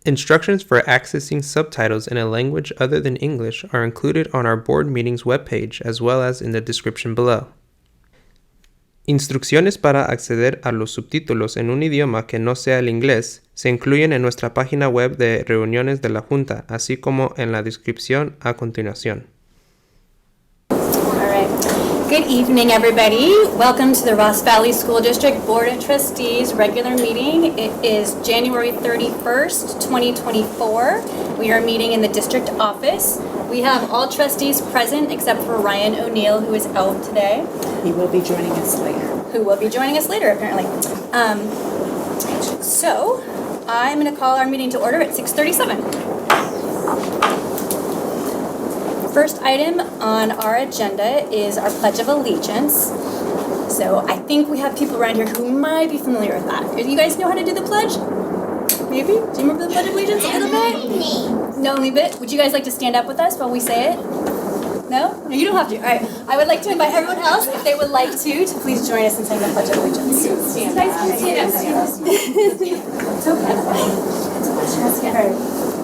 Instructions for accessing subtitles in a language other than English are included on our board meetings webpage as well as in the description below. Instrucciones para acceder a los subtítulos en un idioma que no sea el inglés se incluyen en nuestra página web de reuniones de la Junta, así como en la descripción a continuación. Good evening, everybody. Welcome to the Ross Valley School District Board of Trustees regular meeting. It is January 31st, 2024. We are meeting in the district office. We have all trustees present except for Ryan O'Neill, who is out today. He will be joining us later. Who will be joining us later, apparently. So, I'm going to call our meeting to order at 6:37. First item on our agenda is our Pledge of Allegiance. So I think we have people around here who might be familiar with that. Do you guys know how to do the pledge? Maybe? Do you remember the Pledge of Allegiance a little bit? No, only bit. Would you guys like to stand up with us while we say it? No? No, you don't have to. All right. I would like to invite everyone else, if they would like to please join us in saying the Pledge of Allegiance. Stand up. It's okay. All right.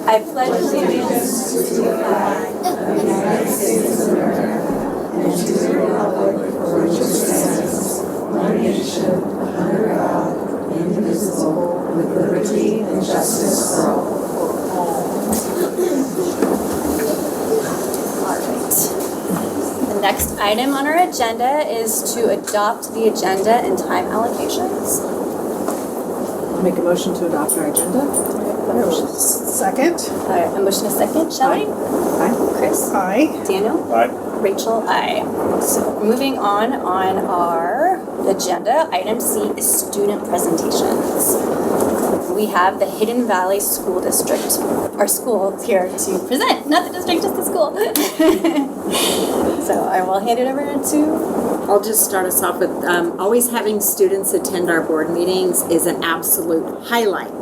I pledge allegiance to the flag of the United States of America and to the republic for which it stands, one nation, under God, indivisible, with liberty and justice for all. All right. The next item on our agenda is to adopt the agenda and time allocations. I'll make a motion to adopt our agenda. Second. All right, a motion is second. Shelley? Aye. Chris? Aye. Daniel? Aye. Rachel? Aye. So moving on our agenda, item C is student presentations. We have the Hidden Valley School District, our school, here to present. Not the district, just the school. So I will hand it over to... I'll just start us off with always having students attend our board meetings is an absolute highlight.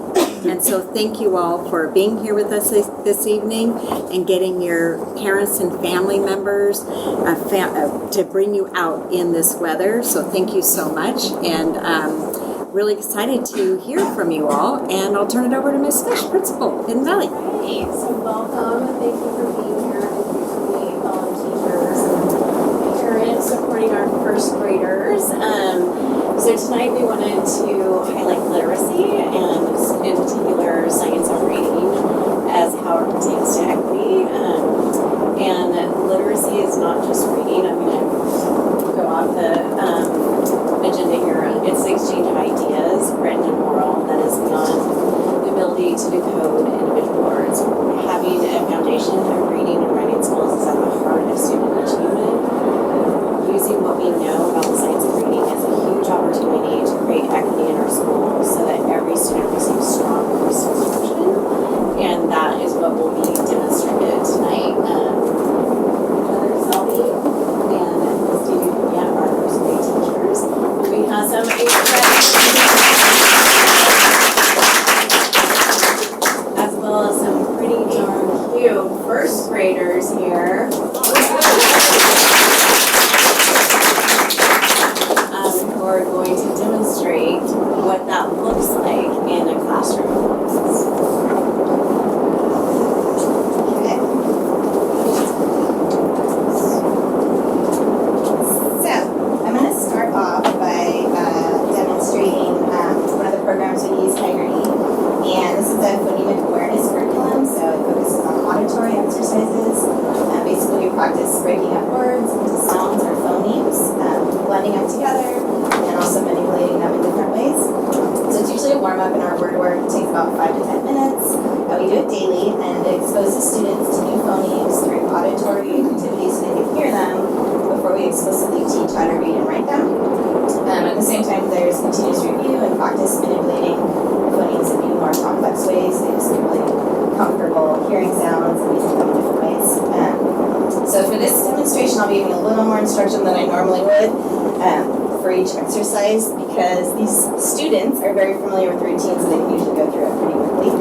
And so thank you all for being here with us this evening and getting your parents and family members to bring you out in this weather. So thank you so much. And really excited to hear from you all. And I'll turn it over to Ms. Fish, Principal, Hidden Valley. Great. So welcome. Thank you for being here. Thank you for the fellow teachers and parents supporting our first graders. So tonight we wanted to highlight literacy and in particular science and reading as how it pertains to equity. And literacy is not just reading. I'm going to go off the agenda here. It's the exchange of ideas, written and oral, that is beyond the ability to decode individual words. Having a foundation of reading and writing skills is at the heart of student achievement. Using what we know about the science of reading is a huge opportunity to create equity in our schools so that every student receives strong personal instruction, and that is what will be demonstrated tonight. Heather Selby and Steve Yap are first grade teachers. We have some as well as some pretty darn cute first graders here. Who are going to demonstrate what that looks like in a classroom. Okay. So, I'm going to start off by demonstrating one of the programs we use, Haga, and this is a phonemic awareness curriculum, so it focuses on auditory exercises. Basically, we practice breaking up words into sounds or phonemes, blending them together, and also manipulating them in different ways. So it's usually a warm-up in our word work. It takes about 5 to 10 minutes. We do it daily, and it exposes students to new phonemes through auditory activities so they can hear them before we explicitly teach how to read and write them. At the same time, there's continuous review and practice manipulating phonemes in new, more complex ways. They just get really comfortable hearing sounds and using them in different ways. So for this demonstration, I'll be giving a little more instruction than I normally would for each exercise because these students are very familiar with routines and they can usually go through it pretty quickly.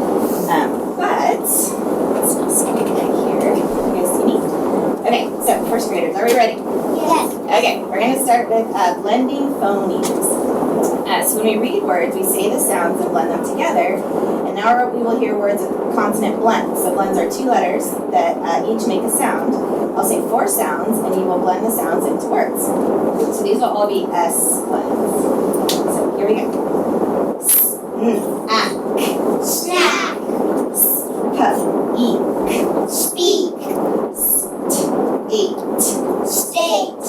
But let's not skip ahead here. You guys see me? Okay, so first graders, are we ready? Yes. Okay, we're going to start with blending phonemes. So when we read words, we say the sounds and blend them together, and now we will hear words with consonant blends. So blends are two letters that each make a sound. I'll say 4 sounds, and you will blend the sounds into words. So these will all be S blends. So here we go. Snack, eek, speak, eat, state,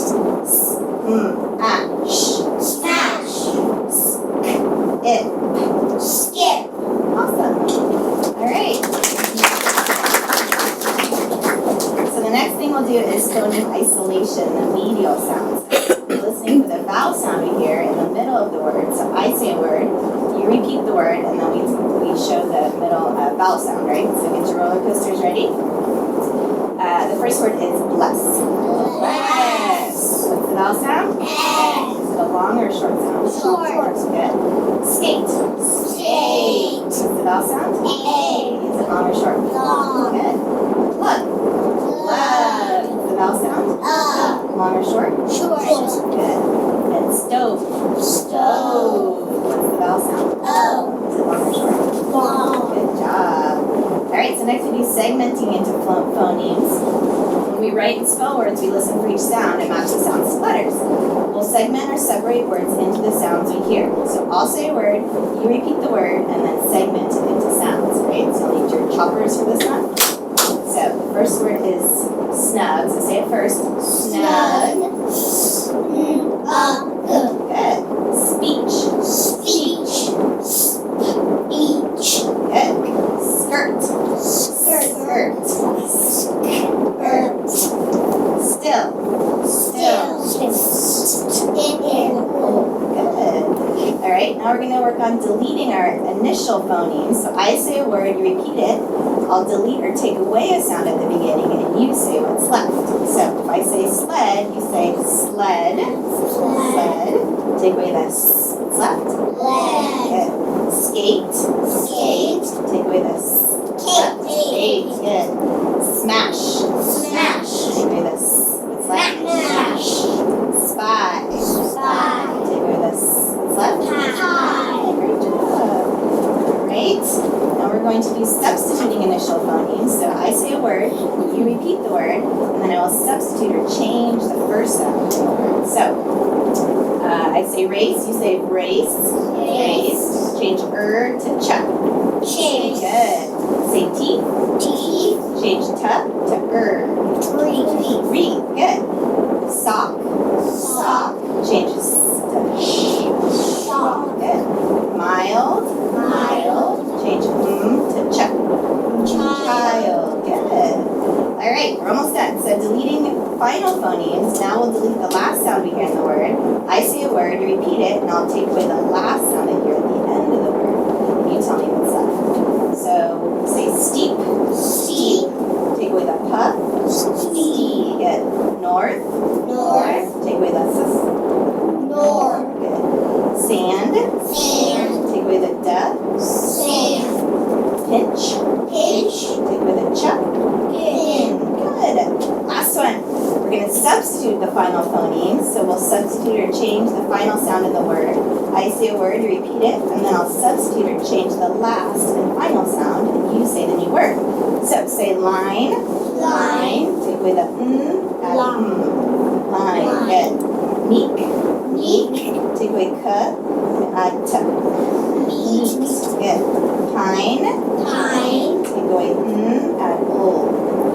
smash, it, skip. Awesome. All right. So the next thing we'll do is phoneme isolation, the medial sounds. We're listening for the vowel sound we hear in the middle of the word. So I say a word, you repeat the word, and then we show the middle vowel sound, right? So get your roller coasters ready. The first word is bless. Bless. What's the vowel sound? S. Is it a long or a short sound? Short. Good. Skate. Skate. What's the vowel sound? A. Is it long or short? Long. Good. Look. Love. What's the vowel sound? Long or short? Short. Good. And stove. Stove. What's the vowel sound? O. Is it long or short? Long. Good job. Alright, so next we'll be segmenting into phonemes. When we write and spell words, we listen for each sound and match the sounds to letters. We'll segment or separate words into the sounds we hear. So I'll say a word, you repeat the word, and then segment it into sounds, right? So you'll need your choppers for this one. So the first word is snug, so say it first. Snug. Good. Speech. Speech. Speech. Good. Skirt. Skirt. Skirt. Still. Still. Good. Alright, now we're going to work on deleting our initial phonemes. So I say a word, you repeat it. I'll delete or take away a sound at the beginning, and you say what's left. So if I say sled, you say sled. Sled. Take away the s. What's left? Good. Skate. Skate. Take away the s. Skate. Good. Smash. Smash. Take away the s. What's left? Smash. Spy. Spy. Take away the s. What's left? Pie. Great job. Alright. Now we're going to do substituting initial phonemes. So I say a word, you repeat the word, and then I will substitute or change the first sound in the word. So I say race, you say race. Race. Change to chuck. Change. Good. Say teeth. Teeth. Change to read. Good. Sock. Sock. Changes to shop. Good. Mild. Mild. Change to chuck. Child. Good. Alright, we're almost done. So deleting final phonemes, now we'll delete the last sound we hear in the word. I say a word, you repeat it, and I'll take away the last sound I hear at the end of the word. And you tell me what's left. So say steep. Steep. Take away the pup. Steep. Good. North. North. Take away the sus. North. Good. Sand. Sand. Take away the duh. Sand. Pinch. Pinch. Take away the chuck. Pin. Good. Last one. We're going to substitute the final phonemes. So we'll substitute or change the final sound in the word. I say a word, you repeat it, and then I'll substitute or change the last and final sound, and you say the new word. So say line. Line. Take away the add line. Good. Meek. Meek. Take away add meek. Good. Pine. Pine. Take away add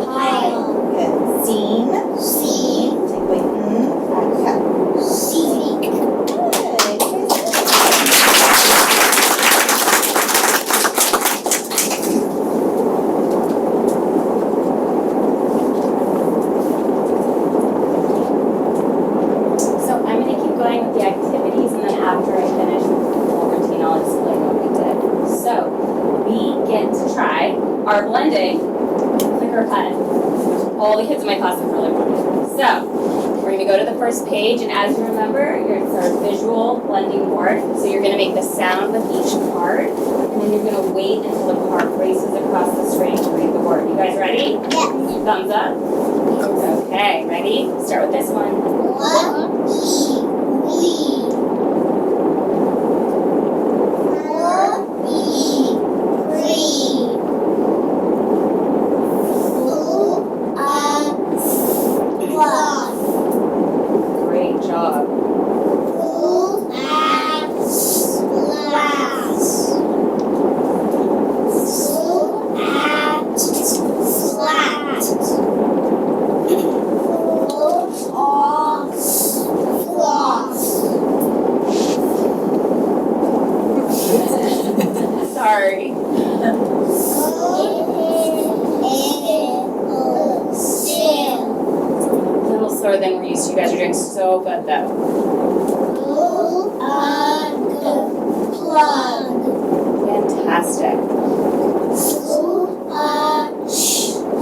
pile. Good. Scene. Scene. Take away add cup. Scenic. Good. So I'm going to keep going with the activities, and then after I finish with the whole routine, I'll explain what we did. So we get to try our blending clicker pen. All the kids in my class have really wanted. So we're going to go to the first page, and as you remember, it's our visual blending board. So you're going to make the sound with each card, and then you're going to wait until the card races across the screen to read the word. You guys ready? Yes. Thumbs up. Okay, ready? Start with this one. We. You guys are doing so good though. Plug. Fantastic.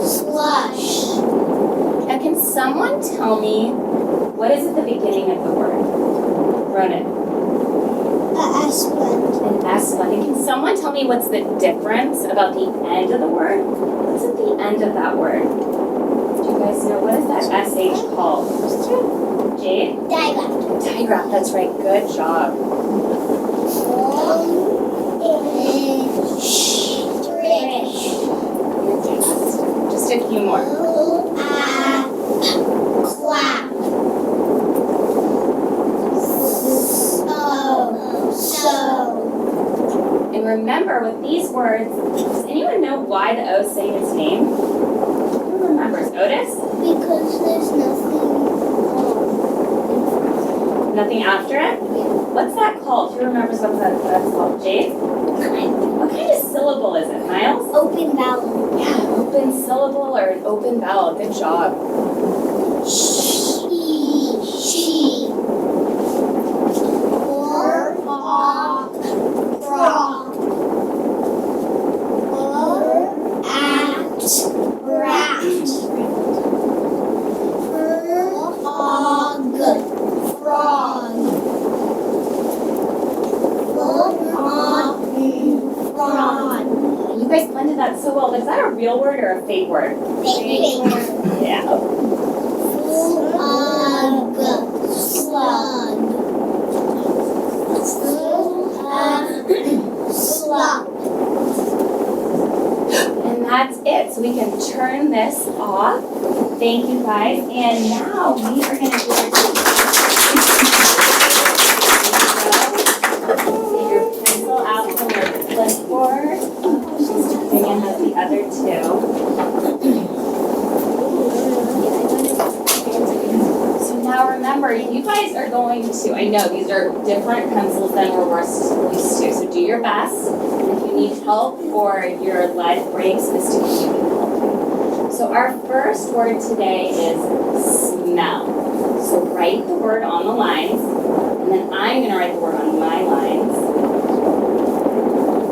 Slush. Now can someone tell me what is at the beginning of the word? Ronan. An S blend. And can someone tell me what's the difference about the end of the word? What's at the end of that word? Do you guys know what is that SH called? Jade? Diagram. Diagram, that's right. Good job. Just a few more. Clap. So. And remember, with these words, does anyone know why the O say its name? Who remembers? Otis? Because there's Nothing after it? What's that called? Who remembers what that's called? Jade? What kind of syllable is it, Miles? open vowel. Yeah, open syllable or an open vowel. Good job. She. Or, frog. Act, rat. Frog, frog. Frog. You guys blended that so well. Is that a real word or a fake word? Fake word. Yeah. Slug. Slug. And that's it. So we can turn this off. Thank you guys. And now we are going to do our Get your pencil out from your clipboard. She's tapping in with the other two. So now remember, you guys are going to, I know these are different pencils than we're used to, so do your best. And if you need help or your lead breaks, Mr. King can help you. So our first word today is smell. So write the word on the lines, and then I'm going to write the word on my lines,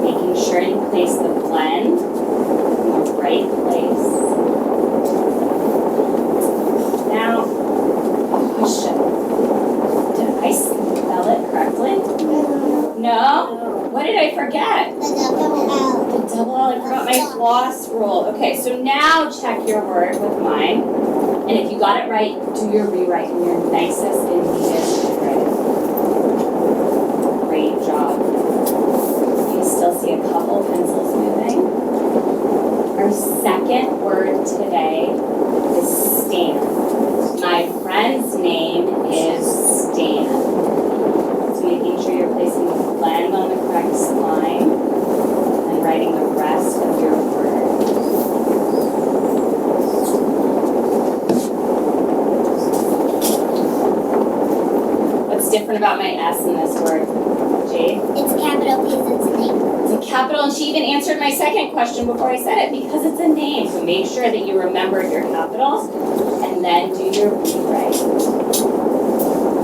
making sure you place the blend in the right place. Now, question. Did I spell it correctly? No? What did I forget? The double L. The double L, I forgot my floss rule. Okay, so now check your word with mine. And if you got it right, do your rewrite in your nicest and neatest handwriting. Great job. You still see a couple pencils moving. Our second word today is stand. My friend's name is Stan. So making sure you're placing the blend on the correct line and writing the rest of your word. What's different about my S in this word, Jade? It's capital because it's a name. It's a capital, and she even answered my second question before I said it, because it's a name. So make sure that you remembered your capitals, and then do your rewrite.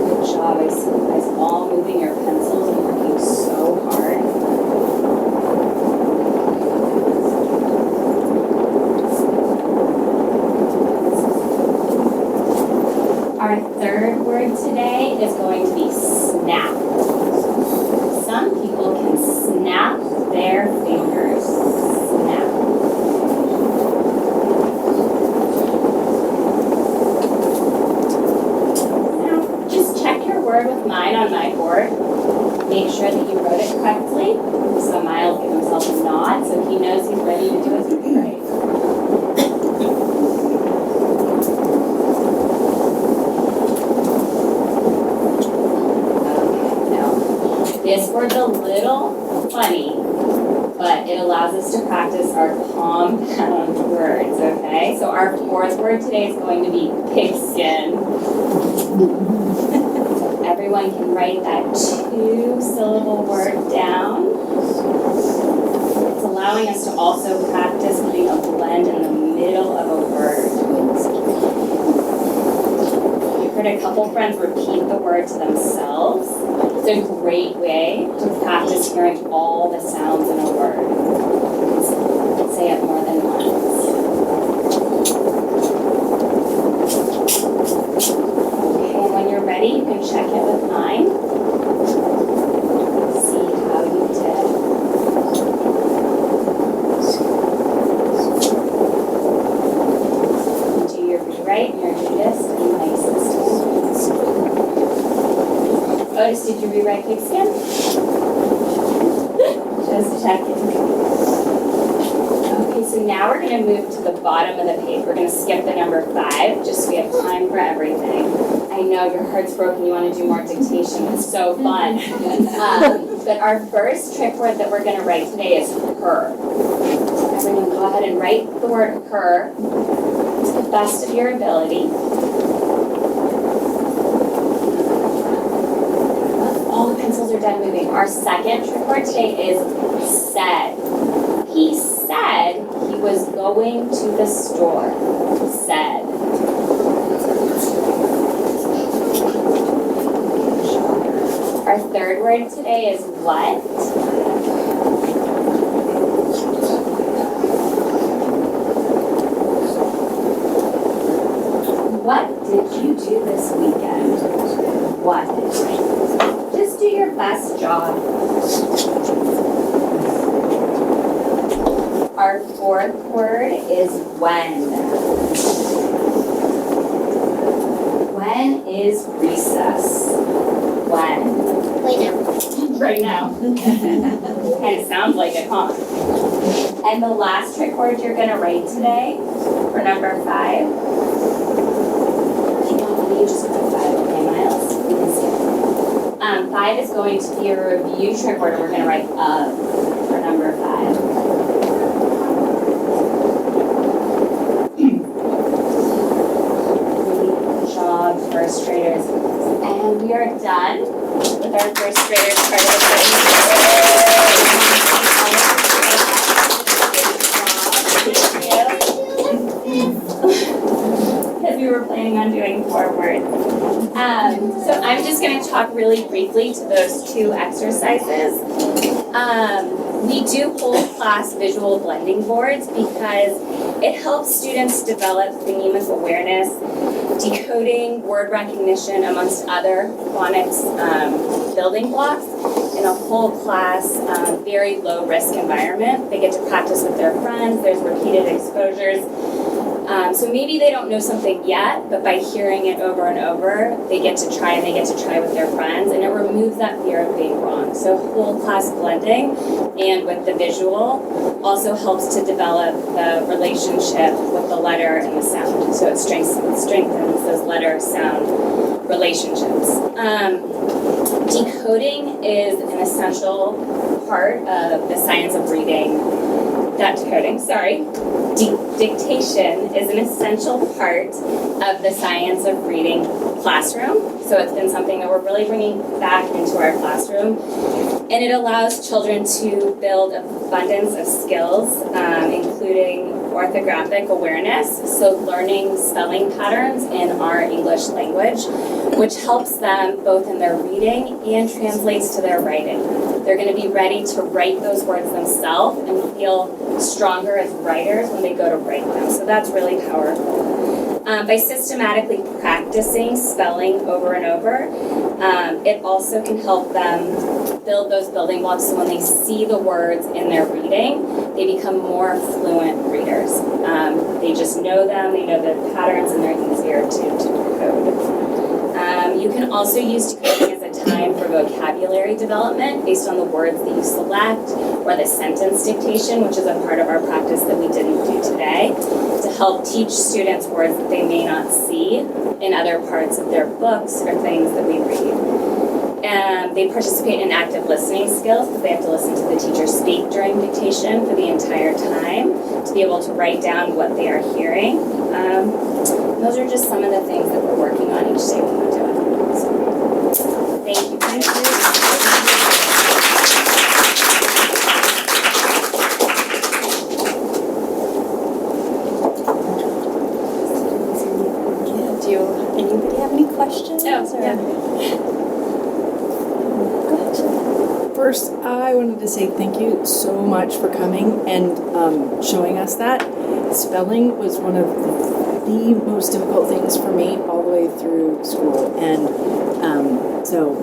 Good job. I see you guys all moving your pencils and working so hard. Our third word today is going to be snap. Some people can snap their fingers. Snap. Now, just check your word with mine on my board. Make sure that you wrote it correctly. So Miles give himself a nod so he knows he's ready to do his rewrite. This word's a little funny, but it allows us to practice our compound words, okay? So our fourth word today is going to be pigskin. So everyone can write that 2-syllable word down. It's allowing us to also practice putting a blend in the middle of a word. heard a couple friends repeat the word to themselves. It's a great way to practice hearing all the sounds in a word. Say it more than once. Okay, and when you're ready, you can check it with mine. See how you did. Right, and your Judas and my system. Otis, did you rewrite quick scan? Just checking. Okay, so now we're going to move to the bottom of the page. We're going to skip the number 5, just so we have time for everything. I know your heart's broken, you want to do more dictation. It's so fun. But our first trick word that we're going to write today is her. Everyone go ahead and write the word her. To the best of your ability. All the pencils are done moving. Our second trick word today is said. He said he was going to the store. Said. Our third word today is what? What did you do this weekend? What? Just do your best job. Our fourth word is when. When is recess? When? Right now. Right now. Kind of sounds like it, huh? And the last trick word you're going to write today for number 5. You just put 5, okay, Miles? You can see it. 5 is going to be a review trick word, and we're going to write of for number 5. Good job, first graders. And we are done with our first graders part of the because we were planning on doing 4 words. So I'm just going to talk really briefly to those 2 exercises. We do whole class visual blending boards because it helps students develop phonemic awareness, decoding, word recognition, amongst other phonics building blocks in a whole class, very low risk environment. They get to practice with their friends, there's repeated exposures. So maybe they don't know something yet, but by hearing it over and over, they get to try and they get to try with their friends, and it removes that fear of being wrong. So whole class blending and with the visual also helps to develop the relationship with the letter and the sound. So it strengthens those letter-sound relationships. Decoding is an essential part of the science of reading. Not decoding, sorry. Dictation is an essential part of the science of reading classroom. So it's been something that we're really bringing back into our classroom. And it allows children to build an abundance of skills, including orthographic awareness, so learning spelling patterns in our English language, which helps them both in their reading and translates to their writing. They're going to be ready to write those words themselves and feel stronger as writers when they go to write them. So that's really powerful. By systematically practicing spelling over and over, it also can help them build those building blocks so when they see the words in their reading, they become more fluent readers. They just know them, they know the patterns, and they're easier to decode. You can also use decoding as a time for vocabulary development based on the words that you select, or the sentence dictation, which is a part of our practice that we didn't do today, to help teach students words that they may not see in other parts of their books or things that we read. And they participate in active listening skills because they have to listen to the teacher speak during dictation for the entire time to be able to write down what they are hearing. Those are just some of the things that we're working on each day when we're doing it. So, thank you. Thank you. Do anybody have any questions? First, I wanted to say thank you so much for coming and showing us that. Spelling was one of the most difficult things for me all the way through school, and so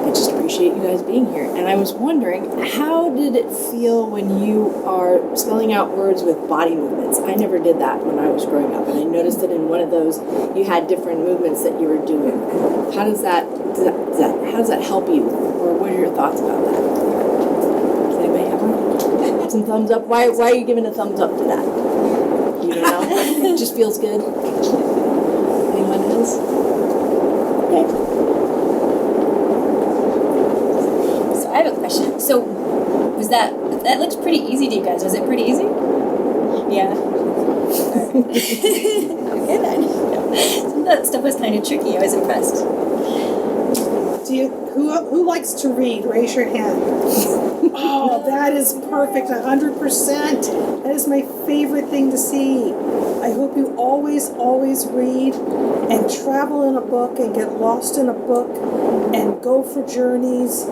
I just appreciate you guys being here. And I was wondering, how did it feel when you are spelling out words with body movements? I never did that when I was growing up, and I noticed that in one of those you had different movements that you were doing. How does that help you, or what are your thoughts about that? Does anybody have one? Some thumbs up. Why are you giving a thumbs up to that? You don't know. It just feels good. Anyone else? Okay. So I have a question. So was that looks pretty easy to you guys? Was it pretty easy? Yeah. Okay then. Some of that stuff was kind of tricky. I was impressed. Who likes to read? Raise your hand. Oh, that is perfect, 100%. That is my favorite thing to see. I hope you always read and travel in a book and get lost in a book and go for journeys.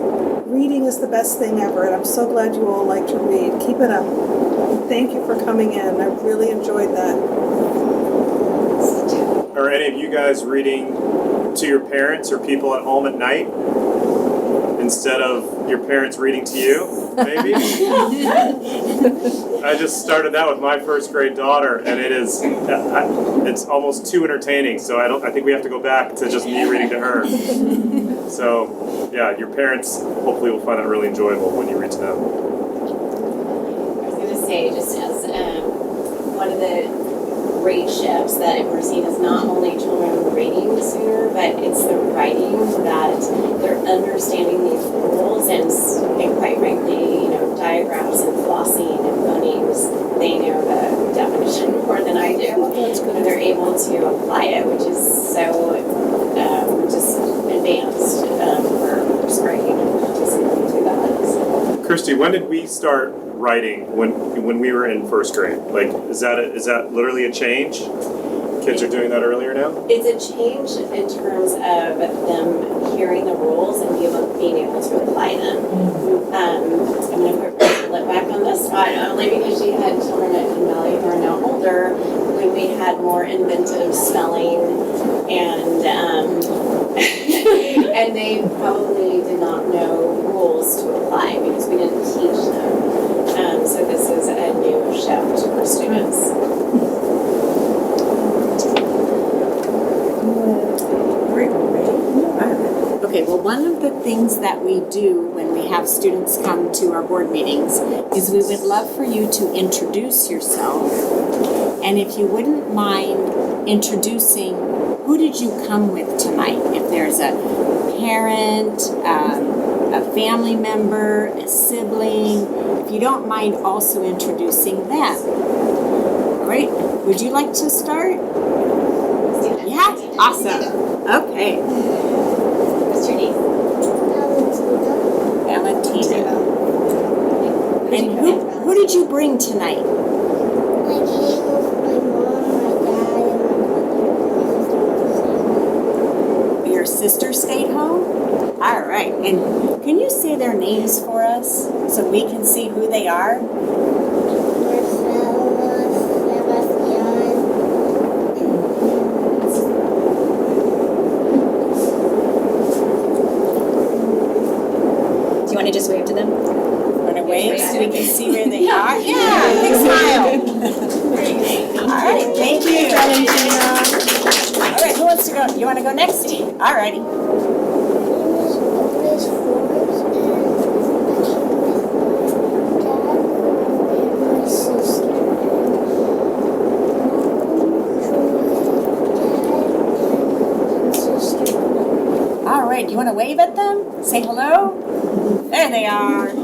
Reading is the best thing ever, and I'm so glad you all like to read. Keep it up. Thank you for coming in. I really enjoyed that. Are any of you guys reading to your parents or people at home at night instead of your parents reading to you, maybe? I just started that with my first grade daughter, and it's almost too entertaining, so I think we have to go back to just me reading to her. So, yeah, your parents hopefully will find that really enjoyable when you read to them. I was going to say, just as one of the great shifts that we're seeing is not only children reading sooner, but it's the writing, that they're understanding these rules and quite frankly, diagrams and flossing and phonemes, they know the definition more than I do. And they're able to apply it, which is so just advanced for first grade to see them do that. So. Christy, when did we start writing when we were in first grade? Like, is that literally a change? Kids are doing that earlier now? It's a change in terms of them hearing the rules and being able to apply them. I'm going to put Lip back on this spot, only because she had children at Ken Valley who are now older, when we had more inventive spelling and and they probably did not know rules to apply because we didn't teach them. So this is a new shift for students. Okay, well, one of the things that we do when we have students come to our board meetings is we would love for you to introduce yourself. And if you wouldn't mind introducing, who did you come with tonight? If there's a parent, a family member, a sibling, if you don't mind also introducing them. All right, would you like to start? Yeah, awesome. Okay. What's your name? Valentina. And who did you bring tonight? I came with my mom, my dad, and my Your sister stayed home? All right. And can you say their names for us so we can see who they are? Do you want to just wave to them? Want to wave so we can see where they are? Yeah, big smile. All right, thank you. All right, who wants to go? You want to go next? All righty. All right, you want to wave at them? Say hello? There they are. I'm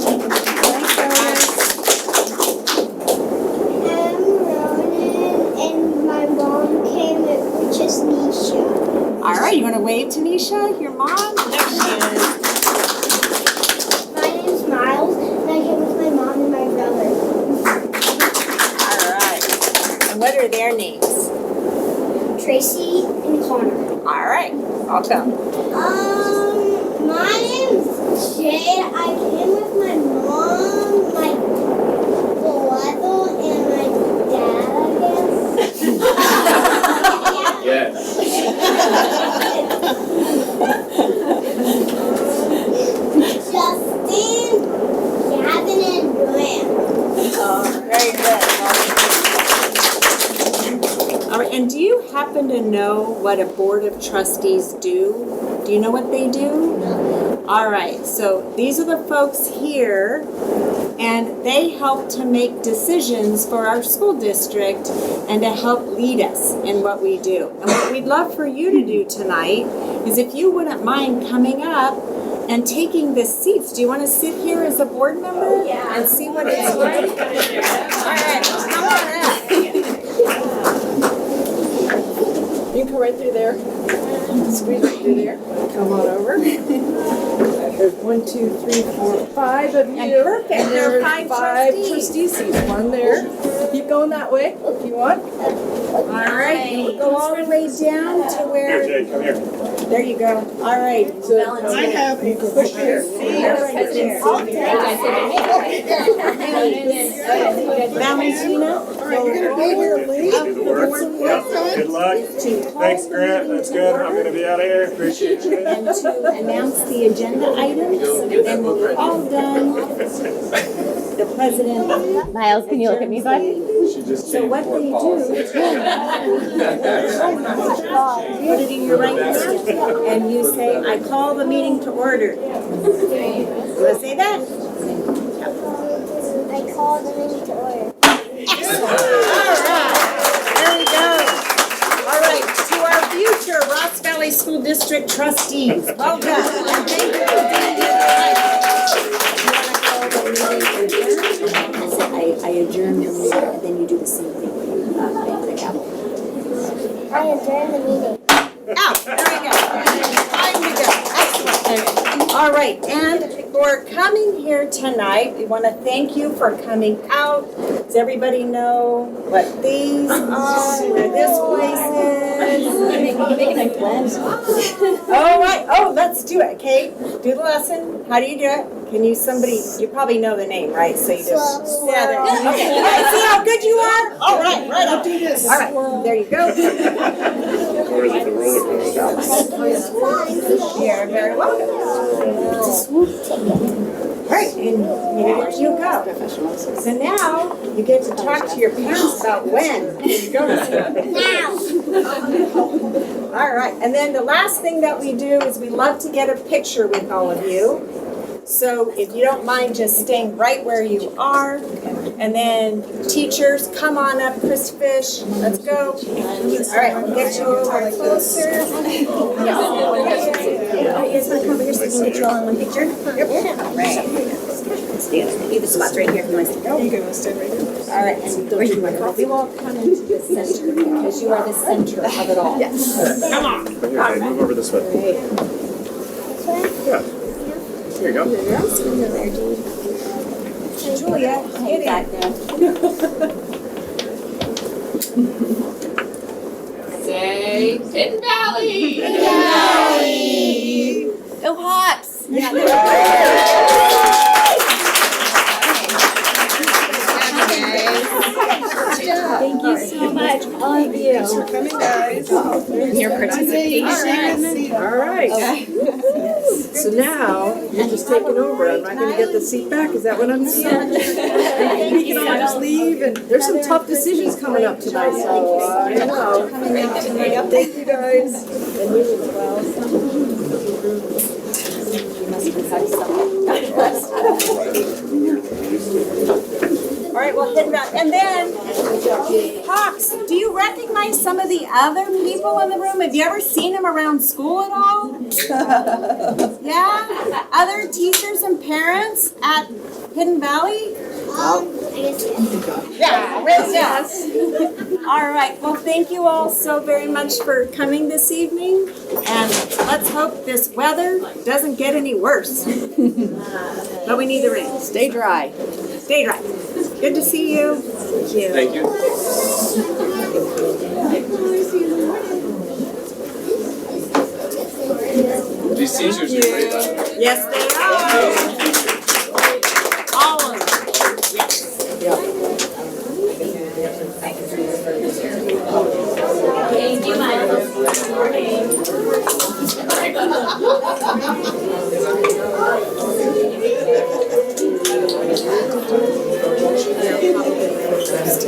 Ronan, and my mom came, which is Nisha. All right, you want to wave to Nisha, your mom? There she is. My name's Miles, and I came with my mom and my brother. All right. And what are their names? Tracy and Connor. All right. Welcome. My name's Jade. I came with my mom, my brother, and my dad, I guess. Yes. Justin, Gavin, and Graham. Very good. All right, and do you happen to know what a board of trustees do? Do you know what they do? No. All right, so these are the folks here, and they help to make decisions for our school district and to help lead us in what we do. And what we'd love for you to do tonight is if you wouldn't mind coming up and taking the seats. Do you want to sit here as a board member and see what it's like? All right, come on up. You can go right through there. Squeeze right through there. Come on over. There's 1, 2, 3, 4, 5 of you. And perfect. And There are there's five 5 trustees. trustee seats. One there. Keep going that way if you want. All right, and we'll go all the way down to Here, where, Jay, come here. there you go. All right. So I have a question. Valentina? All right, you're gonna be here late. Do the work. Yep. Good luck. Thanks, Grant. That's good. I'm gonna be out of here. Appreciate you. And to announce the agenda items, and when we're all done, the president. Miles, can you look at me, bud? So what they do is put it in your right hand, and you say, I call the meeting to order. You want to say that? I called the meeting to order. All right, there we go. All right, to our future Ross Valley School District trustees, welcome. And thank you for being here tonight. I adjourn the meeting, and then you do the same thing. Bang the gavel. I adjourned the meeting. Out, there we go. Time to go. Excellent. All right, and for coming here tonight, we want to thank you for coming out. Does everybody know what these are, where this place is? Oh, right. Oh, let's do it, okay? Do the lesson. How do you do it? Can you, you probably know the name, right? So you just, yeah, there. Okay. All right, see how good you are? All right, right on. Do this. All right, there you go. Or is it the roller coaster? You're very welcome. All right, and here you go. So now you get to talk to your parents about when you're going to school. All right, and then the last thing that we do is we love to get a picture with all of you. So if you don't mind just staying right where you are, and then teachers, come on up, Chris Fish, let's go. All right, we'll get you over closer. You guys want to come over here so we can get you all in one picture? Yep. Right. Leave the spots right here if you want to go. You can stand right here. All right, and we will all come into the center because you are the center of it all. Yes. Come on. Here, Jay, move over this way. Yeah. Here you go. Julia, get it. Say Hidden Valley! Go Hawks! Thank you so much, all of you. Thanks for coming, guys. Your participation. All right. So now you're just taking over. I'm not going to get the seat back. Is that what I'm seeing? We can all just leave. And there's some tough decisions coming up tonight. So I don't know. Thank you guys. And you as well. You must have something. All right, well, hit that. And then, Hawks, do you recognize some of the other people in the room? Have you ever seen them around school at all? Yeah? Other teachers and parents at Hidden Valley? Yeah, yes. All right, well, thank you all so very much for coming this evening. And let's hope this weather doesn't get any worse. But we need the rain. Stay dry. Stay dry. Good to see you. Thank you. teachers are great, by the way. Yes, they are. All of them. Okay, do you mind?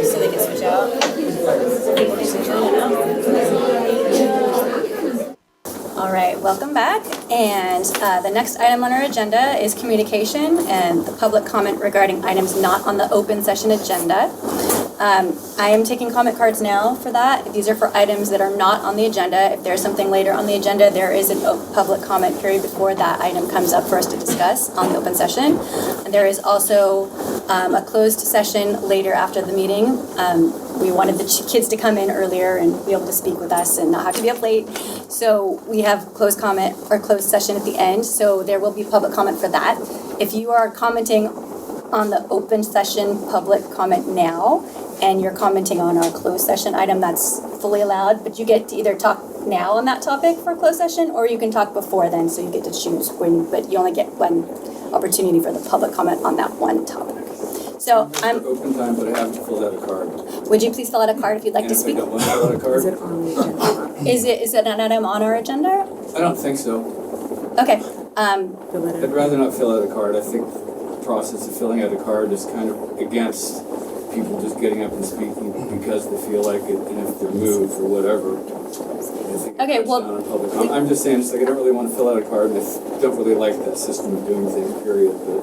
So they can switch out. All right, welcome back. And the next item on our agenda is communication and the public comment regarding items not on the open session agenda. I am taking comment cards now for that. These are for items that are not on the agenda. If there's something later on the agenda, there is a public comment period before that item comes up for us to discuss on the open session. And there is also a closed session later after the meeting. We wanted the kids to come in earlier and be able to speak with us and not have to be up late. So we have closed comment or closed session at the end. So there will be public comment for that. If you are commenting on the open session public comment now, and you're commenting on our closed session item, that's fully allowed, but you get to either talk now on that topic for closed session, or you can talk before then, so you get to choose when, but you only get one opportunity for the public comment on that one topic. So I'm Open time, but I haven't filled out a card. would you please fill out a card if you'd like And to if I speak? don't want to fill out a card, Is it an item on our agenda? I don't think so. Okay, I'd rather not fill out a card. I think the process of filling out a card is kind of against people just getting up and speaking because they feel like it, and if they're moved or whatever. I think Okay, it cuts well, down on public comment. I'm just saying, it's like I don't really want to fill out a card, and I don't really like that system of doing things, period. But,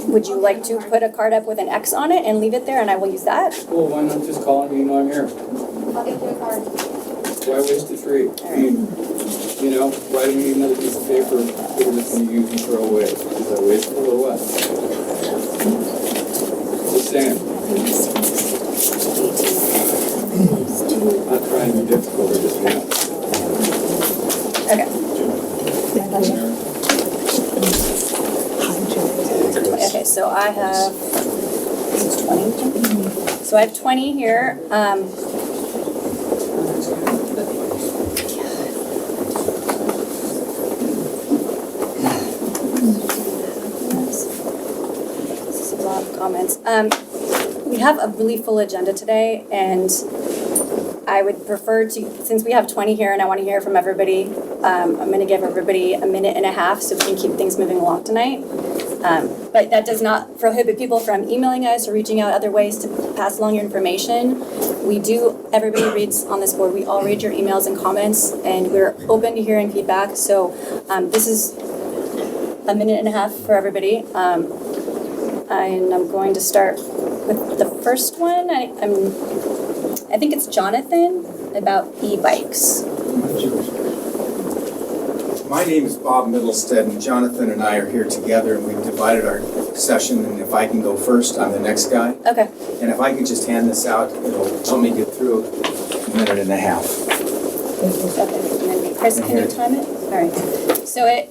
would you like to put a card up with an X on it and leave it there, and I will use that? well, why not just call me, you know I'm here? I'll get you a card. Why waste a tree? I mean, you know, why do you need another piece of paper that we're just going to use and throw away? Is that wasteful or what? Just saying. Not trying to be difficult, or just want. Okay. Okay, so I have, this is 20. So I have 20 here. This is a lot of comments. We have a really full agenda today, and I would prefer to, since we have 20 here and I want to hear from everybody, I'm going to give everybody a minute and a half so we can keep things moving along tonight. But that does not prohibit people from emailing us or reaching out other ways to pass along your information. We do, everybody reads on this board, we all read your emails and comments, and we're open to hearing feedback. So this is a minute and a half for everybody. And I'm going to start with the first one. I think it's Jonathan about e-bikes. My name is Bob Middlestead, and Jonathan and I are here together, and we've divided our session, and if I can go first, I'm the next guy. Okay. And if I could just hand this out, it'll help me get through a minute and a half. Okay, and then Chris, can you time it? All right. So it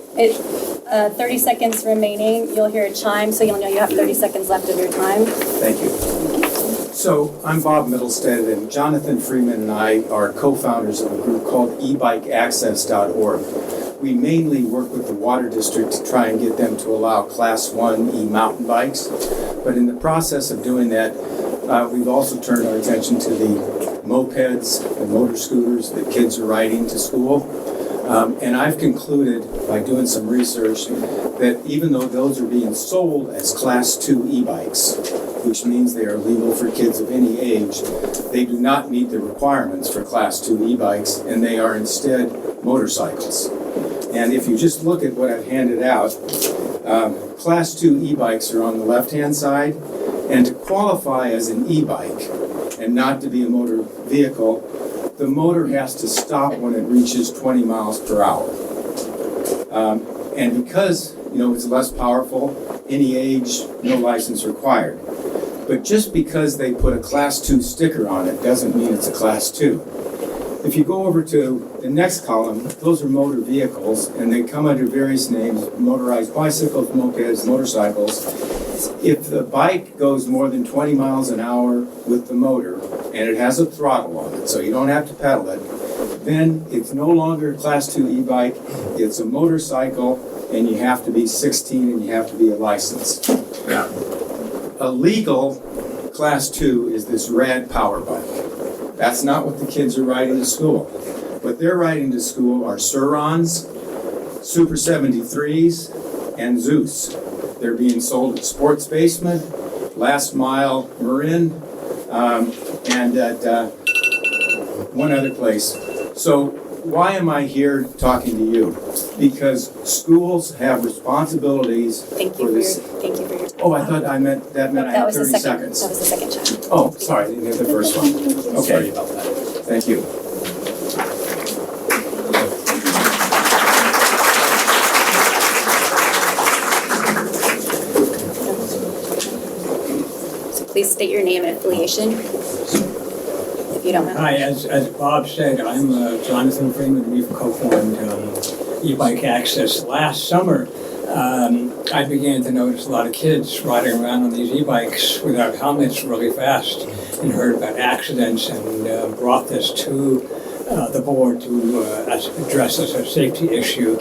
30 seconds remaining. You'll hear a chime, so you'll know you have 30 seconds left of your time. Thank you. So I'm Bob Middlestead, and Jonathan Freeman and I are co-founders of a group called ebikeaccess.org. We mainly work with the Water District to try and get them to allow Class 1 e-mountain bikes. But in the process of doing that, we've also turned our attention to the mopeds and motor scooters that kids are riding to school. And I've concluded by doing some research that even though those are being sold as Class 2 e-bikes, which means they are legal for kids of any age, they do not meet the requirements for Class 2 e-bikes, and they are instead motorcycles. And if you just look at what I've handed out, Class 2 e-bikes are on the left-hand side, and to qualify as an e-bike and not to be a motor vehicle, the motor has to stop when it reaches 20 miles per hour. And because, it's less powerful, any age, no license required. But just because they put a Class 2 sticker on it doesn't mean it's a Class 2. If you go over to the next column, those are motor vehicles, and they come under various names: motorized bicycles, mopeds, motorcycles. If the bike goes more than 20 miles an hour with the motor, and it has a throttle on it, so you don't have to pedal it, then it's no longer a Class 2 e-bike, it's a motorcycle, and you have to be 16 and you have to be licensed. A legal Class 2 is this red power bike. That's not what the kids are riding to school. What they're riding to school are Surons, Super 73s, and Zeus. They're being sold at Sports Basement, Last Mile Marin, and at one other place. So why am I here talking to you? Because schools have responsibilities for this. Thank you for your. Oh, I thought I meant that meant I had 30 seconds. That was the second check. Oh, sorry, I didn't hear the first one. Okay. Sorry about that. Thank you. So please state your name and affiliation, if you don't mind. Hi, as Bob said, I'm Jonathan Freeman. We've co-formed e-bike access. Last summer, I began to notice a lot of kids riding around on these e-bikes without helmets really fast, and heard about accidents, and brought this to the board to address as a safety issue.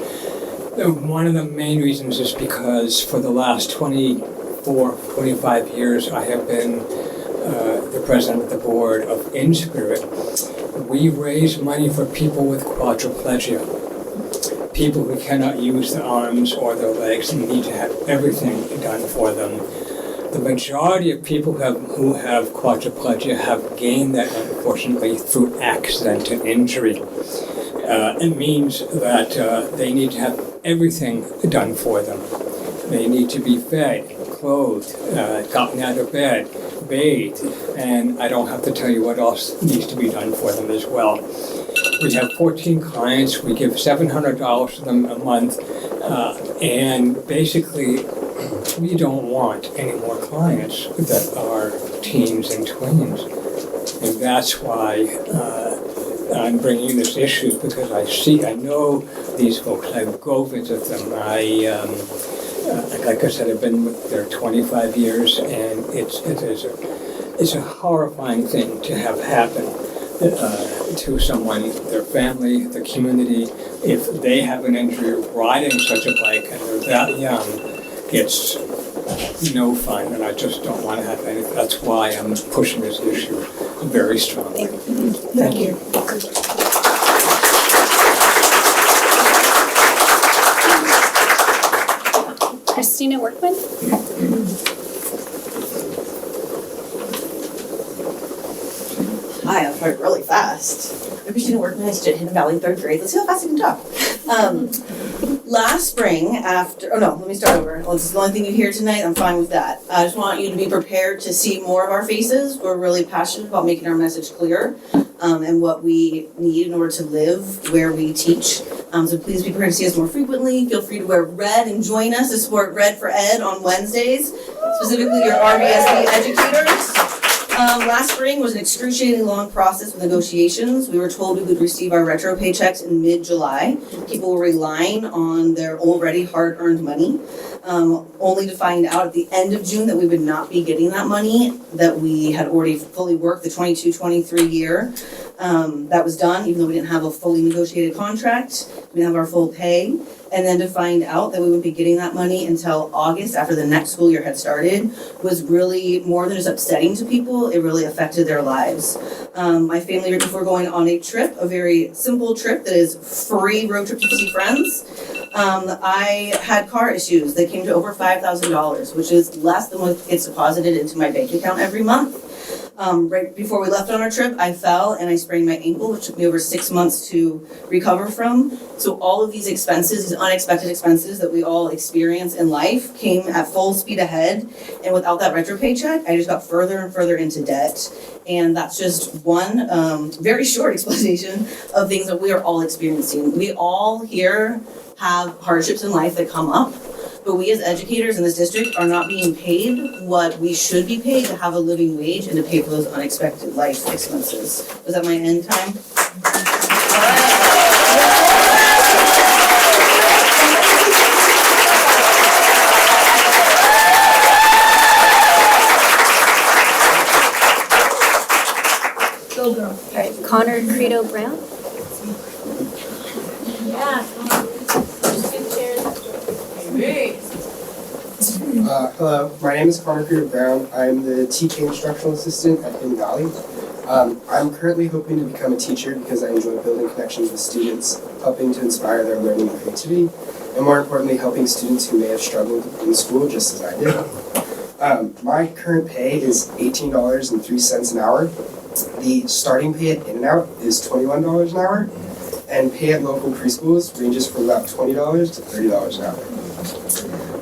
One of the main reasons is because for the last 25 years, I have been the president of the board of In Spirit. We raise money for people with quadriplegia. People who cannot use their arms or their legs and need to have everything done for them. The majority of people who have quadriplegia have gained that, unfortunately, through accident and injury. It means that they need to have everything done for them. They need to be fed, clothed, gotten out of bed, bathed, and I don't have to tell you what else needs to be done for them as well. We have 14 clients. We give $700 to them a month, and basically, we don't want any more clients that are teens and tweens, and that's why I'm bringing this issue, because I know these folks. I go visit them. Like I said, I've been with there 25 years, and it's a horrifying thing to have happen to someone, their family, the community. If they have an injury riding such a bike and they're that young, it's no fun, and I just don't want to have anything. That's why I'm pushing this issue very strongly. Thank you. Christina Workman. Hi, I'll try really fast. I'm Christina Workman. I teach at Hidden Valley 3rd grade. Let's see how fast I can talk. Last spring, let me start over. Well, this is the only thing you hear tonight. I'm fine with that. I just want you to be prepared to see more of our faces. We're really passionate about making our message clear and what we need in order to live where we teach. So please be prepared to see us more frequently. Feel free to wear red and join us to support Red for Ed on Wednesdays, specifically your RVSD educators. Last spring was an excruciatingly long process with negotiations. We were told we would receive our retro paychecks in mid-July. People were relying on their already hard-earned money, only to find out at the end of June that we would not be getting that money, that we had already fully worked the 22-23 year. That was done, even though we didn't have a fully negotiated contract. We didn't have our full pay. And then to find out that we wouldn't be getting that money until August, after the next school year had started, was really more than just upsetting to people. It really affected their lives. My family, right before going on a trip, a very simple trip that is free road trip to see friends, I had car issues that came to over $5,000, which is less than what gets deposited into my bank account every month. Right before we left on our trip, I fell and I sprained my ankle, which took me over 6 months to recover from. So all of these expenses, these unexpected expenses that we all experience in life, came at full speed ahead. And without that retro paycheck, I just got further and further into debt. And that's just one very short explanation of things that we are all experiencing. We all here have hardships in life that come up. But we as educators in this district are not being paid what we should be paid to have a living wage and to pay for those unexpected life expenses. Was that my end time? Go girl. All right, Connor Credo Brown. Yeah. Good chairs. Hello, my name is Connor Peter Brown. I'm the TK instructional assistant at Hidden Valley. I'm currently hoping to become a teacher because I enjoy building connections with students, helping to inspire their learning and creativity, and more importantly, helping students who may have struggled in school just as I did. My current pay is $18.03 an hour. The starting pay at In-N-Out is $21 an hour, and pay at local preschools ranges from about $20 to $30 an hour.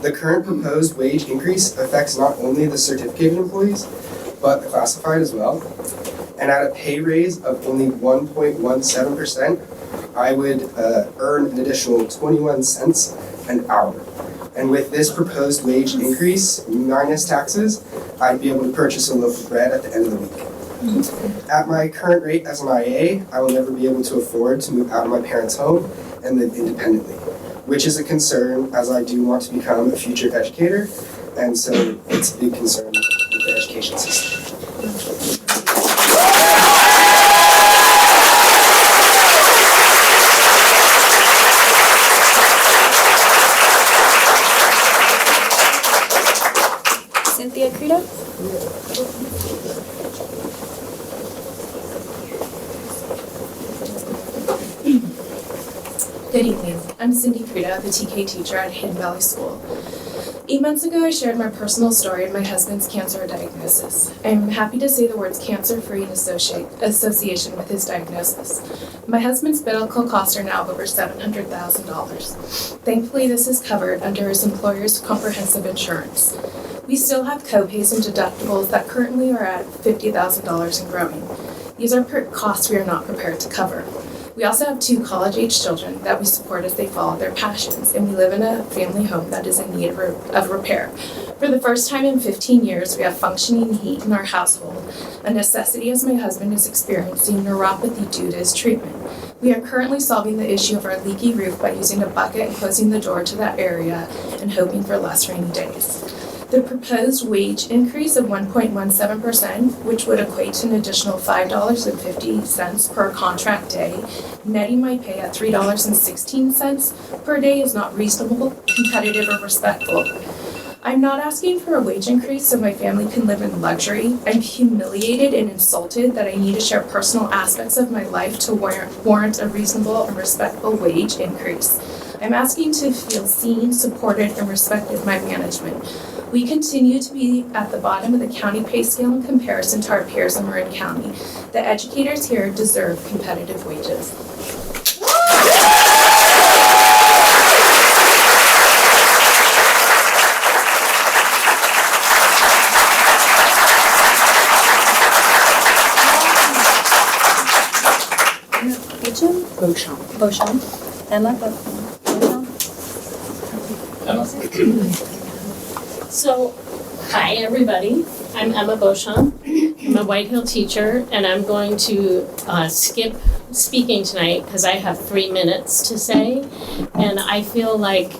The current proposed wage increase affects not only the certificated employees, but the classified as well. And at a pay raise of only 1.17%, I would earn an additional 21 cents an hour. And with this proposed wage increase, minus taxes, I'd be able to purchase a loaf of bread at the end of the week. At my current rate as an IA, I will never be able to afford to move out of my parents' home and live independently, which is a concern as I do want to become a future educator, and so it's a big concern with the education system. Cynthia Credo? Good evening. I'm Cindy Creda, the TK teacher at Hidden Valley School. 8 months ago, I shared my personal story and my husband's cancer diagnosis. I'm happy to say the words cancer-free in association with his diagnosis. My husband's medical costs are now over $700,000. Thankfully, this is covered under his employer's comprehensive insurance. We still have co-pays and deductibles that currently are at $50,000 and growing. These are costs we are not prepared to cover. We also have 2 college-age children that we support as they follow their passions, and we live in a family home that is in need of repair. For the first time in 15 years, we have functioning heat in our household, a necessity as my husband is experiencing neuropathy due to his treatment. We are currently solving the issue of our leaky roof by using a bucket and closing the door to that area and hoping for less rainy days. The proposed wage increase of 1.17%, which would equate to an additional $5.50 per contract day, netting my pay at $3.16 per day is not reasonable, competitive, or respectful. I'm not asking for a wage increase so my family can live in luxury. I'm humiliated and insulted that I need to share personal aspects of my life to warrant a reasonable and respectful wage increase. I'm asking to feel seen, supported, and respected by management. We continue to be at the bottom of the county pay scale in comparison to our peers in Marin County. The educators here deserve competitive wages. Beauchamp. Emma So, hi everybody. I'm Emma Beauchamp. I'm a White Hill teacher, and I'm going to skip speaking tonight because I have 3 minutes to say. And I feel like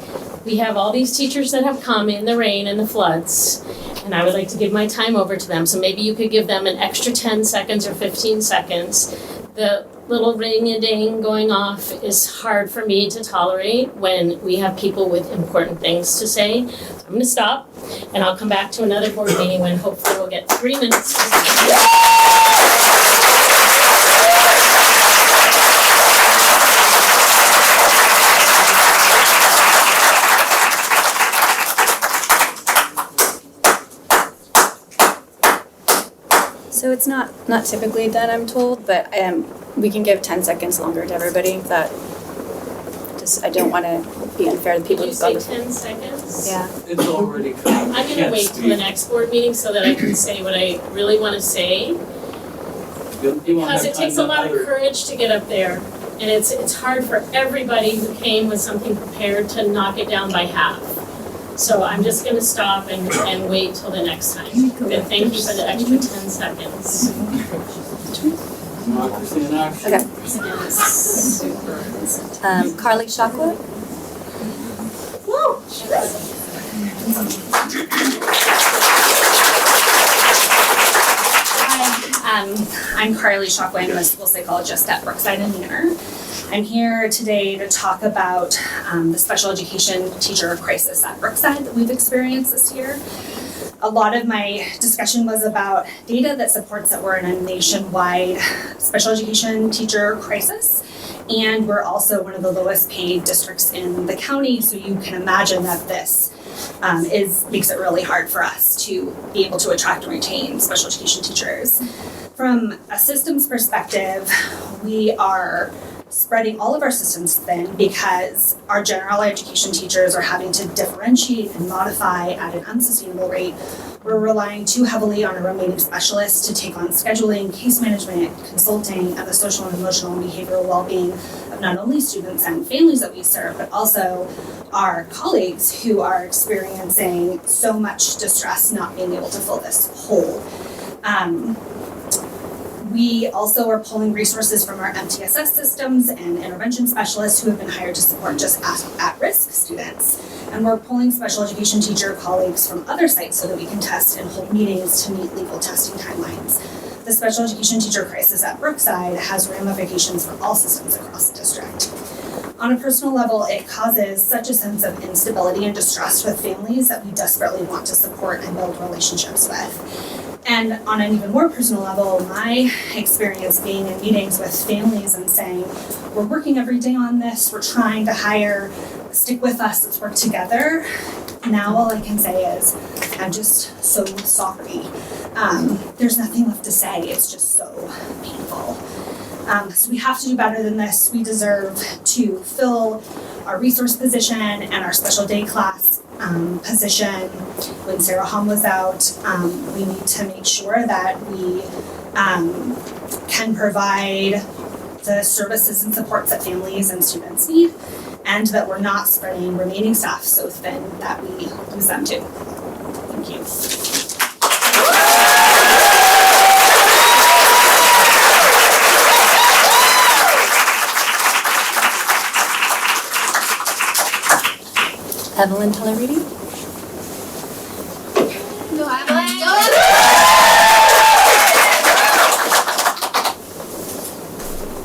we have all these teachers that have come in the rain and the floods, and I would like to give my time over to them. So maybe you could give them an extra 10 seconds or 15 seconds. The little ring-a-ding going off is hard for me to tolerate when we have people with important things to say. So I'm going to stop, and I'll come back to another board meeting when hopefully we'll get 3 minutes to say. So it's not typically done, I'm told, but we can give 10 seconds longer to everybody. That I don't want to be unfair to people Did you say 10 seconds? Yeah. It's already come. I'm going to wait till the next board meeting so that I can say what I really want to say. Because it takes a lot of courage to get up there. And it's hard for everybody who came with something prepared to knock it down by half. So I'm just going to stop and wait till the next time. But thank you for the extra 10 seconds. Democracy in action. Okay. Carly Shockley. Hi, I'm Carly Shockley. I'm a school psychologist at Brookside and Manor. I'm here today to talk about the special education teacher crisis at Brookside that we've experienced this year. A lot of my discussion was about data that supports that we're in a nationwide special education teacher crisis. And we're also one of the lowest paid districts in the county, so you can imagine that this makes it really hard for us to be able to attract and retain special education teachers. From a systems perspective, we are spreading all of our systems thin because our general education teachers are having to differentiate and modify at an unsustainable rate. We're relying too heavily on our remaining specialists to take on scheduling, case management, consulting, and the social and emotional and behavioral well-being of not only students and families that we serve, but also our colleagues who are experiencing so much distress not being able to fill this hole. We also are pulling resources from our MTSS systems and intervention specialists who have been hired to support just at-risk students. And we're pulling special education teacher colleagues from other sites so that we can test and hold meetings to meet legal testing timelines. The special education teacher crisis at Brookside has ramifications for all systems across the district. On a personal level, it causes such a sense of instability and distress with families that we desperately want to support and build relationships with. And on an even more personal level, my experience being in meetings with families and saying, we're working every day on this, we're trying to hire, stick with us, let's work together. Now all I can say is, I'm just so sorry. There's nothing left to say, it's just so painful. So we have to do better than this. We deserve to fill our resource position and our special day class position. When Sarah Hom was out, we need to make sure that we can provide the services and supports that families and students need, and that we're not spreading remaining staff so thin that we lose them too. Thank you. Evelyn Telleridi.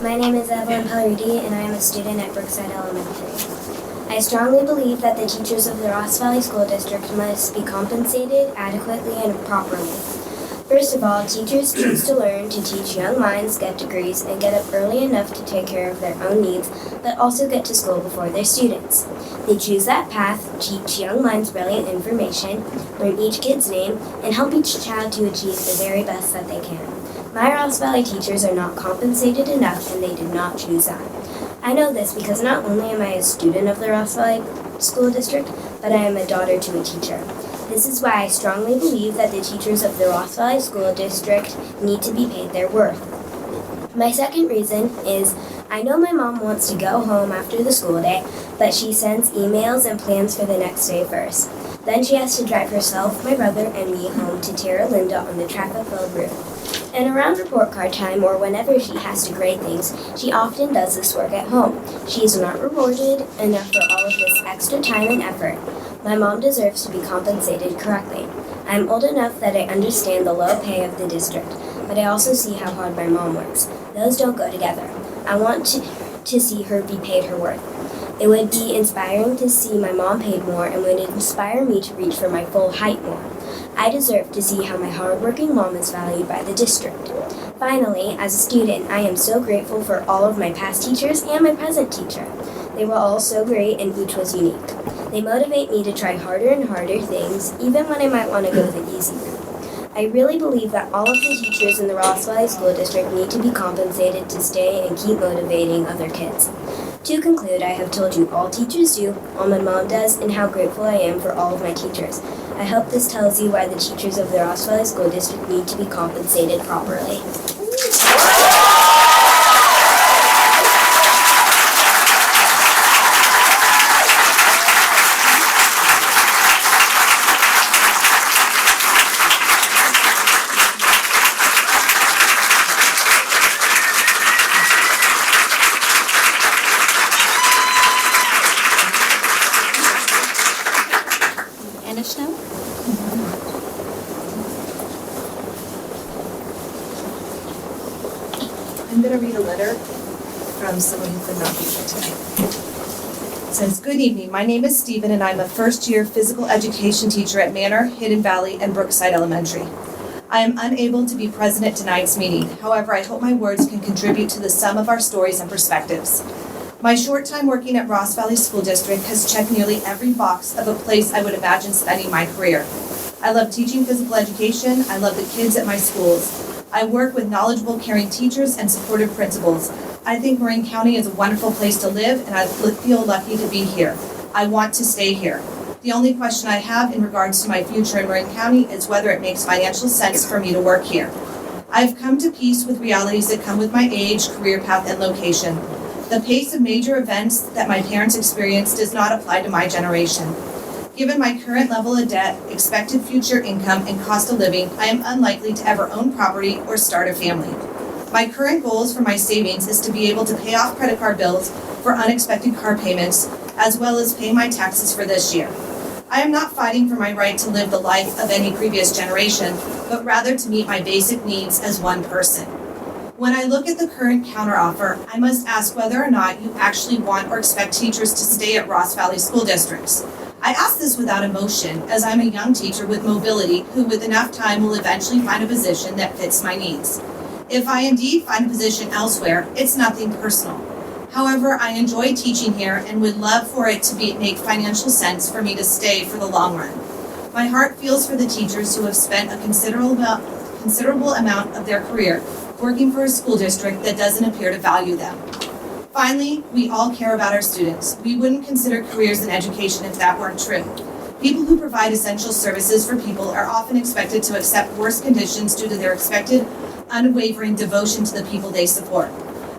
My name is Evelyn Pelleridi, and I am a student at Brookside Elementary. I strongly believe that the teachers of the Ross Valley School District must be compensated adequately and properly. First of all, teachers choose to learn to teach young minds, get degrees, and get up early enough to take care of their own needs, but also get to school before their students. They choose that path, teach young minds brilliant information, learn each kid's name, and help each child to achieve the very best that they can. My Ross Valley teachers are not compensated enough, and they did not choose that. I know this because not only am I a student of the Ross Valley School District, but I am a daughter to a teacher. This is why I strongly believe that the teachers of the Ross Valley School District need to be paid their worth. My second reason is I know my mom wants to go home after the school day, but she sends emails and plans for the next day first. Then she has to drive herself, my brother, and me home to Terra Linda on the traffic-filled route. And around report card time or whenever she has to grade things, she often does this work at home. She is not rewarded enough for all of this extra time and effort. My mom deserves to be compensated correctly. I am old enough that I understand the low pay of the district, but I also see how hard my mom works. Those don't go together. I want to see her be paid her worth. It would be inspiring to see my mom paid more and would inspire me to reach for my full height more. I deserve to see how my hardworking mom is valued by the district. Finally, as a student, I am so grateful for all of my past teachers and my present teacher. They were all so great and each was unique. They motivate me to try harder and harder things, even when I might want to go the easy route. I really believe that all of the teachers in the Ross Valley School District need to be compensated to stay and keep motivating other kids. To conclude, I have told you all teachers do, all my mom does, and how grateful I am for all of my teachers. I hope this tells you why the teachers of the Ross Valley School District need to be compensated properly. I'm going to read a letter from someone who could not be here tonight. It says, good evening, my name is Stephen and I'm a first-year physical education teacher at Manor, Hidden Valley, and Brookside Elementary. I am unable to be present at tonight's meeting. However, I hope my words can contribute to the sum of our stories and perspectives. My short time working at Ross Valley School District has checked nearly every box of a place I would imagine spending my career. I love teaching physical education. I love the kids at my schools. I work with knowledgeable, caring teachers and supportive principals. I think Marin County is a wonderful place to live, and I feel lucky to be here. I want to stay here. The only question I have in regards to my future in Marin County is whether it makes financial sense for me to work here. I've come to peace with realities that come with my age, career path, and location. The pace of major events that my parents experienced does not apply to my generation. Given my current level of debt, expected future income, and cost of living, I am unlikely to ever own property or start a family. My current goals for my savings is to be able to pay off credit card bills for unexpected car payments, as well as pay my taxes for this year. I am not fighting for my right to live the life of any previous generation, but rather to meet my basic needs as one person. When I look at the current counteroffer, I must ask whether or not you actually want or expect teachers to stay at Ross Valley School Districts. I ask this without emotion, as I'm a young teacher with mobility who with enough time will eventually find a position that fits my needs. If I indeed find a position elsewhere, it's nothing personal. However, I enjoy teaching here and would love for it to make financial sense for me to stay for the long run. My heart feels for the teachers who have spent a considerable amount of their career working for a school district that doesn't appear to value them. Finally, we all care about our students. We wouldn't consider careers in education if that weren't true. People who provide essential services for people are often expected to accept worse conditions due to their expected, unwavering devotion to the people they support.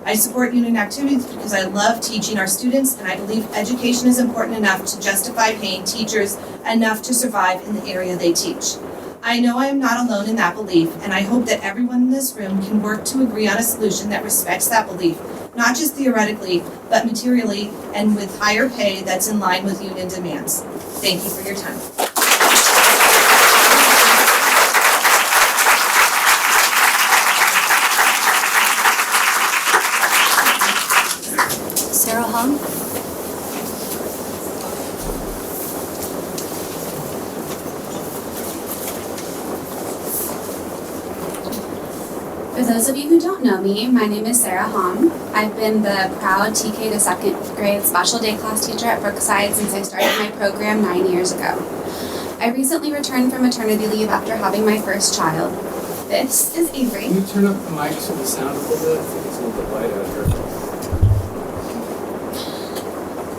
I support union activities because I love teaching our students, and I believe education is important enough to justify paying teachers enough to survive in the area they teach. I know I am not alone in that belief, and I hope that everyone in this room can work to agree on a solution that respects that belief, not just theoretically, but materially and with higher pay that's in line with union demands. Thank you for your time. Sarah Hong. For those of you who don't know me, my name is Sarah Hom. I've been the proud TK to second grade special day class teacher at Brookside since I started my program 9 years ago. I recently returned from maternity leave after having my first child. This is Avery. Can you turn up the mic so the sound a little bit? I think it's a little bit light out here.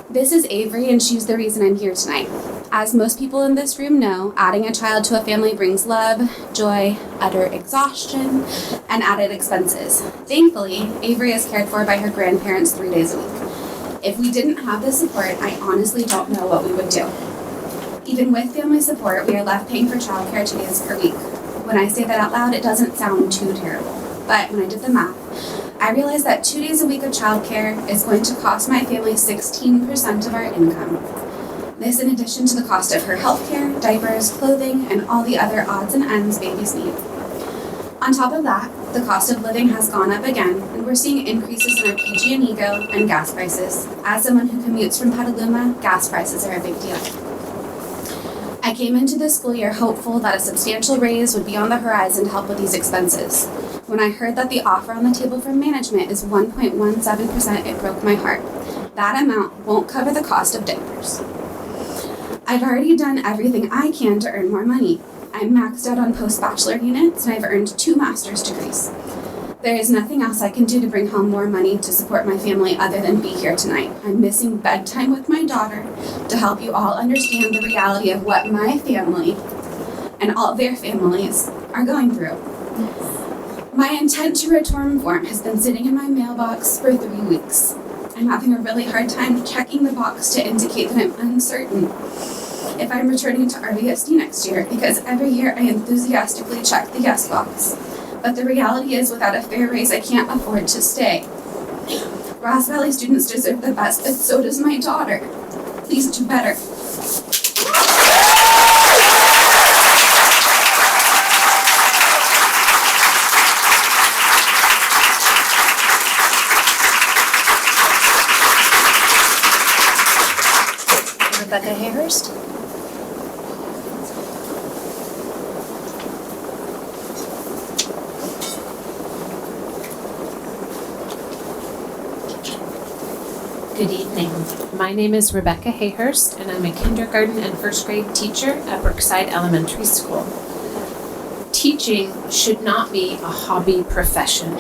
This is Avery, and she's the reason I'm here tonight. As most people in this room know, adding a child to a family brings love, joy, utter exhaustion, and added expenses. Thankfully, Avery is cared for by her grandparents 3 days a week. If we didn't have this support, I honestly don't know what we would do. Even with family support, we are left paying for childcare 2 days per week. When I say that out loud, it doesn't sound too terrible. But when I did the math, I realized that 2 days a week of childcare is going to cost my family 16% of our income. This in addition to the cost of her healthcare, diapers, clothing, and all the other odds and ends babies need. On top of that, the cost of living has gone up again, and we're seeing increases in our PG&E bill and gas prices. As someone who commutes from Petaluma, gas prices are a big deal. I came into this school year hopeful that a substantial raise would be on the horizon to help with these expenses. When I heard that the offer on the table from management is 1.17%, it broke my heart. That amount won't cover the cost of diapers. I've already done everything I can to earn more money. I'm maxed out on post-bachelor units, and I've earned 2 master's degrees. There is nothing else I can do to bring home more money to support my family other than be here tonight. I'm missing bedtime with my daughter to help you all understand the reality of what my family and all their families are going through. My intent to return form has been sitting in my mailbox for 3 weeks. I'm having a really hard time checking the box to indicate that I'm uncertain if I'm returning to RVSD next year, because every year I enthusiastically check the yes box. But the reality is, without a fair raise, I can't afford to stay. Ross Valley students deserve the best, but so does my daughter. Please do better. Rebecca Hayhurst. Good evening. My name is Rebecca Hayhurst, and I'm a kindergarten and first grade teacher at Brookside Elementary School. Teaching should not be a hobby profession,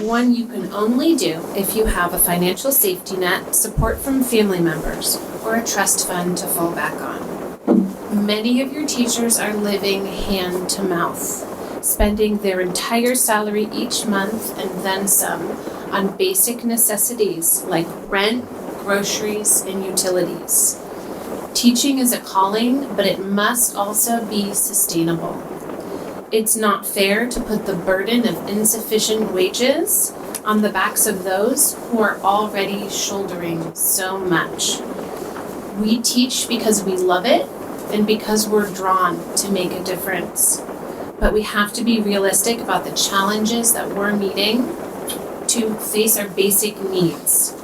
one you can only do if you have a financial safety net, support from family members, or a trust fund to fall back on. Many of your teachers are living hand to mouth, spending their entire salary each month and then some on basic necessities like rent, groceries, and utilities. Teaching is a calling, but it must also be sustainable. It's not fair to put the burden of insufficient wages on the backs of those who are already shouldering so much. We teach because we love it and because we're drawn to make a difference. But we have to be realistic about the challenges that we're meeting to face our basic needs.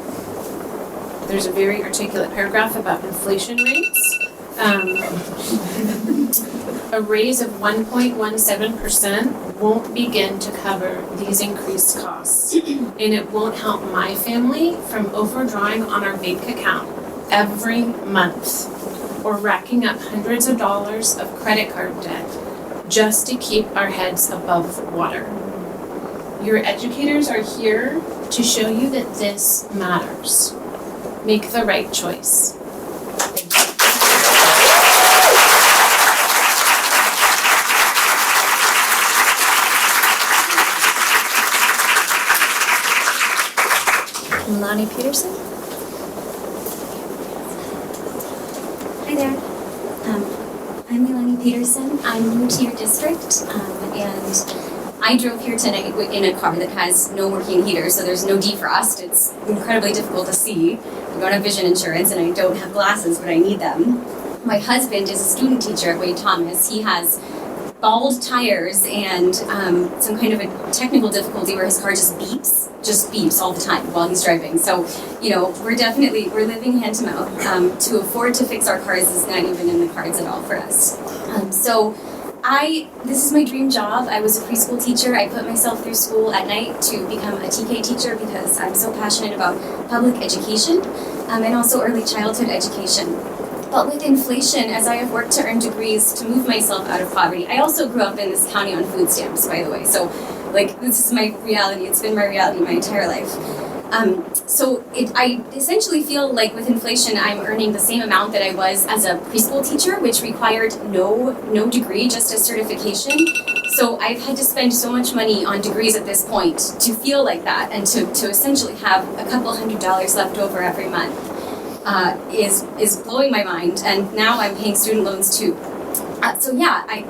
There's a very articulate paragraph about inflation rates. A raise of 1.17% won't begin to cover these increased costs, and it won't help my family from overdrawing on our bank account every month or racking up hundreds of dollars of credit card debt just to keep our heads above water. Your educators are here to show you that this matters. Make the right choice. Thank you. Lonnie Peterson. Hi there. I'm Melanie Peterson. I'm new to your district, and I drove here tonight in a car that has no working heater, so there's no defrost. It's incredibly difficult to see. I don't have vision insurance, and I don't have glasses, but I need them. My husband is a student teacher at Wade Thomas. He has bald tires and some kind of a technical difficulty where his car just beeps all the time while he's driving. So, we're living hand to mouth. To afford to fix our cars is not even in the cards at all for us. This is my dream job. I was a preschool teacher. I put myself through school at night to become a TK teacher because I'm so passionate about public education and also early childhood education. But with inflation, as I have worked to earn degrees to move myself out of poverty, I also grew up in this county on food stamps, by the way. So, this is my reality. It's been my reality my entire life. I essentially feel like with inflation, I'm earning the same amount that I was as a preschool teacher, which required no degree, just a certification. So I've had to spend so much money on degrees at this point to feel like that, and to essentially have a couple $100 left over every month is blowing my mind. And now I'm paying student loans too.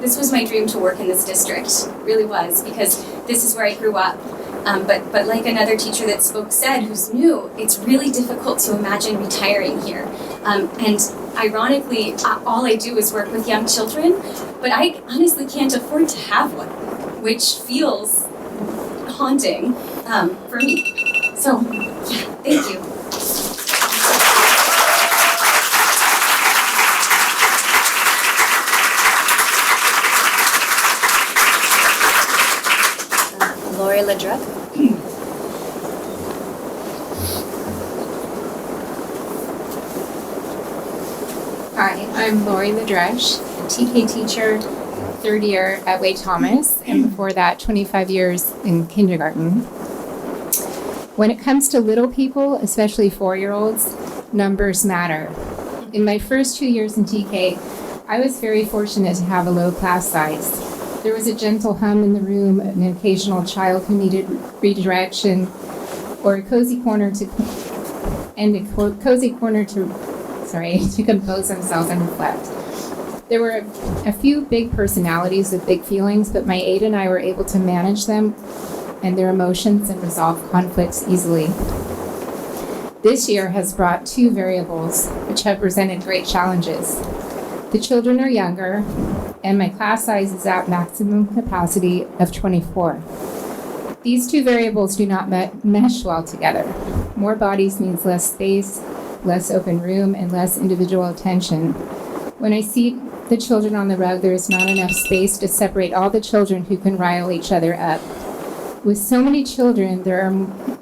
This was my dream to work in this district. It really was, because this is where I grew up. But like another teacher that spoke said, who's new, it's really difficult to imagine retiring here. And ironically, all I do is work with young children, but I honestly can't afford to have one, which feels haunting for me. So, thank you. Lori LeDruck. Hi, I'm Lori LaDresch, a TK teacher, third year at Wade Thomas, and before that, 25 years in kindergarten. When it comes to little people, especially 4-year-olds, numbers matter. In my first 2 years in TK, I was very fortunate to have a low class size. There was a gentle hum in the room, an occasional child who needed redirection, or a cozy corner to compose themselves and reflect. There were a few big personalities with big feelings, but my aide and I were able to manage them and their emotions and resolve conflicts easily. This year has brought 2 variables which have presented great challenges. The children are younger, and my class size is at maximum capacity of 24. These 2 variables do not mesh well together. More bodies means less space, less open room, and less individual attention. When I see the children on the rug, there is not enough space to separate all the children who can rile each other up. With so many children, there are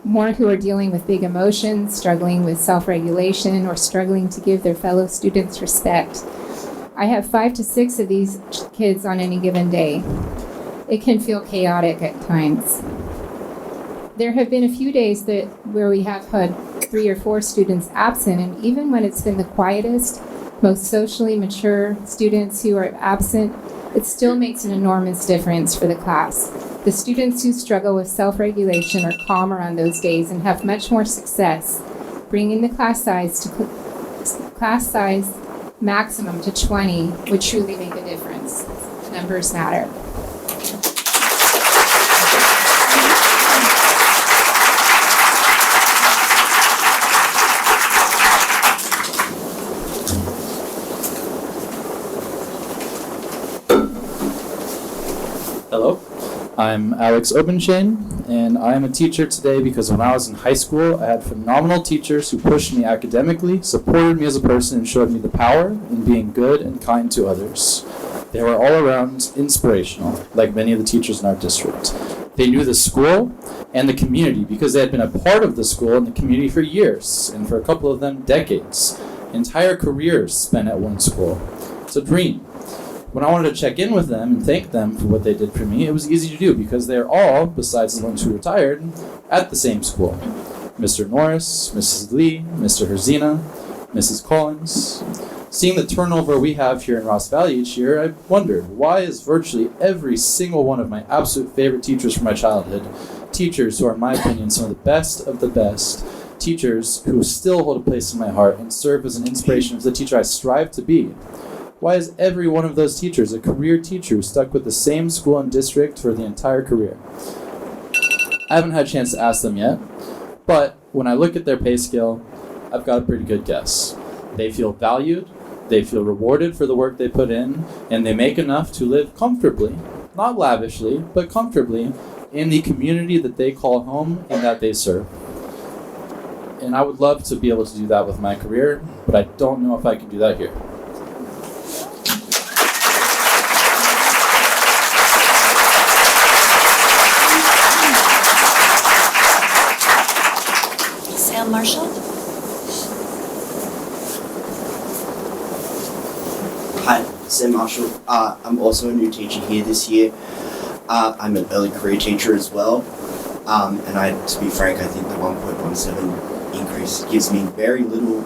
more who are dealing with big emotions, struggling with self-regulation, or struggling to give their fellow students respect. I have 5 to 6 of these kids on any given day. It can feel chaotic at times. There have been a few days where we have had 3 or 4 students absent, and even when it's been the quietest, most socially mature students who are absent, it still makes an enormous difference for the class. The students who struggle with self-regulation are calmer on those days and have much more success. Bringing the class size maximum to 20 would truly make a difference. Numbers matter. Hello, I'm Alex Obenchain, and I'm a teacher today because when I was in high school, I had phenomenal teachers who pushed me academically, supported me as a person, and showed me the power in being good and kind to others. They were all around inspirational, like many of the teachers in our district. They knew the school and the community because they had been a part of the school and the community for years, and for a couple of them, decades. Entire careers spent at one school. It's a dream. When I wanted to check in with them and thank them for what they did for me, it was easy to do because they're all, besides the ones who retired, at the same school. Mr. Norris, Mrs. Lee, Mr. Herzina, Mrs. Collins. Seeing the turnover we have here in Ross Valley each year, I wondered, why is virtually every single one of my absolute favorite teachers from my childhood, teachers who are, in my opinion, some of the best, teachers who still hold a place in my heart and serve as an inspiration as the teacher I strive to be? Why is every one of those teachers a career teacher who stuck with the same school and district for the entire career? I haven't had a chance to ask them yet, but when I look at their pay scale, I've got a pretty good guess. They feel valued, they feel rewarded for the work they put in, and they make enough to live comfortably, not lavishly, but comfortably, in the community that they call home and that they serve. And I would love to be able to do that with my career, but I don't know if I can do that here. Marshall? Hi, Sam Marshall. I'm also a new teacher here this year. I'm an early career teacher as well. And to be frank, I think the 1.17 increase gives me very little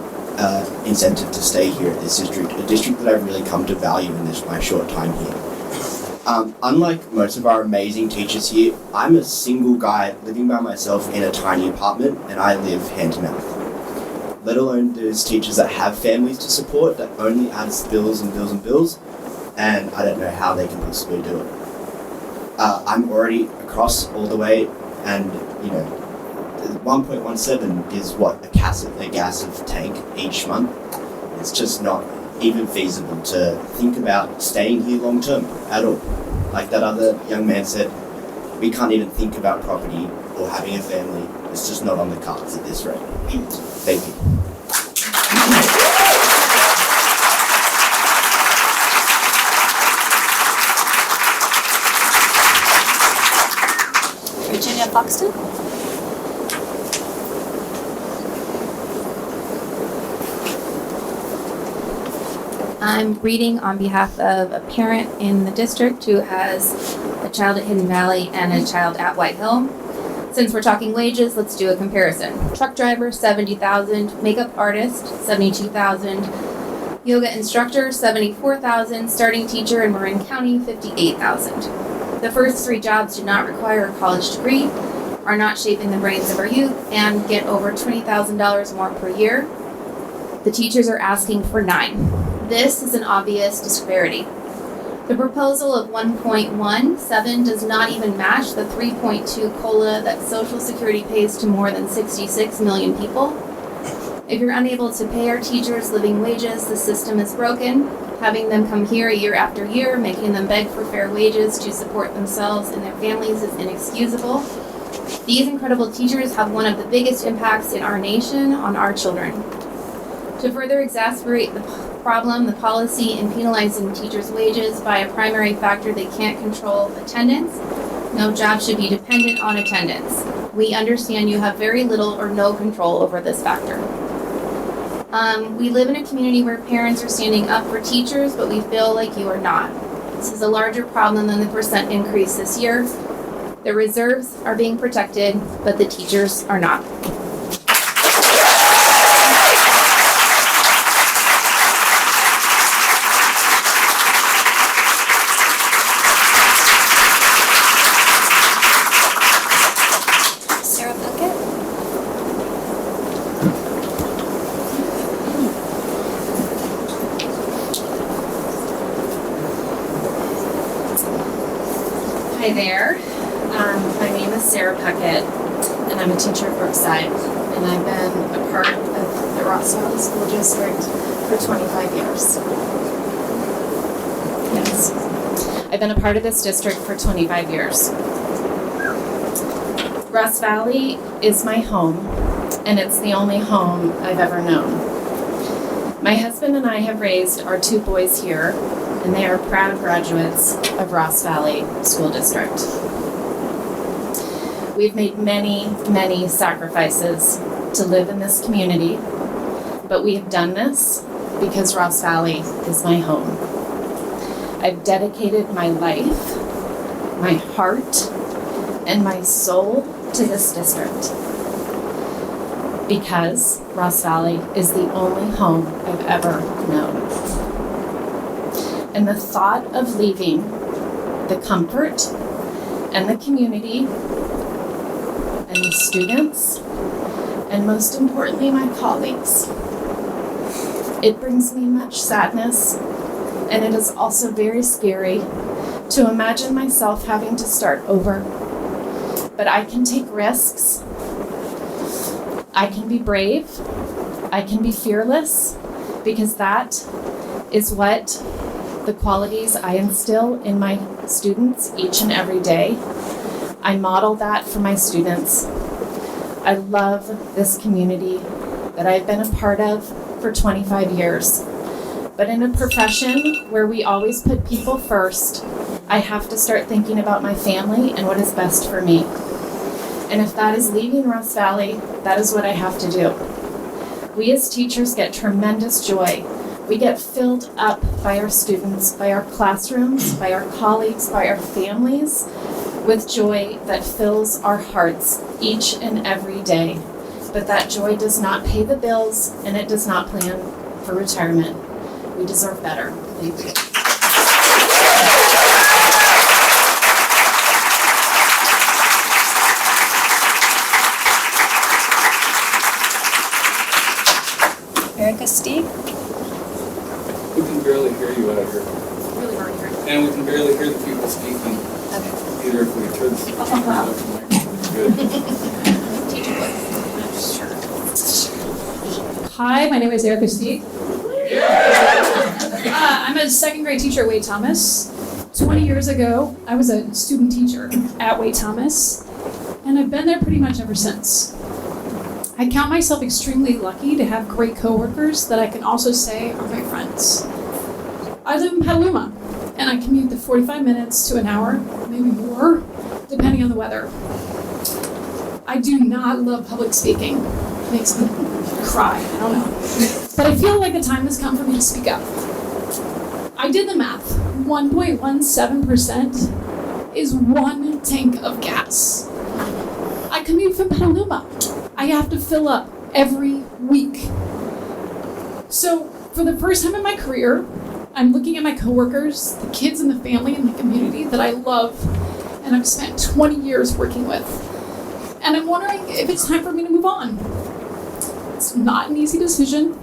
incentive to stay here at this district, a district that I've really come to value in my short time here. Unlike most of our amazing teachers here, I'm a single guy living by myself in a tiny apartment, and I live hand to mouth. Let alone those teachers that have families to support that only adds bills and bills and bills, and I don't know how they can possibly do it. I'm already across all the way, and 1.17 is what a gas of tank each month. It's just not even feasible to think about staying here long term at all. Like that other young man said, we can't even think about property or having a family. It's just not on the cards at this rate. Thank you. Virginia Foxton? I'm reading on behalf of a parent in the district who has a child at Hidden Valley and a child at White Hill. Since we're talking wages, let's do a comparison. Truck driver, $70,000. Makeup artist, $72,000. Yoga instructor, $74,000. Starting teacher in Marin County, $58,000. The first 3 jobs do not require a college degree, are not shaping the brains of our youth, and get over $20,000 more per year. The teachers are asking for 9. This is an obvious disparity. The proposal of 1.17 does not even match the 3.2 COLA that Social Security pays to more than 66 million people. If you're unable to pay our teachers living wages, the system is broken. Having them come here year after year, making them beg for fair wages to support themselves and their families is inexcusable. These incredible teachers have one of the biggest impacts in our nation on our children. To further exacerbate the problem, the policy in penalizing teachers' wages by a primary factor they can't control, attendance. No job should be dependent on attendance. We understand you have very little or no control over this factor. We live in a community where parents are standing up for teachers, but we feel like you are not. This is a larger problem than the % increase this year. The reserves are being protected, but the teachers are not. Hi there. My name is Sarah Puckett, and I'm a teacher at Brookside, and I've been a part of the Ross Valley School District for 25 years. Yes. I've been a part of this district for 25 years. Ross Valley is my home, and it's the only home I've ever known. My husband and I have raised our 2 boys here, and they are proud graduates of Ross Valley School District. We've made many, many sacrifices to live in this community, but we have done this because Ross Valley is my home. I've dedicated my life, my heart, and my soul to this district because Ross Valley is the only home I've ever known. And the thought of leaving the comfort and the community and the students, and most importantly, my colleagues, it brings me much sadness, and it is also very scary to imagine myself having to start over. But I can take risks. I can be brave. I can be fearless, because that is what the qualities I instill in my students each and every day. I model that for my students. I love this community that I've been a part of for 25 years. But in a profession where we always put people first, I have to start thinking about my family and what is best for me. And if that is leaving Ross Valley, that is what I have to do. We as teachers get tremendous joy. We get filled up by our students, by our classrooms, by our colleagues, by our families, with joy that fills our hearts each and every day. But that joy does not pay the bills, and it does not plan for retirement. We deserve better. Thank you. Erica Steve. We can barely hear you out here. Really hard to hear. And we can barely hear the people speaking. Okay. Either if we turn the Hi, my name is Erica Steeg. I'm a second grade teacher at Wade Thomas. 20 years ago, I was a student teacher at Wade Thomas, and I've been there pretty much ever since. I count myself extremely lucky to have great coworkers that I can also say are my friends. I live in Petaluma, and I commute the 45 minutes to an hour, maybe more, depending on the weather. I do not love public speaking. It makes me cry, I don't know. But I feel like the time has come for me to speak up. I did the math. 1.17% is 1 tank of gas. I commute from Petaluma. I have to fill up every week. So for the first time in my career, I'm looking at my coworkers, the kids in the family and the community that I love and I've spent 20 years working with. And I'm wondering if it's time for me to move on. It's not an easy decision,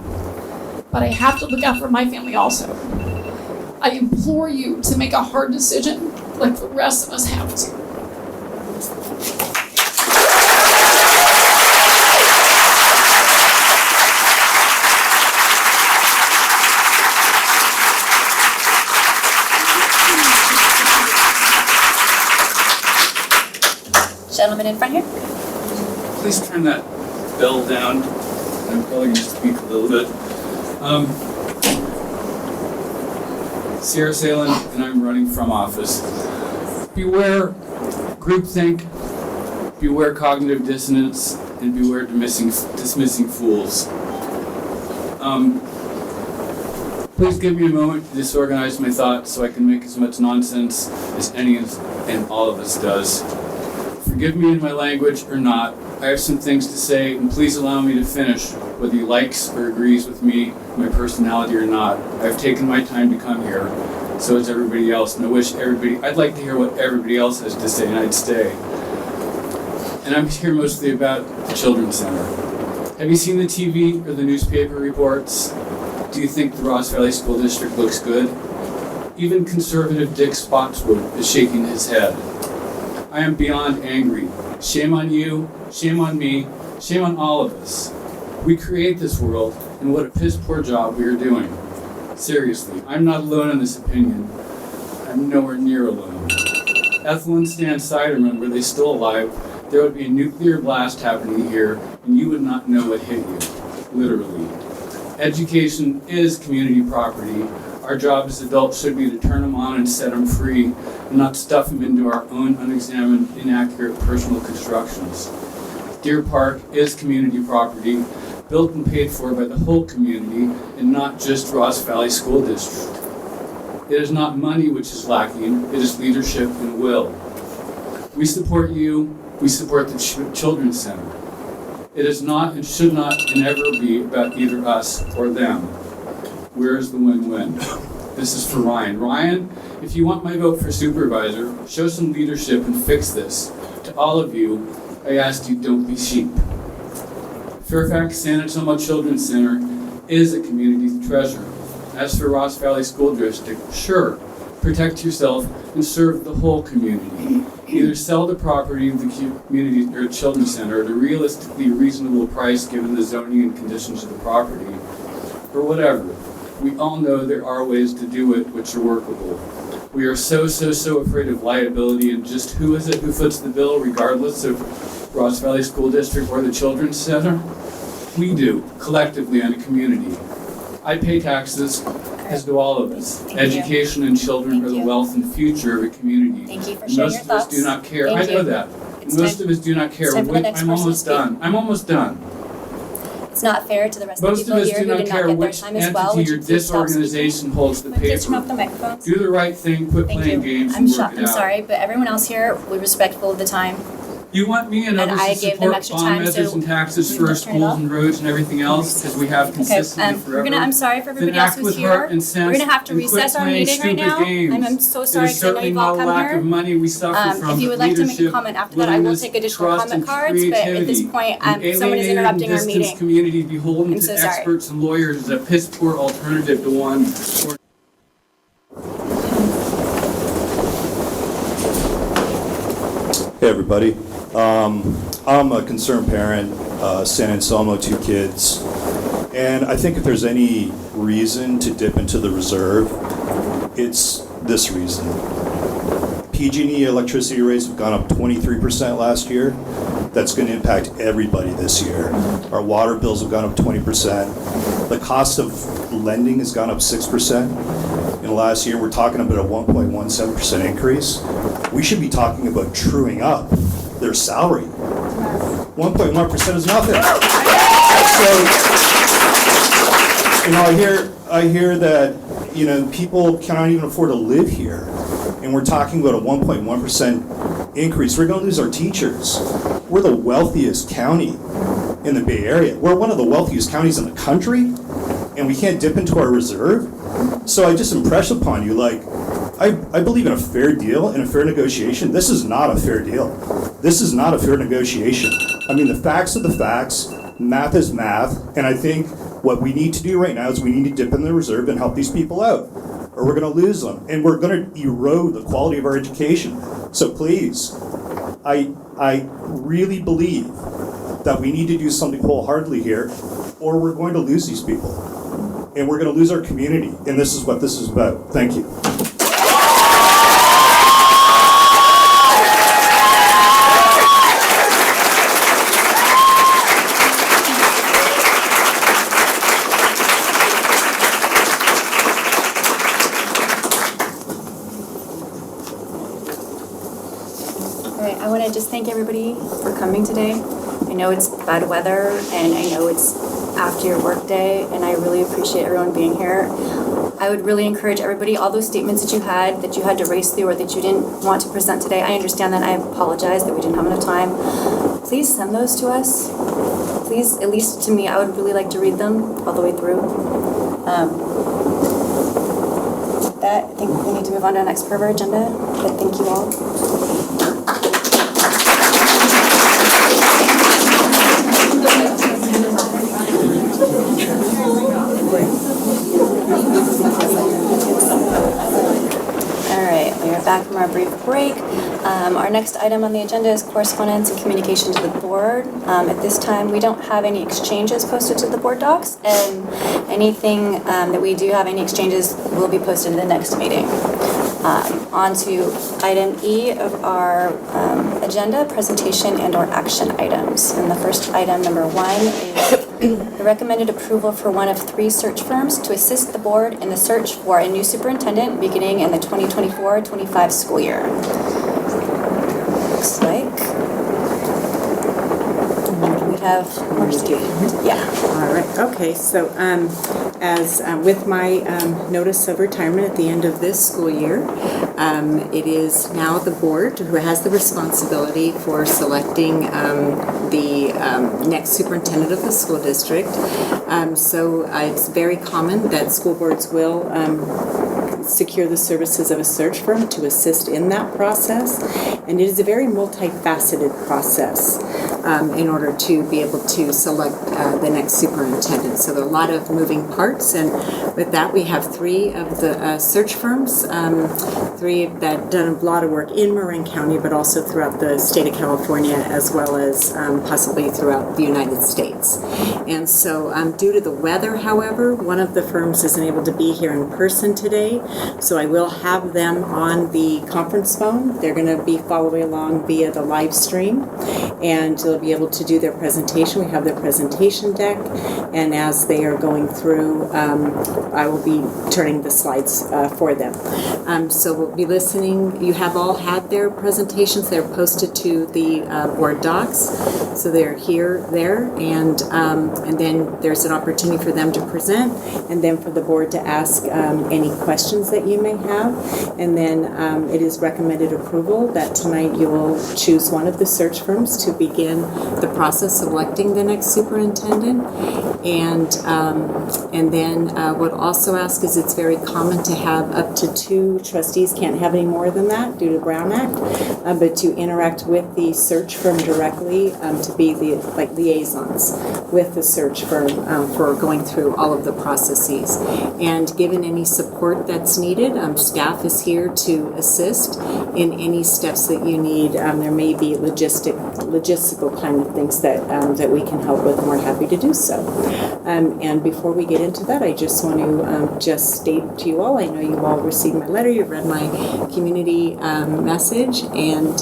but I have to look out for my family also. I implore you to make a hard decision like the rest of us have to. Gentleman in front here. Please turn that bell down. I'm probably going to speak a little bit. Sierra Salen, and I'm running from office. Beware groupthink, beware cognitive dissonance, and beware dismissing fools. Please give me a moment to disorganize my thoughts so I can make as much nonsense as any and all of us does. Forgive me in my language or not. I have some things to say, and please allow me to finish, whether you likes or agrees with me, my personality or not. I've taken my time to come here, so has everybody else, and I'd like to hear what everybody else has to say, and I'd stay. And I'm here mostly about the Children's Center. Have you seen the TV or the newspaper reports? Do you think the Ross Valley School District looks good? Even conservative Dick Spotswood is shaking his head. I am beyond angry. Shame on you, shame on me, shame on all of us. We create this world, and what a piss poor job we are doing. Seriously, I'm not alone in this opinion. I'm nowhere near alone. Ethel and Stan Siderman, were they still alive, there would be a nuclear blast happening here, and you would not know what hit you, literally. Education is community property. Our job as adults should be to turn them on and set them free, and not stuff them into our own unexamined, inaccurate personal constructions. Deer Park is community property, built and paid for by the whole community, and not just Ross Valley School District. It is not money which is lacking, it is leadership and will. We support you, we support the Children's Center. It is not and should not and ever be about either us or them. Where's the win-win? This is for Ryan. Ryan, if you want my vote for supervisor, show some leadership and fix this. To all of you, I ask you, don't be sheep. Fairfax San Antonio Children's Center is a community treasure. As for Ross Valley School District, sure, protect yourself and serve the whole community. Either sell the property of the community or Children's Center at a realistically reasonable price given the zoning and conditions of the property, or whatever. We all know there are ways to do it which are workable. We are so afraid of liability and just who is it who foots the bill regardless of Ross Valley School District or the Children's Center? We do, collectively in a community. I pay taxes, as do all of us. Education and children are the wealth and future of a community. Thank you for sharing your thoughts. Most of us do not care. Thank I know you. that. It's Most time- of us do not care. it's time for the next I'm person to almost speak. done. I'm almost done. It's not fair to the rest of Most the of people us here do who not did not care get their which time as well. entity Would or you please stop speaking? disorganization holds the Please turn off paper. the microphones. Do the right thing, quit Thank playing you. games I'm and work shocked. it I'm out. sorry, but everyone else here, we're respectful of the time. You want me and others I to gave them support extra bond time, measures so and taxes you for our just turn it schools off? and roads and everything else because we have consistently we're forever? gonna. I'm sorry for everybody Then else act who's with here. heart and sense We're gonna have to and quit recess our playing meeting right stupid now. games. I'm so sorry It is because I know certainly you've all not a come lack here. of money we suffer from. If you would like to make a leadership, comment after that, I will willingness, take additional trust, comment and cards. But at this creativity. point, An someone is alienated interrupting and our distanced meeting. community beholden I'm to so sorry. experts and lawyers is a piss poor alternative to one. Hey everybody, I'm a concerned parent, San Anselmo, 2 kids, and I think if there's any reason to dip into the reserve, it's this reason. PG&E electricity rates have gone up 23% last year. That's going to impact everybody this year. Our water bills have gone up 20%. The cost of lending has gone up 6%. In the last year, we're talking about a 1.17% increase. We should be talking about truing up their salary. 1.1% is nothing. So, I hear that, people cannot even afford to live here. And we're talking about a 1.1% increase. We're going to lose our teachers. We're the wealthiest county in the Bay Area. We're one of the wealthiest counties in the country, and we can't dip into our reserve. So I just impress upon you, I believe in a fair deal and a fair negotiation. This is not a fair deal. This is not a fair negotiation. I mean, the facts are the facts. Math is math. And I think what we need to do right now is we need to dip in the reserve and help these people out, or we're going to lose them. And we're going to erode the quality of our education. So please, I really believe that we need to do something wholeheartedly here, or we're going to lose these people. And we're going to lose our community. And this is what this is about. Thank you. thank everybody for coming today. I know it's bad weather and I know it's after your work day, and I really appreciate everyone being here. I would really encourage everybody, all those statements that you had to race through or that you didn't want to present today, I understand that. I apologize that we didn't have enough time. Please send those to us. Please, at least to me, I would really like to read them all the way through. With that, I think we need to move on to the next part of our agenda, but thank you all. Alright, we are back from our brief break. Our next item on the agenda is correspondence and communication to the board. At this time, we don't have any exchanges posted to the board docs, and anything that we do have, any exchanges, will be posted in the next meeting. On to item E of our agenda, presentation and or action items. And the first item, number 1, is the recommended approval for one of 3 search firms to assist the board in the search for a new superintendent beginning in the 2024-25 school year. Looks like we have Marcy. Yeah. All right. Okay. So, as with my notice of retirement at the end of this school year, it is now the board who has the responsibility for selecting the next superintendent of the school district. So it's very common that school boards will secure the services of a search firm to assist in that process, and it is a very multifaceted process in order to be able to select the next superintendent. So there are a lot of moving parts, and with that we have 3 of the search firms, 3 that done a lot of work in Marin County, but also throughout the state of California, as well as possibly throughout the United States. And so due to the weather, however, one of the firms isn't able to be here in person today, so I will have them on the conference phone. They're going to be following along via the live stream, and they'll be able to do their presentation. We have their presentation deck, and as they are going through, I will be turning the slides for them. So we'll be listening. You have all had their presentations. They're posted to the board docs, so they're there, and then there's an opportunity for them to present, and then for the board to ask any questions that you may have, and then it is recommended approval that tonight you will choose one of the search firms to begin the process of electing the next superintendent. And then would also ask is it's very common to have up to 2 trustees, can't have any more than that due to Brown Act, but to interact with the search firm directly, to be the liaisons with the search firm for going through all of the processes. And given any support that's needed, staff is here to assist in any steps that you need. There may be logistical kind of things that we can help with, and we're happy to do so. And before we get into that, I just want to just state to you all, I know you all received my letter, you've read my community message, and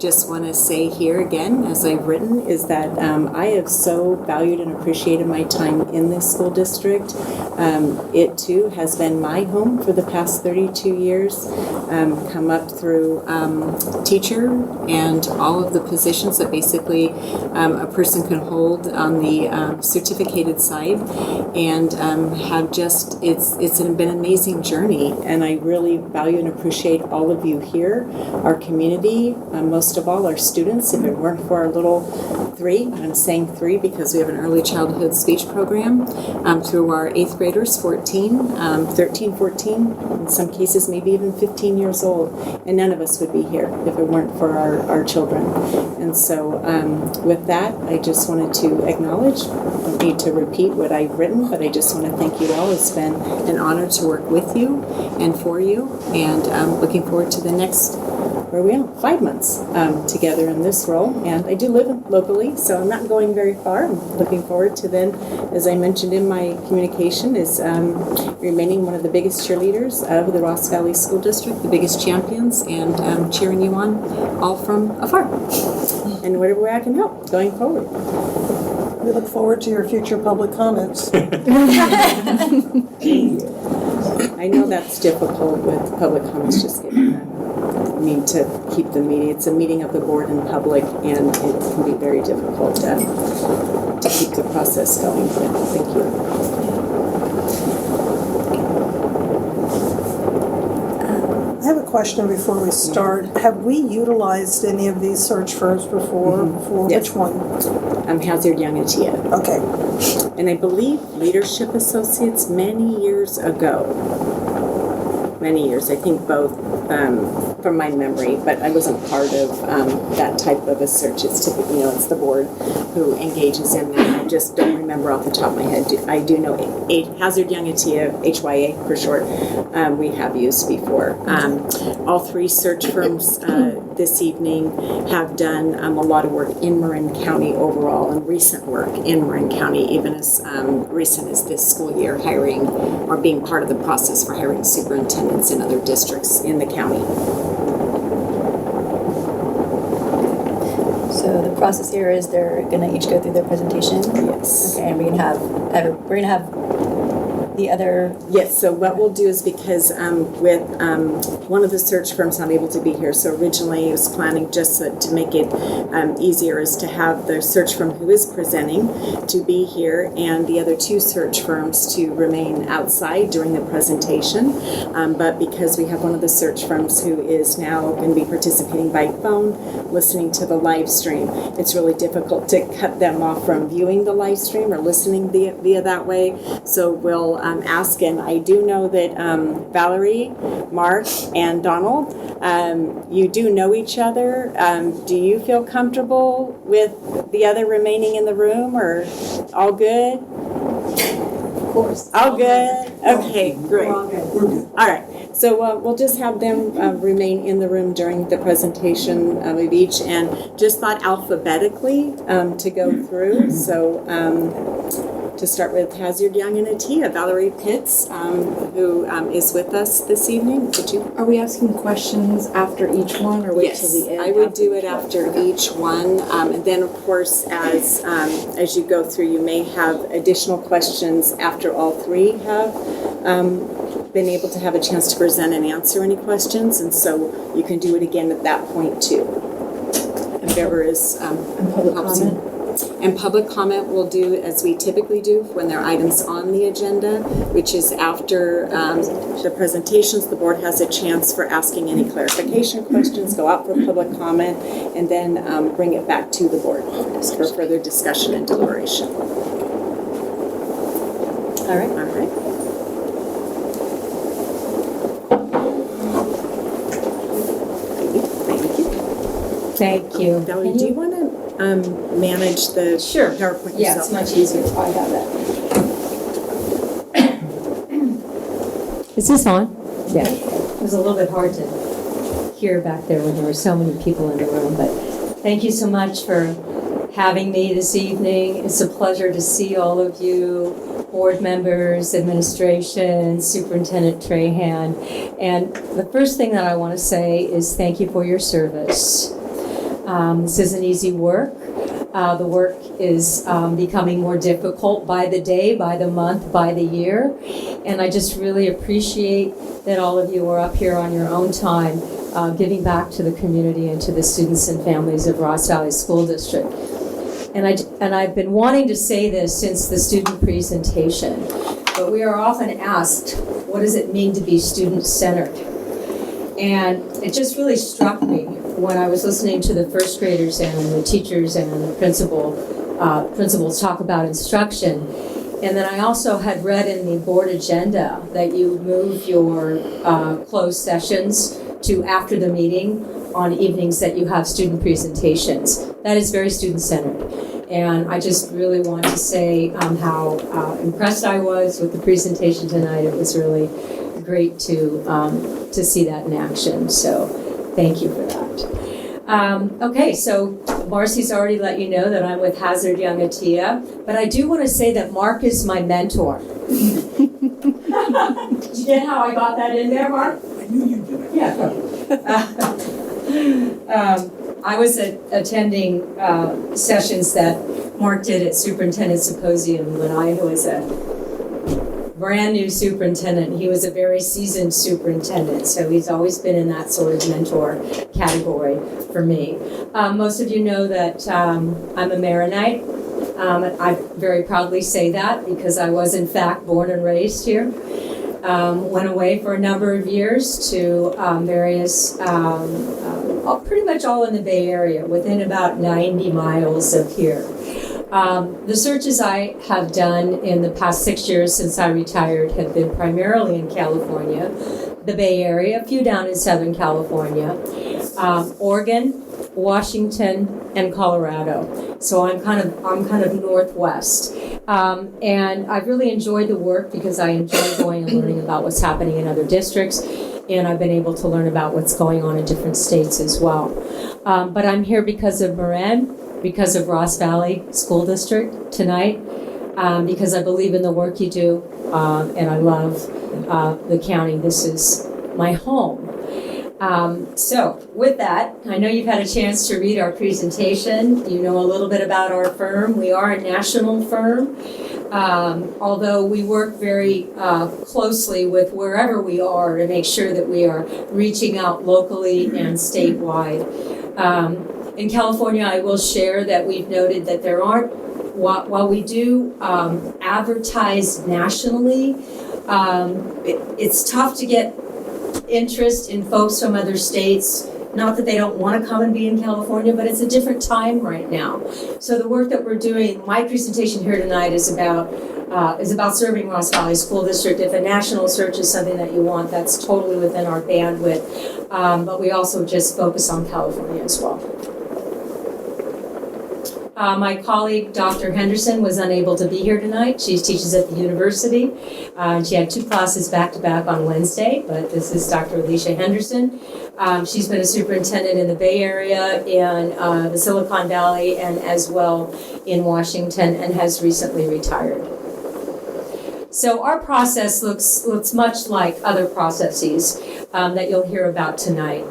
just want to say here again, as I've written, is that I have so valued and appreciated my time in this school district. It too has been my home for the past 32 years, come up through teacher and all of the positions that basically a person can hold on the certificated side, and have just, it's been an amazing journey, and I really value and appreciate all of you here, our community, most of all our students. If it weren't for our little 3, and I'm saying 3 because we have an early childhood speech program through our 8th graders, 13, 14, in some cases maybe even 15 years old, and none of us would be here if it weren't for our children. And so with that, I just wanted to acknowledge, I don't need to repeat what I've written, but I just want to thank you all. It's been an honor to work with you and for you, and I'm looking forward to the next, where we are, 5 months together in this role. And I do live locally, so I'm not going very far. I'm looking forward to then, as I mentioned in my communication, is remaining one of the biggest cheerleaders of the Ross Valley School District, the biggest champions, and cheering you on all from afar. And whatever way I can help going forward. We look forward to your future public comments. I know that's difficult with public comments, just given need to keep the meeting. It's a meeting of the board in public, and it can be very difficult to keep the process going. Thank you. I have a question before we start. Have we utilized any of these search firms before? For Yes. which one? Hazzard Young Atia. Okay. And I believe Leadership Associates many years ago. Many years, I think both, from my memory, but I wasn't part of that type of a search. It's typically, it's the board who engages in that. I just don't remember off the top of my head. I do know Hazzard Young Atia, HYA for short, we have used before. All three search firms this evening have done a lot of work in Marin County overall, and recent work in Marin County, even as recent as this school year, hiring or being part of the process for hiring superintendents in other districts in the county. So the process here is they're going to each go through their presentation? Yes. Okay, and we're going to have the other... Yes, so what we'll do is because with one of the search firms not able to be here, so originally I was planning just to make it easier is to have the search firm who is presenting to be here and the other two search firms to remain outside during the presentation. But because we have one of the search firms who is now going to be participating by phone, listening to the live stream, it's really difficult to cut them off from viewing the live stream or listening via that way. So we'll ask, and I do know that Valerie, Mark, and Donald, you do know each other. Do you feel comfortable with the other remaining in the room, or all good? Of course. All good? Okay, great. We're good. All right. So we'll just have them remain in the room during the presentation of each, and just thought alphabetically to go through. So to start with Hazzard Young and Atia, Valerie Pitts, who is with us this evening. Are we asking questions after each one, or wait till the end? I would do it after each one, and then of course as you go through, you may have additional questions after all three have been able to have a chance to present and answer any questions, and so you can do it again at that point too. And whoever is public comment. And public comment we'll do as we typically do when there are items on the agenda, which is after the presentations, the board has a chance for asking any clarification questions, go out for public comment, and then bring it back to the board for further discussion and deliberation. All right. All right. Thank you. Valerie, do you want to manage the PowerPoint yourself? Yeah, it's much easier if I have that. Is this on? Yeah. It was a little bit hard to hear back there when there were so many people in the room, but thank you so much for having me this evening. It's a pleasure to see all of you, board members, administration, Superintendent Trahan. And the first thing that I want to say is thank you for your service. This isn't easy work. The work is becoming more difficult by the day, by the month, by the year. And I just really appreciate that all of you are up here on your own time, giving back to the community and to the students and families of Ross Valley School District. And I've been wanting to say this since the student presentation, but we are often asked, what does it mean to be student-centered? And it just really struck me when I was listening to the first graders and the teachers and the principals talk about instruction. And then I also had read in the board agenda that you move your closed sessions to after the meeting on evenings that you have student presentations. That is very student-centered. And I just really want to say how impressed I was with the presentation tonight. It was really great to see that in action. So thank you for that. Okay, so Marcy's already let you know that I'm with Hazzard Young Atia, but I do want to say that Mark is my mentor. Did you get how I got that in there, Mark? I knew you did. Yeah. I was attending sessions that Mark did at Superintendent Symposium when I was a brand new superintendent. He was a very seasoned superintendent, so he's always been in that sort of mentor category for me. Most of you know that I'm a Maronite. I very proudly say that because I was in fact born and raised here. Went away for a number of years to various, pretty much all in the Bay Area, within about 90 miles of here. The searches I have done in the past 6 years since I retired have been primarily in California, the Bay Area, a few down in Southern California, Oregon, Washington, and Colorado. So I'm kind of northwest. And I've really enjoyed the work because I enjoy going and learning about what's happening in other districts, and I've been able to learn about what's going on in different states as well. But I'm here because of Marin, because of Ross Valley School District tonight, because I believe in the work you do, and I love the county. This is my home. So with that, I know you've had a chance to read our presentation. You know a little bit about our firm. We are a national firm, although we work very closely with wherever we are to make sure that we are reaching out locally and statewide. In California, I will share that we've noted that there aren't, while we do advertise nationally, it's tough to get interest in folks from other states. Not that they don't want to come and be in California, but it's a different time right now. So the work that we're doing, my presentation here tonight is about serving Ross Valley School District. If a national search is something that you want, that's totally within our bandwidth. But we also just focus on California as well. My colleague, Dr. Henderson, was unable to be here tonight. She teaches at the university. She had 2 classes back-to-back on Wednesday, but this is Dr. Alicia Henderson. She's been a superintendent in the Bay Area, in the Silicon Valley, and as well in Washington, and has recently retired. So our process looks much like other processes that you'll hear about tonight.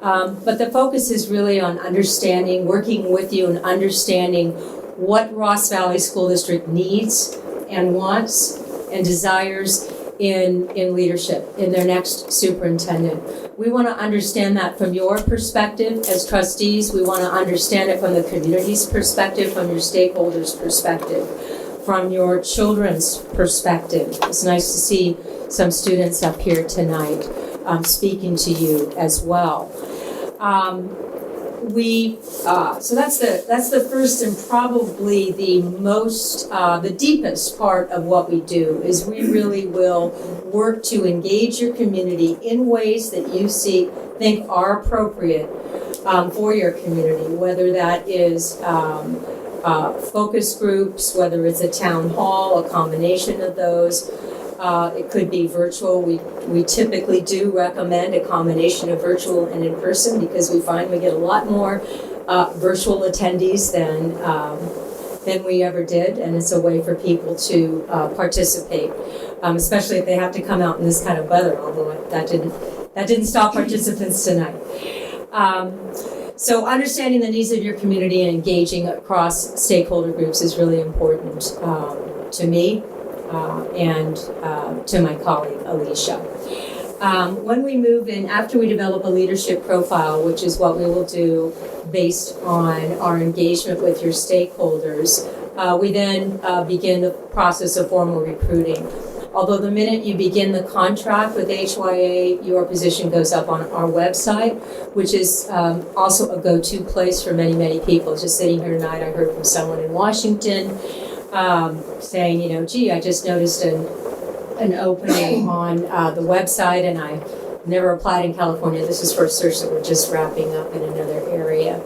But the focus is really on understanding, working with you and understanding what Ross Valley School District needs and wants and desires in leadership, in their next superintendent. We want to understand that from your perspective as trustees. We want to understand it from the community's perspective, from your stakeholders' perspective, from your children's perspective. It's nice to see some students up here tonight speaking to you as well. So that's the first and probably the most, the deepest part of what we do is we really will work to engage your community in ways that you think are appropriate for your community, whether that is focus groups, whether it's a town hall, a combination of those. It could be virtual. We typically do recommend a combination of virtual and in person because we find we get a lot more virtual attendees than we ever did, and it's a way for people to participate, especially if they have to come out in this kind of weather. Although that didn't stop participants tonight. So understanding the needs of your community and engaging across stakeholder groups is really important to me. And to my colleague, Alicia. When we move in, after we develop a leadership profile, which is what we will do based on our engagement with your stakeholders, we then begin the process of formal recruiting. Although the minute you begin the contract with HYA, your position goes up on our website, which is also a go-to place for many, many people. Just sitting here tonight, I heard from someone in Washington saying, gee, I just noticed an opening on the website and I never applied in California. This is for a search that we're just wrapping up in another area.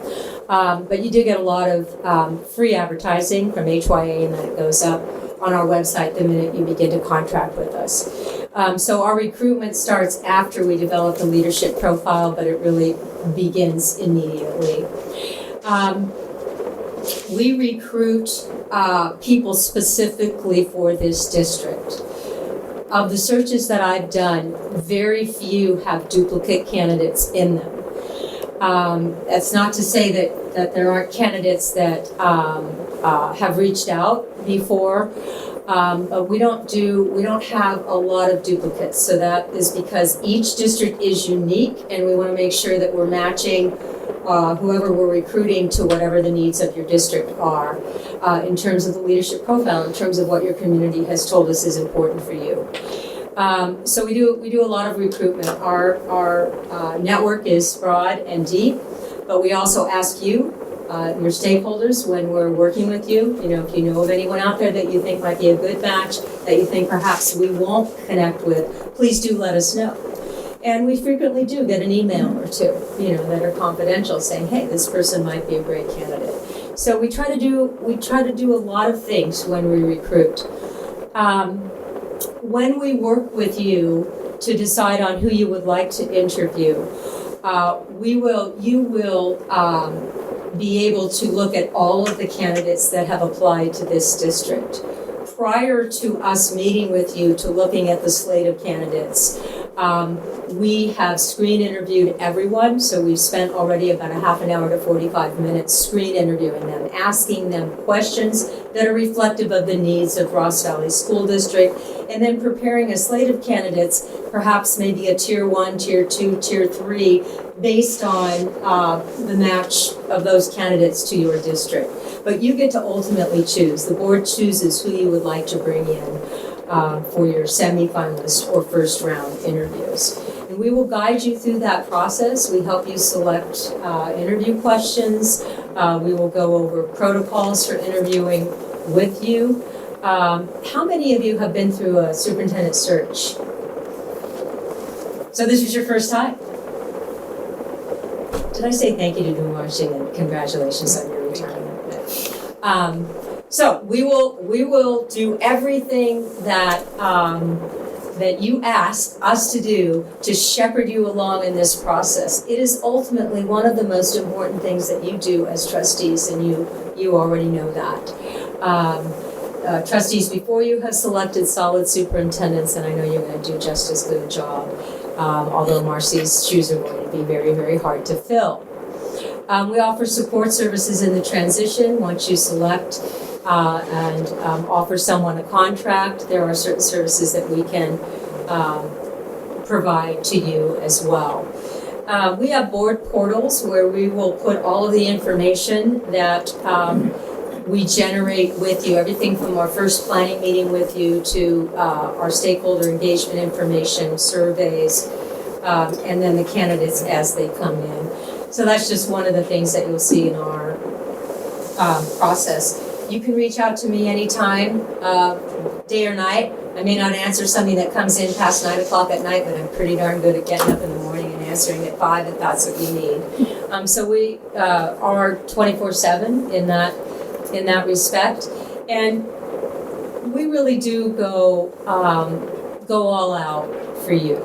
But you do get a lot of free advertising from HYA, and then it goes up on our website the minute you begin to contract with us. So our recruitment starts after we develop the leadership profile, but it really begins immediately. We recruit people specifically for this district. Of the searches that I've done, very few have duplicate candidates in them. That's not to say that there aren't candidates that have reached out before. But we don't have a lot of duplicates. So that is because each district is unique, and we want to make sure that we're matching whoever we're recruiting to whatever the needs of your district are in terms of the leadership profile, in terms of what your community has told us is important for you. So we do a lot of recruitment. Our network is broad and deep, but we also ask you, your stakeholders, when we're working with you, if you know of anyone out there that you think might be a good match, that you think perhaps we won't connect with, please do let us know. And we frequently do get an email or two, that are confidential, saying, hey, this person might be a great candidate. So we try to do a lot of things when we recruit. When we work with you to decide on who you would like to interview, you will be able to look at all of the candidates that have applied to this district. Prior to us meeting with you to looking at the slate of candidates, we have screen interviewed everyone, so we've spent already about a half an hour to 45 minutes screen interviewing them, asking them questions that are reflective of the needs of Ross Valley School District, and then preparing a slate of candidates, perhaps maybe a tier 1, tier 2, tier 3, based on the match of those candidates to your district. But you get to ultimately choose. The board chooses who you would like to bring in for your semifinalist or first round interviews. And we will guide you through that process. We help you select interview questions. We will go over protocols for interviewing with you. How many of you have been through a superintendent search? So this was your first time? Did I say thank you to New Marching and congratulations on your retirement? So we will do everything that that you ask us to do to shepherd you along in this process. It is ultimately one of the most important things that you do as trustees, and you already know that. Trustees before you have selected solid superintendents, and I know you're going to do just as good a job, although Marcy's shoes are going to be very, very hard to fill. We offer support services in the transition once you select and offer someone a contract. There are certain services that we can provide to you as well. We have board portals where we will put all of the information that we generate with you, everything from our first planning meeting with you to our stakeholder engagement information, surveys, and then the candidates as they come in. So that's just one of the things that you'll see in our process. You can reach out to me anytime, day or night. I may not answer something that comes in past 9 o'clock at night, but I'm pretty darn good at getting up in the morning and answering at 5 if that's what you need. So we are 24/7 in that respect, and we really do go all out for you.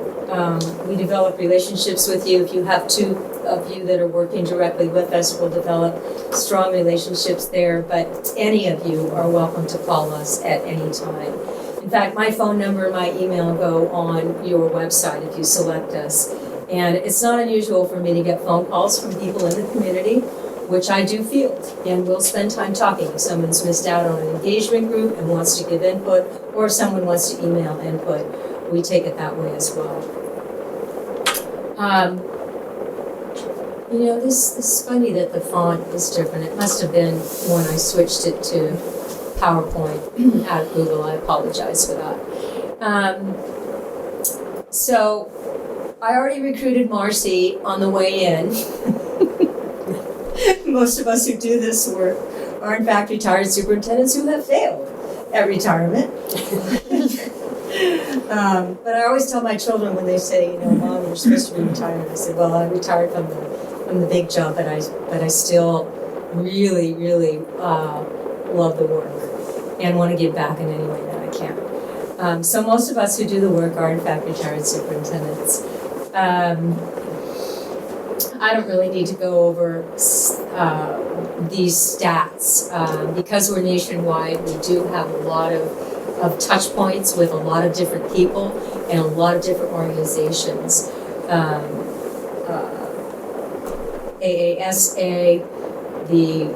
We develop relationships with you. If you have two of you that are working directly with us, we'll develop strong relationships there, but any of you are welcome to call us at any time. In fact, my phone number and my email go on your website if you select us. And it's not unusual for me to get phone calls from people in the community, which I do field, and we'll spend time talking. If someone's missed out on an engagement group and wants to give input, or if someone wants to email input, we take it that way as well. This is funny that the font is different. It must have been when I switched it to PowerPoint out of Google. I apologize for that. So I already recruited Marcy on the way in. Most of us who do this work are in fact retired superintendents who have failed at retirement. But I always tell my children when they say, Mom, you're supposed to be retired. I said, well, I retired from the big jump, but I still really, really love the work and want to give back in any way that I can. So most of us who do the work are in fact retired superintendents. I don't really need to go over these stats. Because we're nationwide, we do have a lot of touch points with a lot of different people and a lot of different organizations. AASA, the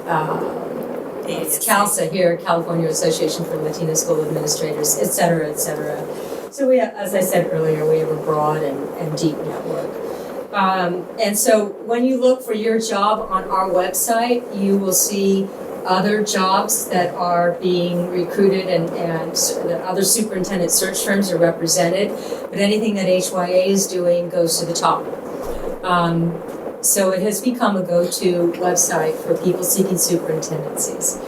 It's CALSA here, California Association for Latino School Administrators, et cetera, et cetera. So we, as I said earlier, we have a broad and deep network. And so when you look for your job on our website, you will see other jobs that are being recruited and the other superintendent search firms are represented, but anything that HYA is doing goes to the top. So it has become a go-to website for people seeking superintendencies.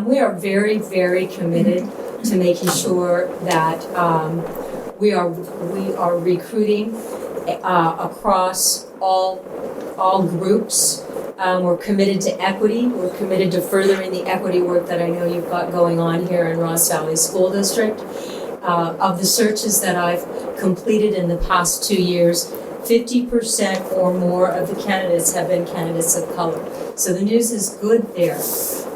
We are very, very committed to making sure that we are recruiting across all groups. We're committed to equity. We're committed to furthering the equity work that I know you've got going on here in Ross Valley School District. Of the searches that I've completed in the past 2 years, 50% or more of the candidates have been candidates of color. So the news is good there.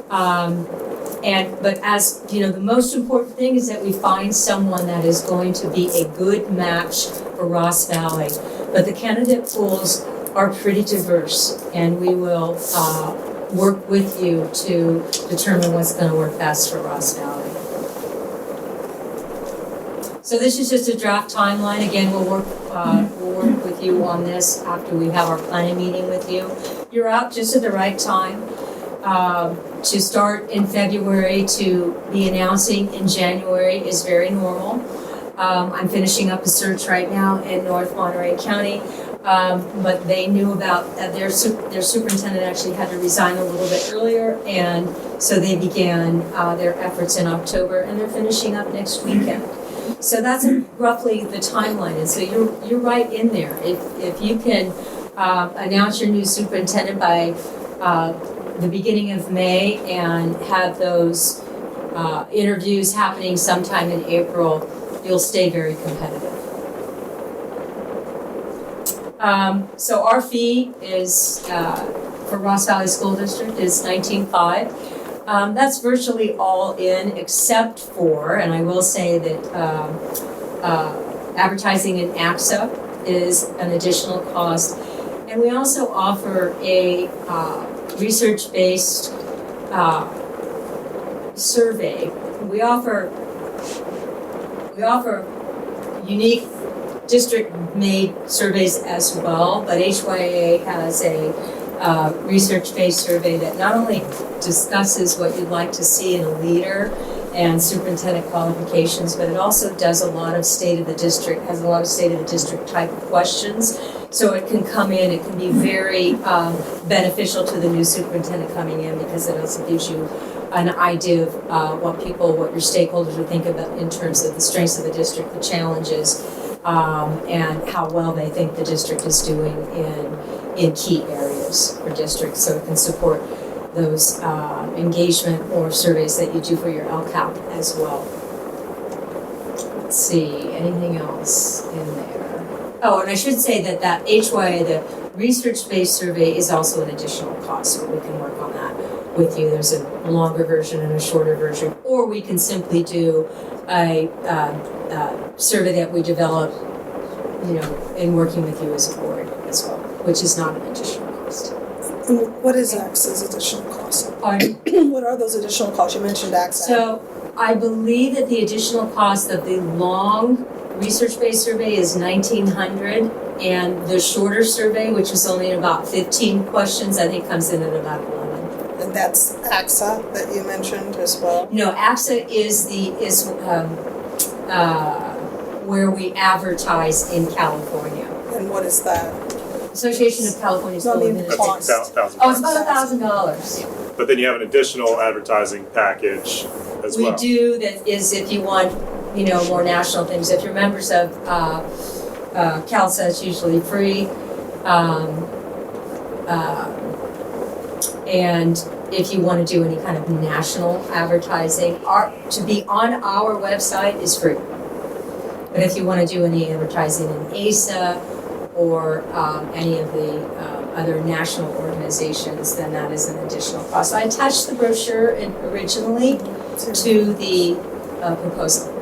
But as you know, the most important thing is that we find someone that is going to be a good match for Ross Valley. But the candidate pools are pretty diverse, and we will work with you to determine what's going to work best for Ross Valley. So this is just a draft timeline. Again, we'll work with you on this after we have our planning meeting with you. You're out just at the right time to start in February, to be announcing in January is very normal. I'm finishing up a search right now in North Monterey County, but they knew about their superintendent actually had to resign a little bit earlier, and so they began their efforts in October, and they're finishing up next weekend. So that's roughly the timeline, and so you're right in there. If you can announce your new superintendent by the beginning of May and have those interviews happening sometime in April, you'll stay very competitive. So our fee is for Ross Valley School District is $19,500. That's virtually all in, except for, and I will say that advertising in AXA is an additional cost, and we also offer a research-based survey. We offer unique district-made surveys as well, but HYA has a research-based survey that not only discusses what you'd like to see in a leader and superintendent qualifications, but it also does a lot of state of the district, has a lot of state of the district type of questions. So it can come in, it can be very beneficial to the new superintendent coming in, because it also gives you an idea of what your stakeholders would think about in terms of the strengths of the district, the challenges, and how well they think the district is doing in key areas for districts, so it can support those engagement or surveys that you do for your LCAP as well. Let's see, anything else in there? Oh, and I should say that HYA, the research-based survey, is also an additional cost, so we can work on that with you. There's a longer version and a shorter version, or we can simply do a survey that we develop, in working with you as a board as well, which is not an additional cost. And what is AXA's additional cost? Pardon? What are those additional costs? You mentioned AXA. So I believe that the additional cost of the long research-based survey is $1,900, and the shorter survey, which is only about 15 questions, I think comes in at about $11. And that's AXA that you mentioned as well? No, AXA is where we advertise in California. And what is that? Association of California School Administrators. Oh, it's about $1,000. But then you have an additional advertising package as well. We do, that is if you want, more national things. If you're members of CALSA, it's usually free. And if you want to do any kind of national advertising, to be on our website is free. But if you want to do any advertising in ASA or any of the other national organizations, then that is an additional cost. I attached the brochure originally to the proposal.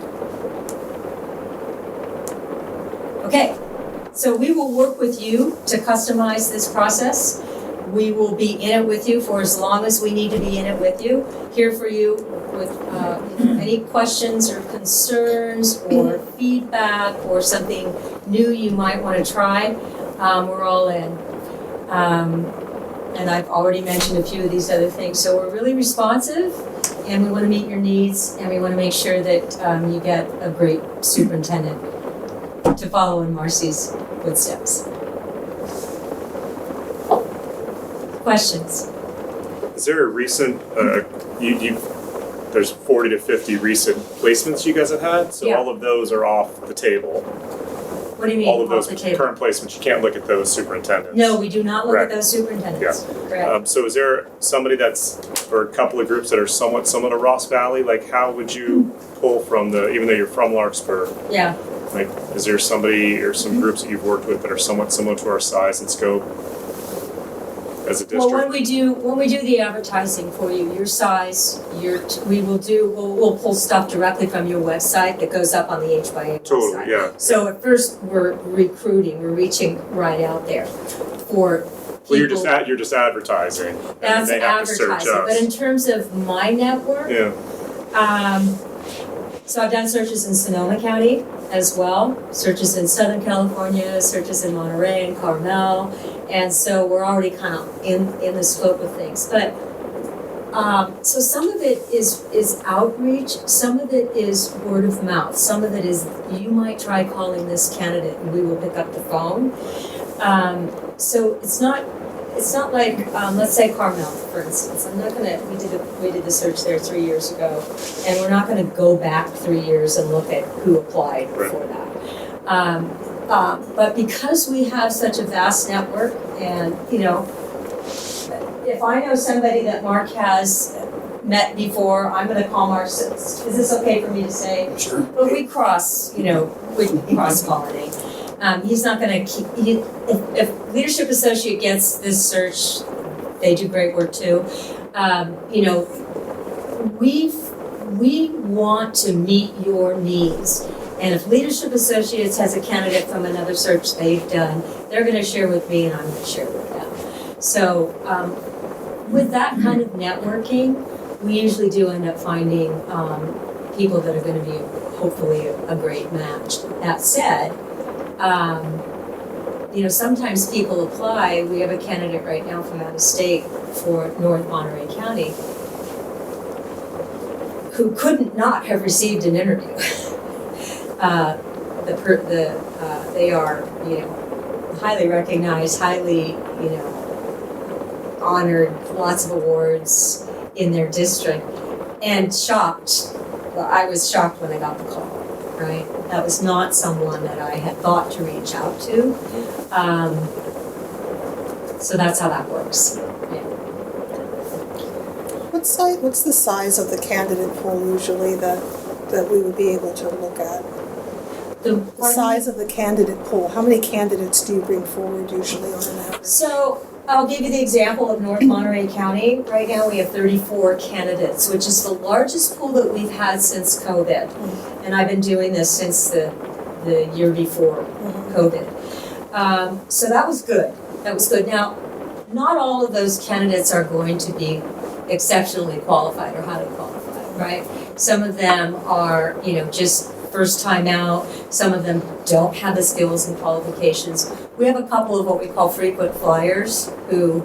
Okay, so we will work with you to customize this process. we will be in it with you for as long as we need to be in it with you, here for you with any questions or concerns or feedback or something new you might want to try. We're all in. And I've already mentioned a few of these other things. So we're really responsive, and we want to meet your needs, and we want to make sure that you get a great superintendent to follow in Marcy's footsteps. Questions? Is there a recent, there's 40 to 50 recent placements you guys have had, so Yeah. all of those are off the table. What do you mean, All of those off the table? current placements, you can't look at those superintendents. No, we do not look Correct. at those superintendents. Yeah. Correct. So is there somebody or a couple of groups that are somewhat similar to Ross Valley? Like, how would you pull from even though you're from Larkspur, Yeah. like, is there somebody or some groups that you've worked with that are somewhat similar to our size and scope as a district? Well, when we do the advertising for you, your size, we'll pull stuff directly from your website that goes up on the H/A website. Totally, yeah. So at first we're reaching right out there for people. Well, you're just advertising, and That's they have to search advertising, us. but in terms of my network, Yeah. so I've done searches in Sonoma County as well, searches in Southern California, searches in Monterey and Carmel, and so we're already kind of in the scope of things. But so some of it is outreach, some of it is word of mouth, some of it is you might try calling this candidate and we will pick up the phone. So it's not like let's say Carmel, for instance. We did the search there 3 years ago, and we're not gonna go back 3 years and look at who applied for that. But because we have such a vast network, and if I know somebody that Mark has met before, I'm gonna call Mark. Is this okay for me to say? Sure. But we cross-pollinate. He's not going to keep. If Leadership Associate gets this search, they do great work too. We want to meet your needs, and if Leadership Associates has a candidate from another search they've done, they're going to share with me, and I'm going to share with them. So, with that kind of networking, we usually do end up finding people that are going to be hopefully a great match. That said. Sometimes people apply. We have a candidate right now from out of state for North Monterey County who couldn't not have received an interview. They are, highly recognized, highly, honored, lots of awards in their district, and shocked. Well, I was shocked when I got the call. Right? That was not someone that I had thought to reach out to. So that's how that works. Yeah. What's the size of the candidate pool usually that we would be able to look at? The size of the candidate pool. How many candidates do you bring forward usually on an average? So I'll give you the example of North Monterey County. Right now we have 34 candidates, which is the largest pool that we've had since COVID. And I've been doing this since the year before COVID. So that was good. Now, not all of those candidates are going to be exceptionally qualified or highly qualified, right? Some of them are, just first time out. Some of them don't have the skills and qualifications. We have a couple of what we call frequent flyers who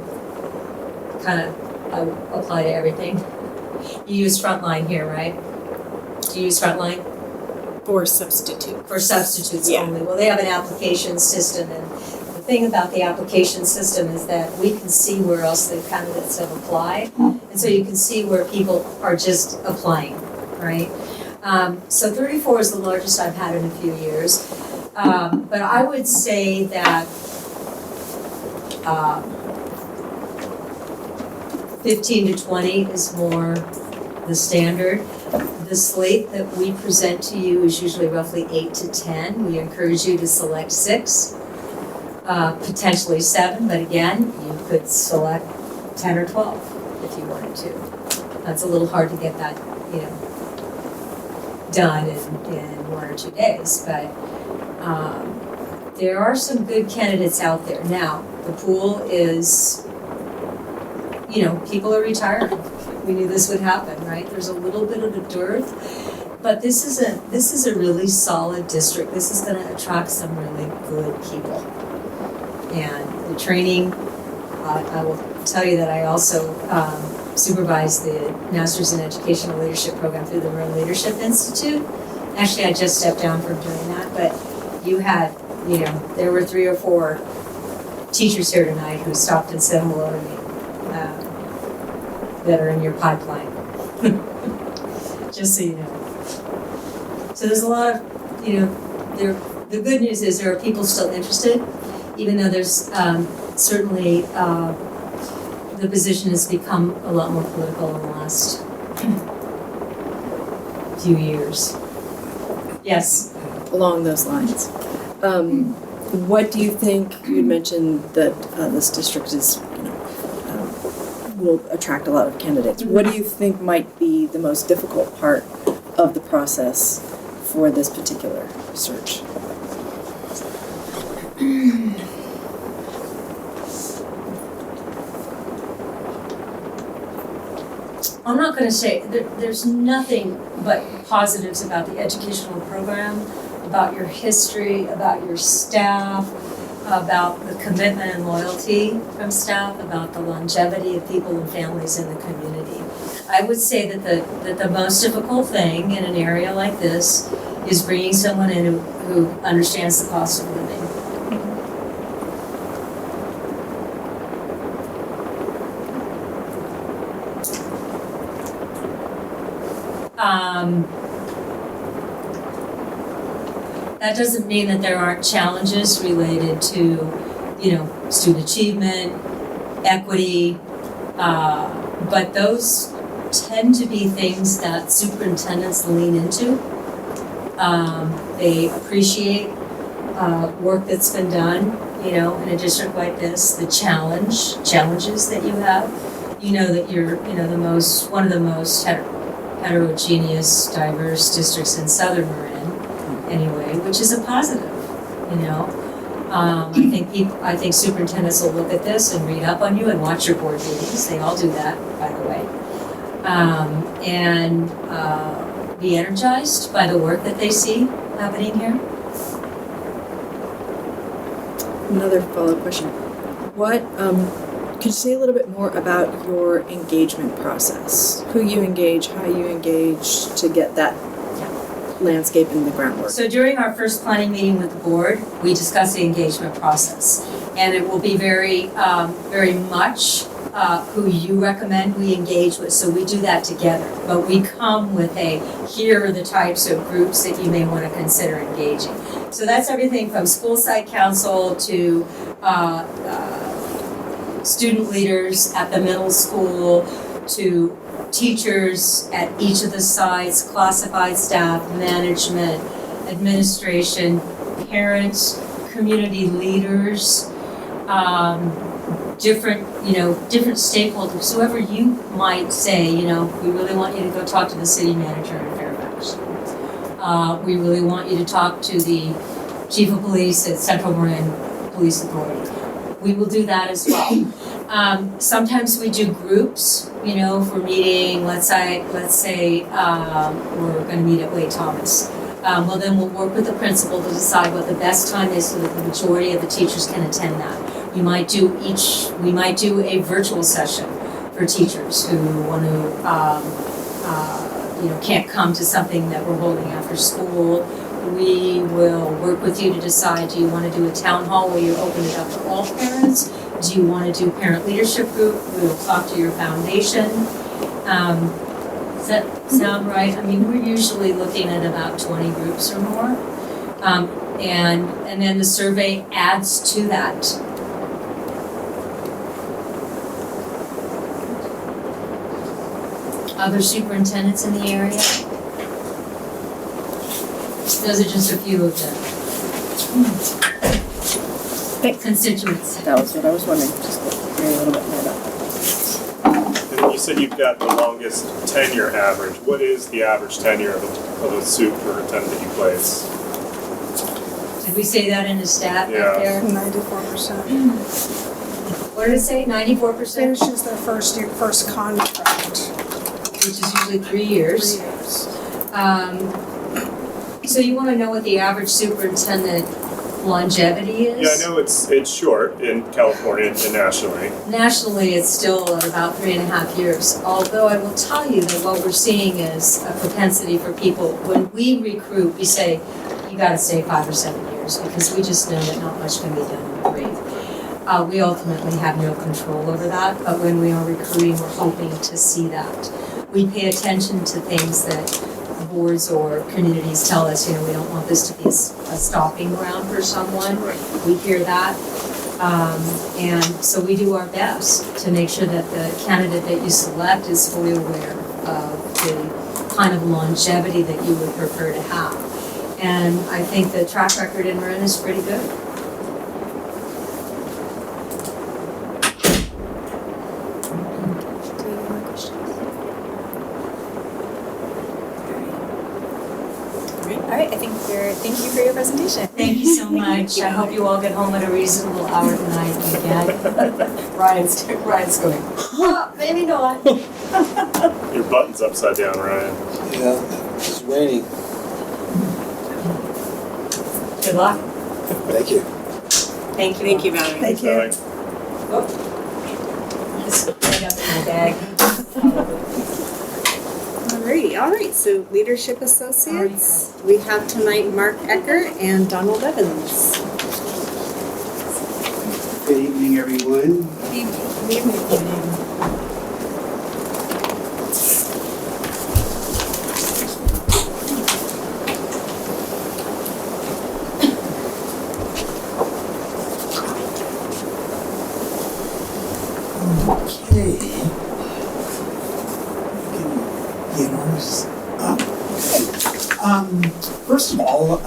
kind of apply to everything. You use Frontline here, right? Do you use Frontline? For substitute. For substitutes only. Well, they have an application system, and the thing about the application system is that we can see where else the candidates have applied, and so you can see where people are just applying, right? So 34 is the largest I've had in a few years, but I would say that 15 to 20 is more the standard. The slate that we present to you is usually roughly 8 to 10. We encourage you to select 6, potentially 7, but again, you could select 10 or 12 if you wanted to. That's a little hard to get that, done in 1 or 2 days, but there are some good candidates out there. Now, the pool is you know, people are retiring. We knew this would happen, right? There's a little bit of a dearth, but this is a really solid district. This is going to attract some really good people. And the training, I will tell you that I also supervise the Masters in Educational Leadership program through the Marin Leadership Institute. Actually, I just stepped down from doing that, but you had, you know, there were 3 or 4 teachers here tonight who stopped and said hello to me that are in your pipeline. Just so you know. So there's a lot of, you know, the good news is there are people still interested, even though there's certainly the position has become a lot more political in the last few years. Yes? Along those lines. What do you think, you mentioned that this district is, you know, will attract a lot of candidates. What do you think might be the most difficult part of the process for this particular search? I'm not going to say, there's nothing but positives about the educational program, about your history, about your staff, about the commitment and loyalty from staff, about the longevity of people and families in the community. I would say that the most difficult thing in an area like this is bringing someone in who understands the cost of living. That doesn't mean that there aren't challenges related to, you know, student achievement, equity, but those tend to be things that superintendents lean into. They appreciate work that's been done, you know, in a district like this, the challenges that you have. You know that you're, you know, one of the most heterogeneous, diverse districts in Southern Marin, anyway, which is a positive, you know. I think superintendents will look at this and read up on you and watch your board meetings. They all do that, by the way, and be energized by the work that they see happening here. Another follow-up question. What could you say a little bit more about your engagement process? Who you engage, how you engage to get that landscape and the groundwork? So during our first planning meeting with the board, we discussed the engagement process, and it will be very much who you recommend we engage with. So we do that together, but we come with here are the types of groups that you may want to consider engaging. So that's everything from school site council to student leaders at the middle school to teachers at each of the sites, classified staff, management, administration, parents, community leaders, different stakeholders, whoever you might say, you know, we really want you to go talk to the city manager in Fairfax. We really want you to talk to the chief of police at Central Marin Police Authority. We will do that as well. Sometimes we do groups, you know, for meeting, let's say we're going to meet at Wade Thomas. Well, then we'll work with the principal to decide what the best time is so that the majority of the teachers can attend that. We might do a virtual session for teachers who want to, can't come to something that we're holding after school. We will work with you to decide, do you want to do a town hall where you open it up to all parents? Do you want to do parent leadership group? We will talk to your foundation. Does that sound right? I mean, we're usually looking at about 20 groups or more. And then the survey adds to that. Other superintendents in the area? Those are just a few of the constituents. That was what I was wondering, just to hear a little bit more about that. And you said you've got the longest tenure average. What is the average tenure of a superintendent that you place? Did we say that in the stat Yeah. right there? 94%. What did it say, 94%? Finishes their first contract. Which is usually 3 years. 3 years. So you want to know what the average superintendent longevity is? Yeah, I know it's short in California and nationally. Nationally, it's still at about 3.5 years. Although I will tell you that what we're seeing is a propensity for people, when we recruit, we say, you got to stay 5 or 7 years, because we just know that not much can be done in 3. We ultimately have no control over that, but when we are recruiting, we're hoping to see that. We pay attention to things that boards or communities tell us, we don't want this to be a stopping ground for someone. We hear that. And so we do our best to make sure that the candidate that you select is fully aware of the kind of longevity that you would prefer to have. And I think the track record in Marin is pretty good. Thank you for your presentation. Thank you so much. I hope you all get home at a reasonable hour tonight again. Ryan's going, oh, maybe not. Your button's upside down, Ryan. Yeah, it's raining. Good luck. Thank you. Thank you. Thank you, Valerie. Thank you. Oh. Just right up in my bag. All right, so Leadership Associates, we have tonight Mark Ecker and Donald Evans. Good evening, everyone. Good evening. Okay. First of all,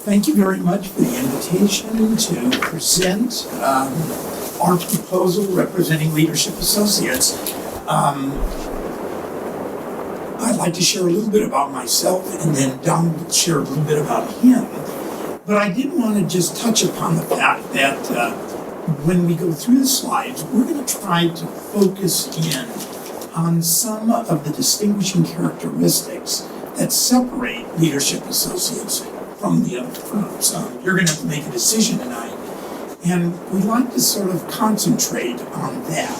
thank you very much for the invitation to present our proposal representing Leadership Associates. I'd like to share a little bit about myself, and then Don will share a little bit about him. But I did want to just touch upon the fact that when we go through the slides, we're going to try to focus in on some of the distinguishing characteristics that separate Leadership Associates from the other firms. You're going to have to make a decision tonight, and we'd like to sort of concentrate on that.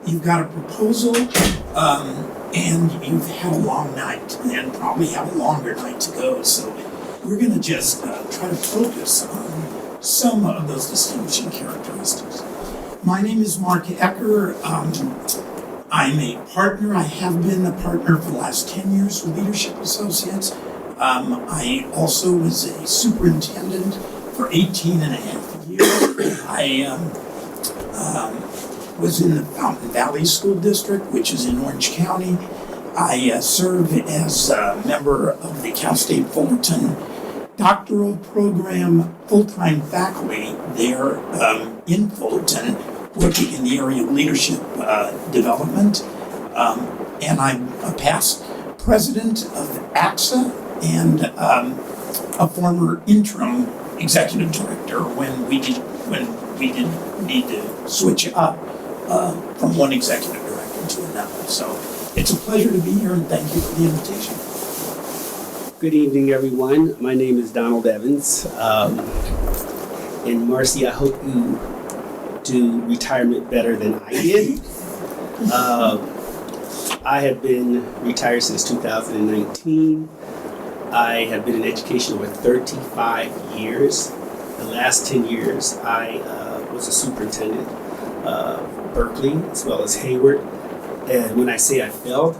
You've got a proposal, and you've had a long night, and probably have a longer night to go, so we're going to just try to focus on some of those distinguishing characteristics. My name is Mark Ecker. I'm a partner. I have been a partner for the last 10 years with Leadership Associates. I also was a superintendent for 18 and a half years. I was in the Fountain Valley School District, which is in Orange County. I served as a member of the Cal State Fullerton doctoral program, full-time faculty there in Fullerton, working in the area of leadership development. And I'm a past president of AXA and a former interim executive director when we did need to switch up from one executive director to another. So it's a pleasure to be here, and thank you for the invitation. Good evening, everyone. My name is Donald Evans. And Marcy, I hope you do retirement better than I did. I have been retired since 2019. I have been in education over 35 years. The last 10 years, I was a superintendent of Berkeley as well as Hayward. And when I say I failed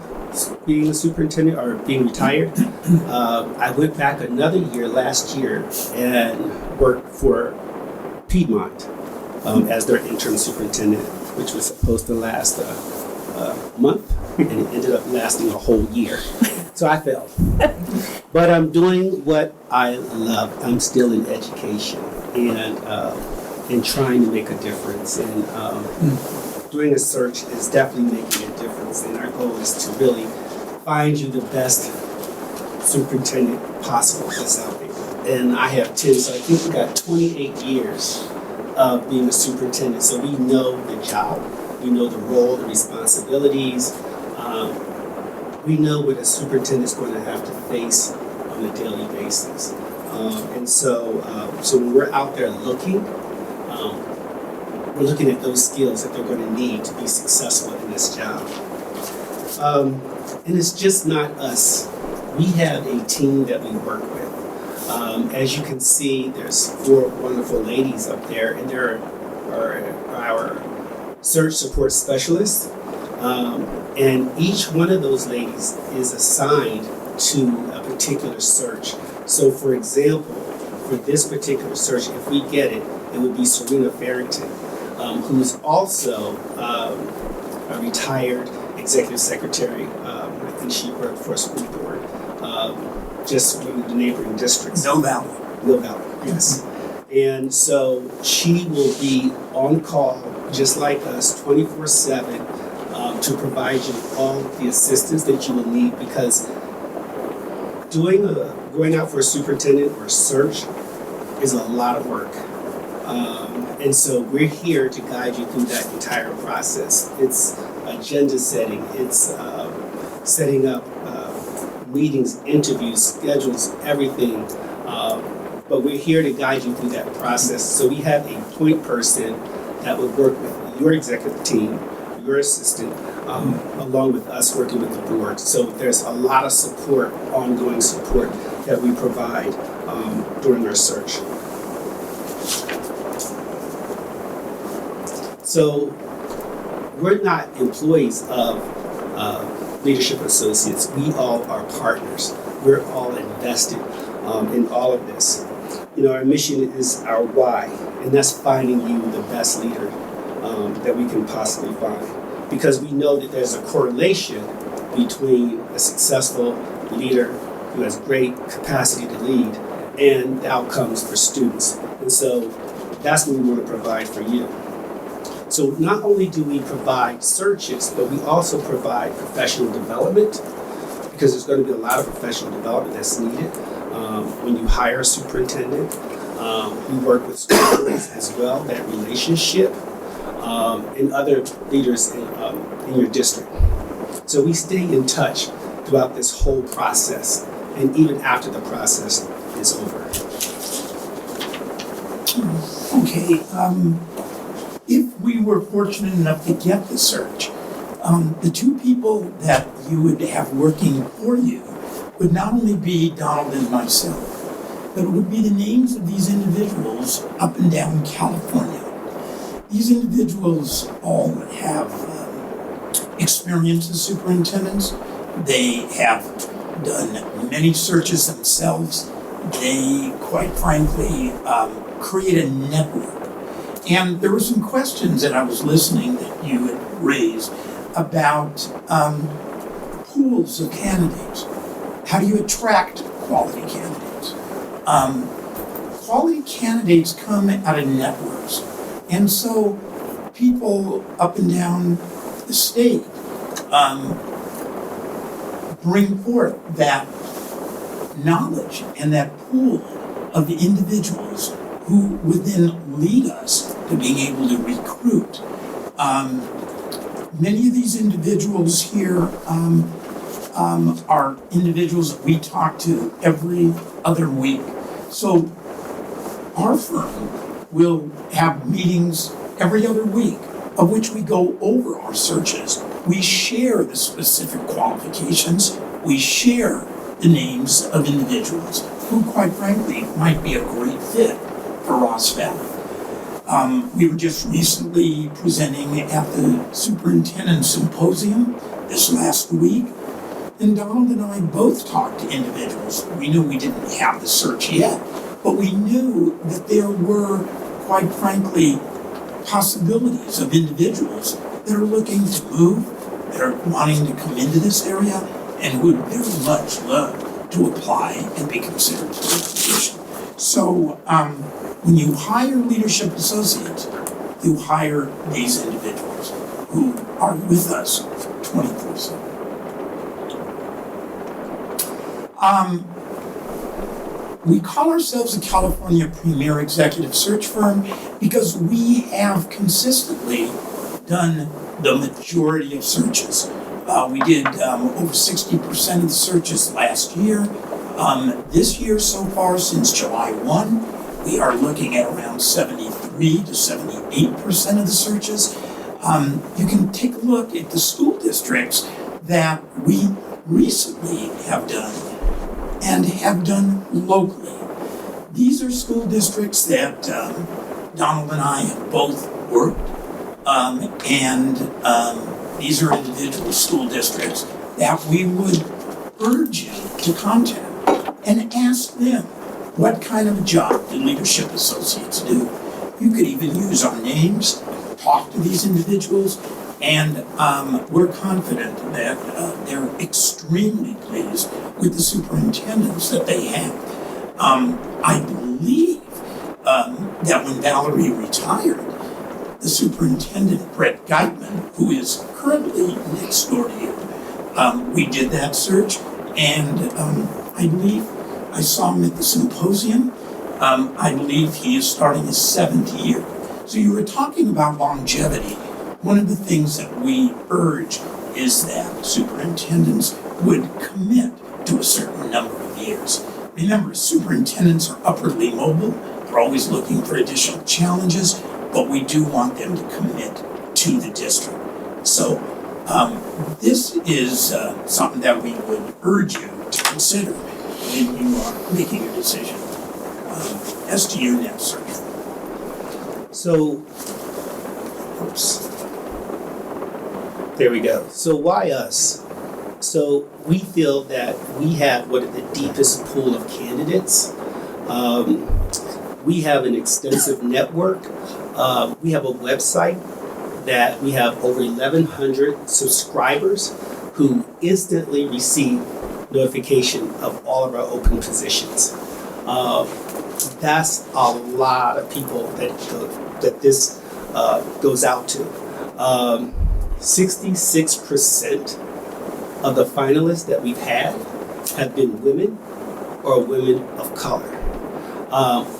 being a superintendent or being retired, I went back another year last year and worked for Piedmont as their interim superintendent, which was supposed to last a month, and it ended up lasting a whole year. So I failed. But I'm doing what I love. I'm still in education and trying to make a difference. And doing a search is definitely making a difference. And our goal is to really find you the best superintendent possible that's out there. And I have 10, so I think we got 28 years of being a superintendent, so we know the job, we know the role, the responsibilities. We know what a superintendent is going to have to face on a daily basis. And so when we're out there looking, we're looking at those skills that they're going to need to be successful in this job. And it's just not us. We have a team that we work with. As you can see, there's 4 wonderful ladies up there, and there are our search support specialists. And each one of those ladies is assigned to a particular search. So for example, for this particular search, if we get it, it would be Serena Farrington, who's also a retired executive secretary. I think she worked for a school board, just in the neighboring districts. Mill Valley. Mill Valley, yes. And so she will be on call, just like us, 24/7, to provide you with all the assistance that you will need, because going out for a superintendent or a search is a lot of work. And so we're here to guide you through that entire process. It's agenda setting, it's setting up meetings, interviews, schedules, everything. But we're here to guide you through that process. So we have a point person that would work with your executive team, your assistant, along with us working with the board. So there's a lot of support, ongoing support that we provide during our search. So we're not employees of Leadership Associates. We all are partners. We're all invested in all of this. You know, our mission is our why, and that's finding you the best leader that we can possibly find. Because we know that there's a correlation between a successful leader who has great capacity to lead and the outcomes for students. And so that's what we want to provide for you. So not only do we provide searches, but we also provide professional development, because there's going to be a lot of professional development that's needed when you hire a superintendent. We work with schools as well, that relationship, and other leaders in your district. So we stay in touch throughout this whole process, and even after the process is over. Okay, if we were fortunate enough to get the search, the 2 people that you would have working for you would not only be Donald and myself, but it would be the names of these individuals up and down California. These individuals all have experience as superintendents. They have done many searches themselves. They, quite frankly, create a network. And there were some questions that I was listening that you had raised about pools of candidates. How do you attract quality candidates? Quality candidates come out of networks. And so people up and down the state bring forth that knowledge and that pool of the individuals who would then lead us to being able to recruit. Many of these individuals here are individuals that we talk to every other week. So our firm will have meetings every other week, of which we go over our searches. We share the specific qualifications. We share the names of individuals who, quite frankly, might be a great fit for Ross Valley. We were just recently presenting at the Superintendent Symposium this last week, and Donald and I both talked to individuals. We knew we didn't have the search yet, but we knew that there were, quite frankly, possibilities of individuals that are looking to move, that are wanting to come into this area, and would very much love to apply and be considered for the position. So when you hire leadership associates, you hire these individuals who are with us 24/7. we call ourselves a California premier executive search firm because we have consistently done the majority of searches. We did over 60% of the searches last year. This year so far, since July 1, we are looking at around 73 to 78% of the searches. You can take a look at the school districts that we recently have done and have done locally. These are school districts that Donald and I have both worked, and these are individual school districts that we would urge you to contact and ask them, what kind of a job do leadership associates do? You could even use our names, talk to these individuals, and we're confident that they're extremely pleased with the superintendents that they have. I believe that when Valerie retired, the superintendent, Brett Geitman, who is currently next door to you, we did that search, and I believe I saw him at the symposium. I believe he is starting his 7th year. So you were talking about longevity. One of the things that we urge is that superintendents would commit to a certain number of years. Remember, superintendents are upwardly mobile. They're always looking for additional challenges, but we do want them to commit to the district. So this is something that we would urge you to consider when you are making a decision as to your next search. So, oops. There we go. So why us? So we feel that we have one of the deepest pool of candidates. We have an extensive network. We have a website that we have over 1,100 subscribers who instantly receive notification of all of our open positions. That's a lot of people that this goes out to. 66% of the finalists that we've had have been women or women of color.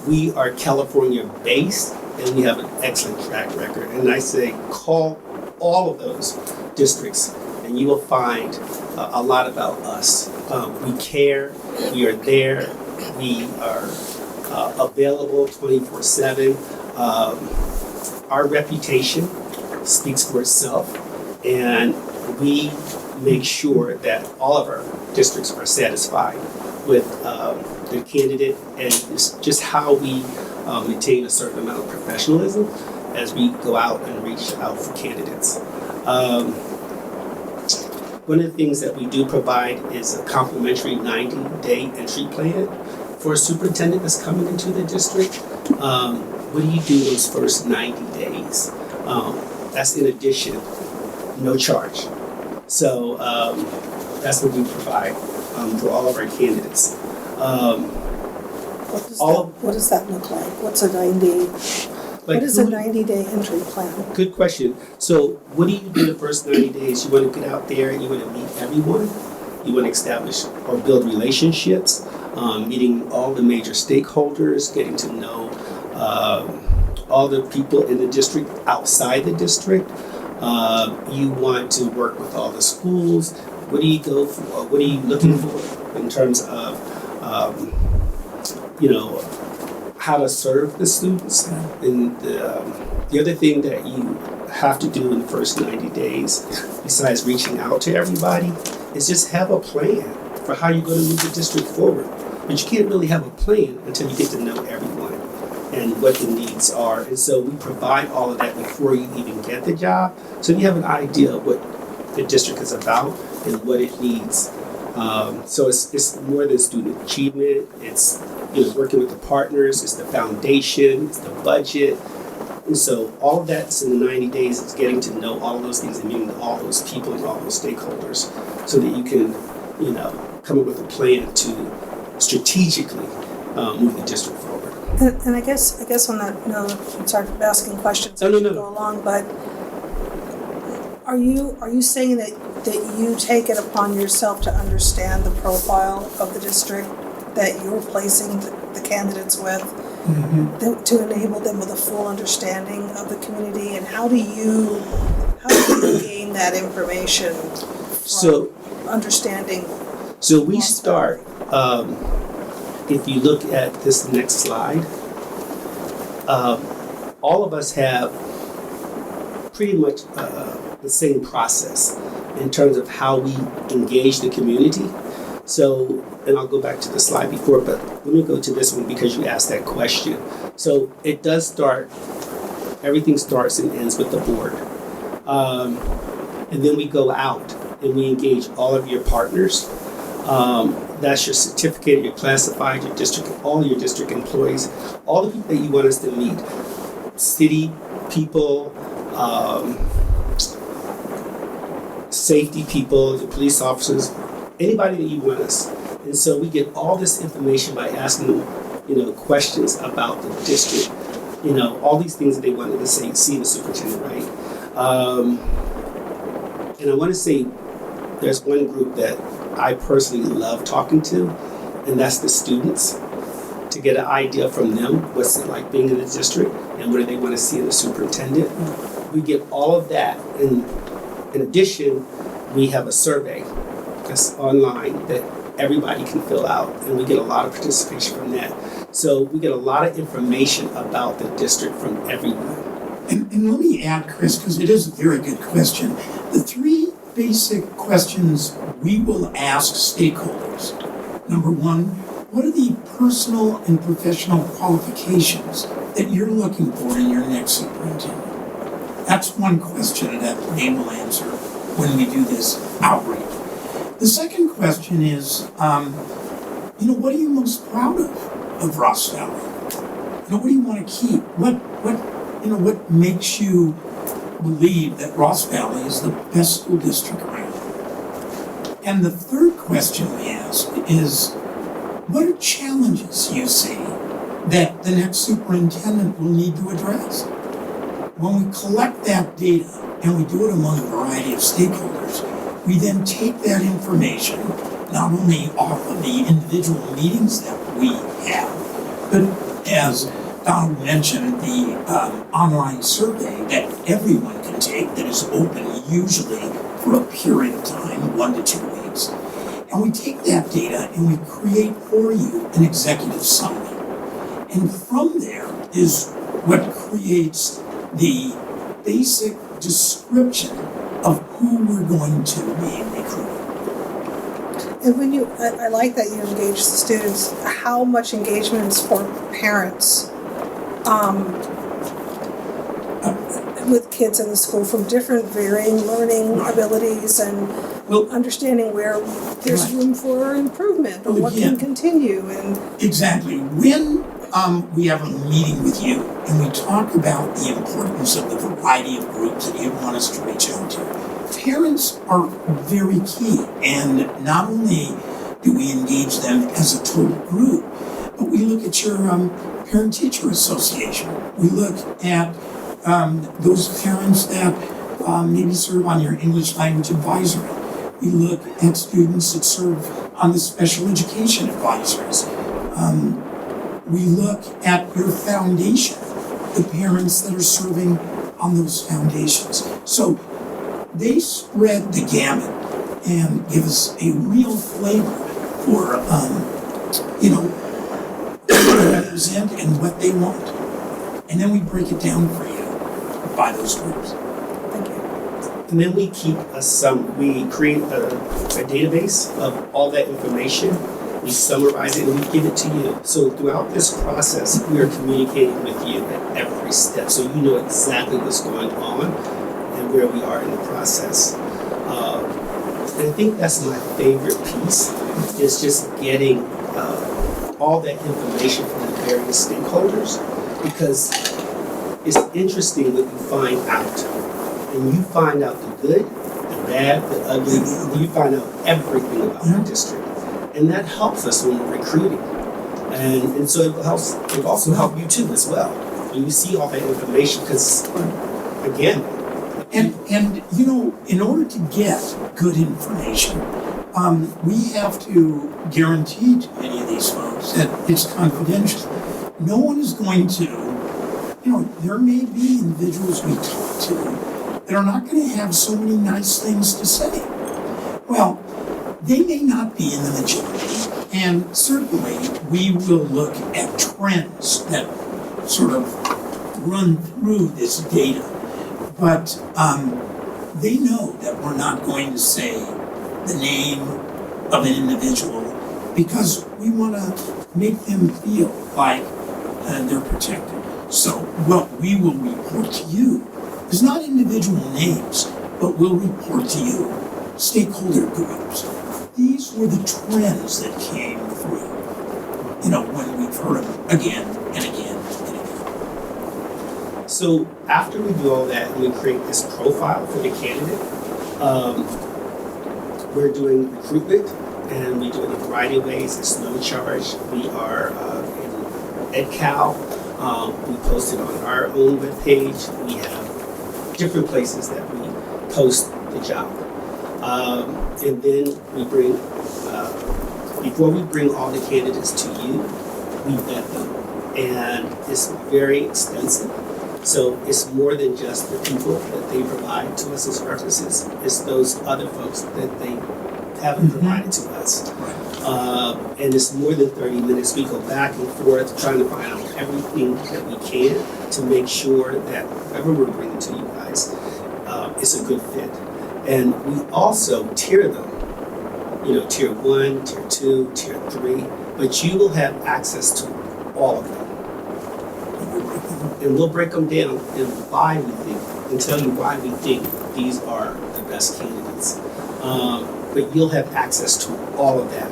We are California based and we have an excellent track record. And I say call all of those districts and you will find a lot about us. We care, we are there, we are available 24/7. Our reputation speaks for itself, and we make sure that all of our districts are satisfied with the candidate, and it's just how we maintain a certain amount of professionalism as we go out and reach out for candidates. One of the things that we do provide is a complimentary 90-day entry plan for a superintendent that's coming into the district. What do you do those first 90 days? That's in addition, no charge. So that's what we provide for all of our candidates. What does that look like? What's a 90? What is a 90-day entry plan? Good question. So what do you do the first 90 days? You want to get out there and you want to meet everyone. You want to establish or build relationships, meeting all the major stakeholders, getting to know all the people in the district, outside the district. You want to work with all the schools. What do you go for? What are you looking for in terms of, how to serve the students? And the other thing that you have to do in the first 90 days, besides reaching out to everybody, is just have a plan for how you're going to move the district forward. But you can't really have a plan until you get to know everyone and what the needs are. And so we provide all of that before you even get the job, so you have an idea of what the district is about and what it needs. So it's more than student achievement. It's working with the partners. It's the foundation. It's the budget. And so all of that's in the 90 days is getting to know all of those things and meeting all those people and all those stakeholders, so that you can come up with a plan to strategically move the district forward. And I guess on that note, I'm sorry for asking questions as you go along, but are you saying that you take it upon yourself to understand the profile of the district that you're placing the candidates with, to enable them with a full understanding of the community? And how do you gain that information from understanding? So we start, if you look at this next slide, all of us have pretty much the same process in terms of how we engage the community. So, and I'll go back to the slide before, but let me go to this one because you asked that question. So it does start, everything starts and ends with the board. And then we go out and we engage all of your partners. That's your certificate, your classified, your district, all your district employees, all the people that you want us to meet. City people, safety people, the police officers, anybody that you want us. And so we get all this information by asking them, questions about the district, all these things that they wanted to see the superintendent, right? And I want to say there's one group that I personally love talking to, and that's the students, to get an idea from them, what's it like being in the district, and what do they want to see in the superintendent. We get all of that, and in addition, we have a survey that's online that everybody can fill out, and we get a lot of participation from that. So we get a lot of information about the district from everyone. And let me add, Chris, because it is a very good question. The three basic questions we will ask stakeholders. Number one, what are the personal and professional qualifications that you're looking for in your next superintendent? That's one question that they will answer when we do this outreach. The second question is, what are you most proud of Ross Valley? What do you want to keep? What makes you believe that Ross Valley is the best school district around? And the third question we ask is, what are challenges you see that the next superintendent will need to address? When we collect that data, and we do it among a variety of stakeholders, we then take that information, not only off of the individual meetings that we have, but as Donald mentioned, the online survey that everyone can take that is open usually for a period of time, 1 to 2 weeks. And we take that data and we create for you an executive summary. And from there is what creates the basic description of who we're going to be recruiting. And when I like that you engage the students, how much engagement is for parents with kids in the school from different varying learning abilities and understanding where there's room for improvement or what can continue. And exactly. When we have a meeting with you and we talk about the importance of the variety of groups that you want us to reach out to, parents are very key. And not only do we engage them as a total group, but we look at your parent-teacher association. We look at those parents that maybe serve on your English language advisory. We look at students that serve on the special education advisories. We look at your foundation, the parents that are serving on those foundations. So they spread the gamut and give us a real flavor for, what they represent and what they want. And then we break it down for you by those groups. Thank you. And then we keep we create a database of all that information. We summarize it and we give it to you. So throughout this process, we are communicating with you at every step, so you know exactly what's going on and where we are in the process. And I think that's my favorite piece, is just getting all that information from the various stakeholders, because it's interesting what you find out. And you find out the good, the bad, the ugly, you find out everything about the district. And that helps us when we're recruiting. And so it also helps you too as well, when you see all that information, because again, and in order to get good information, we have to guarantee to any of these folks that it's confidential. No one is going to, there may be individuals we talk to that are not going to have so many nice things to say. Well, they may not be in the majority, and certainly we will look at trends that sort of run through this data, but they know that we're not going to say the name of an individual because we want to make them feel like they're protected. So what we will report to you is not individual names, but we'll report to you stakeholder groups. These were the trends that came through, when we've heard them again and again and again. So after we do all that and we create this profile for the candidate, we're doing recruitment, and we do it in a variety of ways. It's no charge. We are in EdCal. We post it on our own webpage. We have different places that we post the job. And then we bring, before we bring all the candidates to you, we vet them. And it's very extensive. So it's more than just the people that they provide to us as references. It's those other folks that they haven't provided to us. And it's more than 30 minutes. We go back and forth trying to find out everything that we can to make sure that whoever we're bringing to you guys is a good fit. And we also tier them, tier 1, tier 2, tier 3, but you will have access to all of them. And we'll break them down and why we think, and tell you why we think these are the best candidates. But you'll have access to all of that.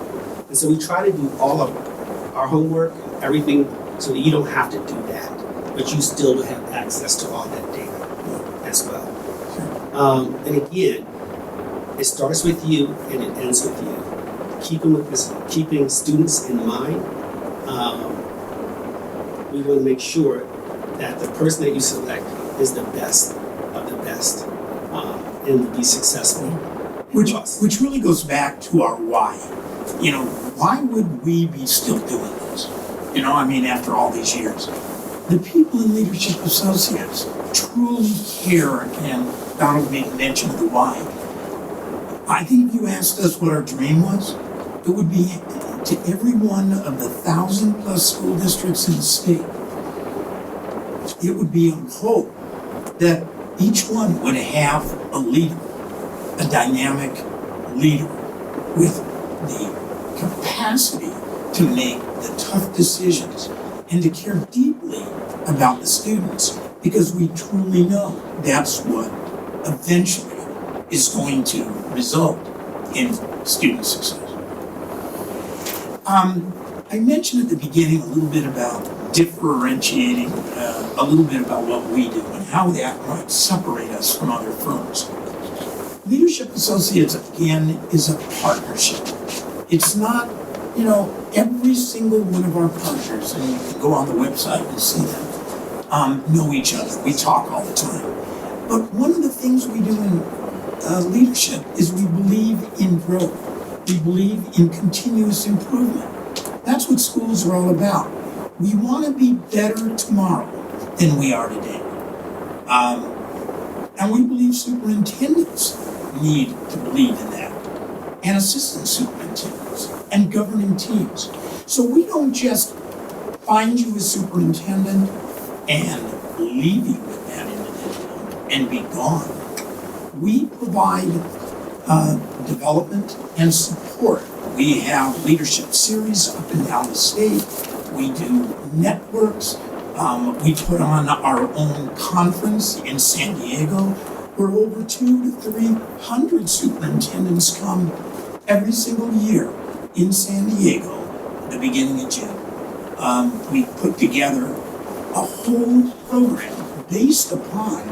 And so we try to do all of our homework, everything, so that you don't have to do that, but you still will have access to all that data as well. And again, it starts with you and it ends with you. Keeping students in mind, we want to make sure that the person that you select is the best of the best and will be successful. Which really goes back to our why. Why would we be still doing this? After all these years. The people in Leadership Associates truly care, and Donald made mention of the why. I think if you asked us what our dream was, it would be to every one of the 1,000+ school districts in the state. It would be a hope that each one would have a leader, a dynamic leader with the capacity to make the tough decisions and to care deeply about the students, because we truly know that's what eventually is going to result in student success. I mentioned at the beginning a little bit about differentiating, a little bit about what we do and how that might separate us from other firms. Leadership Associates, again, is a partnership. It's not, every single one of our partners, and you can go on the website and see them, know each other. We talk all the time. But one of the things we do in leadership is we believe in growth. We believe in continuous improvement. That's what schools are all about. We want to be better tomorrow than we are today. And we believe superintendents need to believe in that, and assistant superintendents, and governing teams. So we don't just find you a superintendent and leave you with that individual and be gone. We provide development and support. We have leadership series up and down the state. We do networks. We put on our own conference in San Diego, where over 200 to 300 superintendents come every single year in San Diego at the beginning of June. We put together a whole program based upon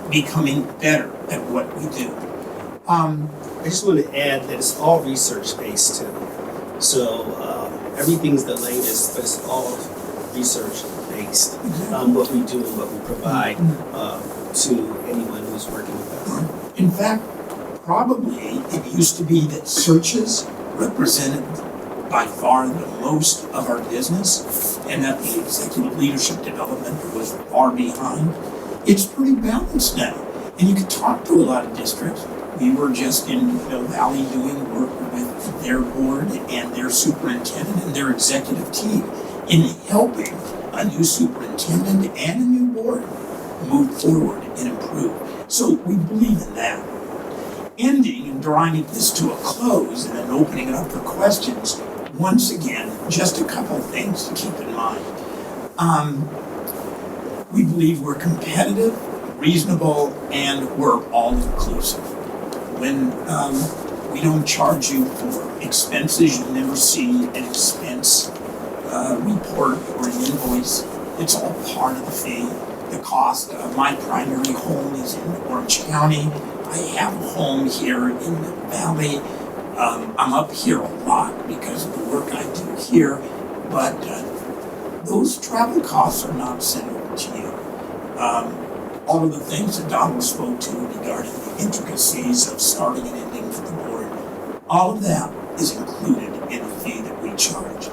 becoming better at what we do. I just want to add that it's all research-based too. So everything's the latest, but it's all research-based. What we do and what we provide to anyone who's working with us. In fact, probably it used to be that searches represented by far the most of our business, and that the executive leadership development was far behind. It's pretty balanced now, and you can talk to a lot of districts. We were just in Mill Valley doing work with their board and their superintendent and their executive team in helping a new superintendent and a new board move forward and improve. So we believe in that. Ending and drawing this to a close and then opening it up for questions, once again, just a couple of things to keep in mind. We believe we're competitive, reasonable, and we're all-inclusive. When we don't charge you for expenses, you'll never see an expense report or an invoice. It's all part of the fee. The cost of my primary home is in Orange County. I have a home here in the Valley. I'm up here a lot because of the work I do here, but those travel costs are not sent over to you. All of the things that Donald spoke to regarding the intricacies of starting and ending for the board, all of that is included in the fee that we charge.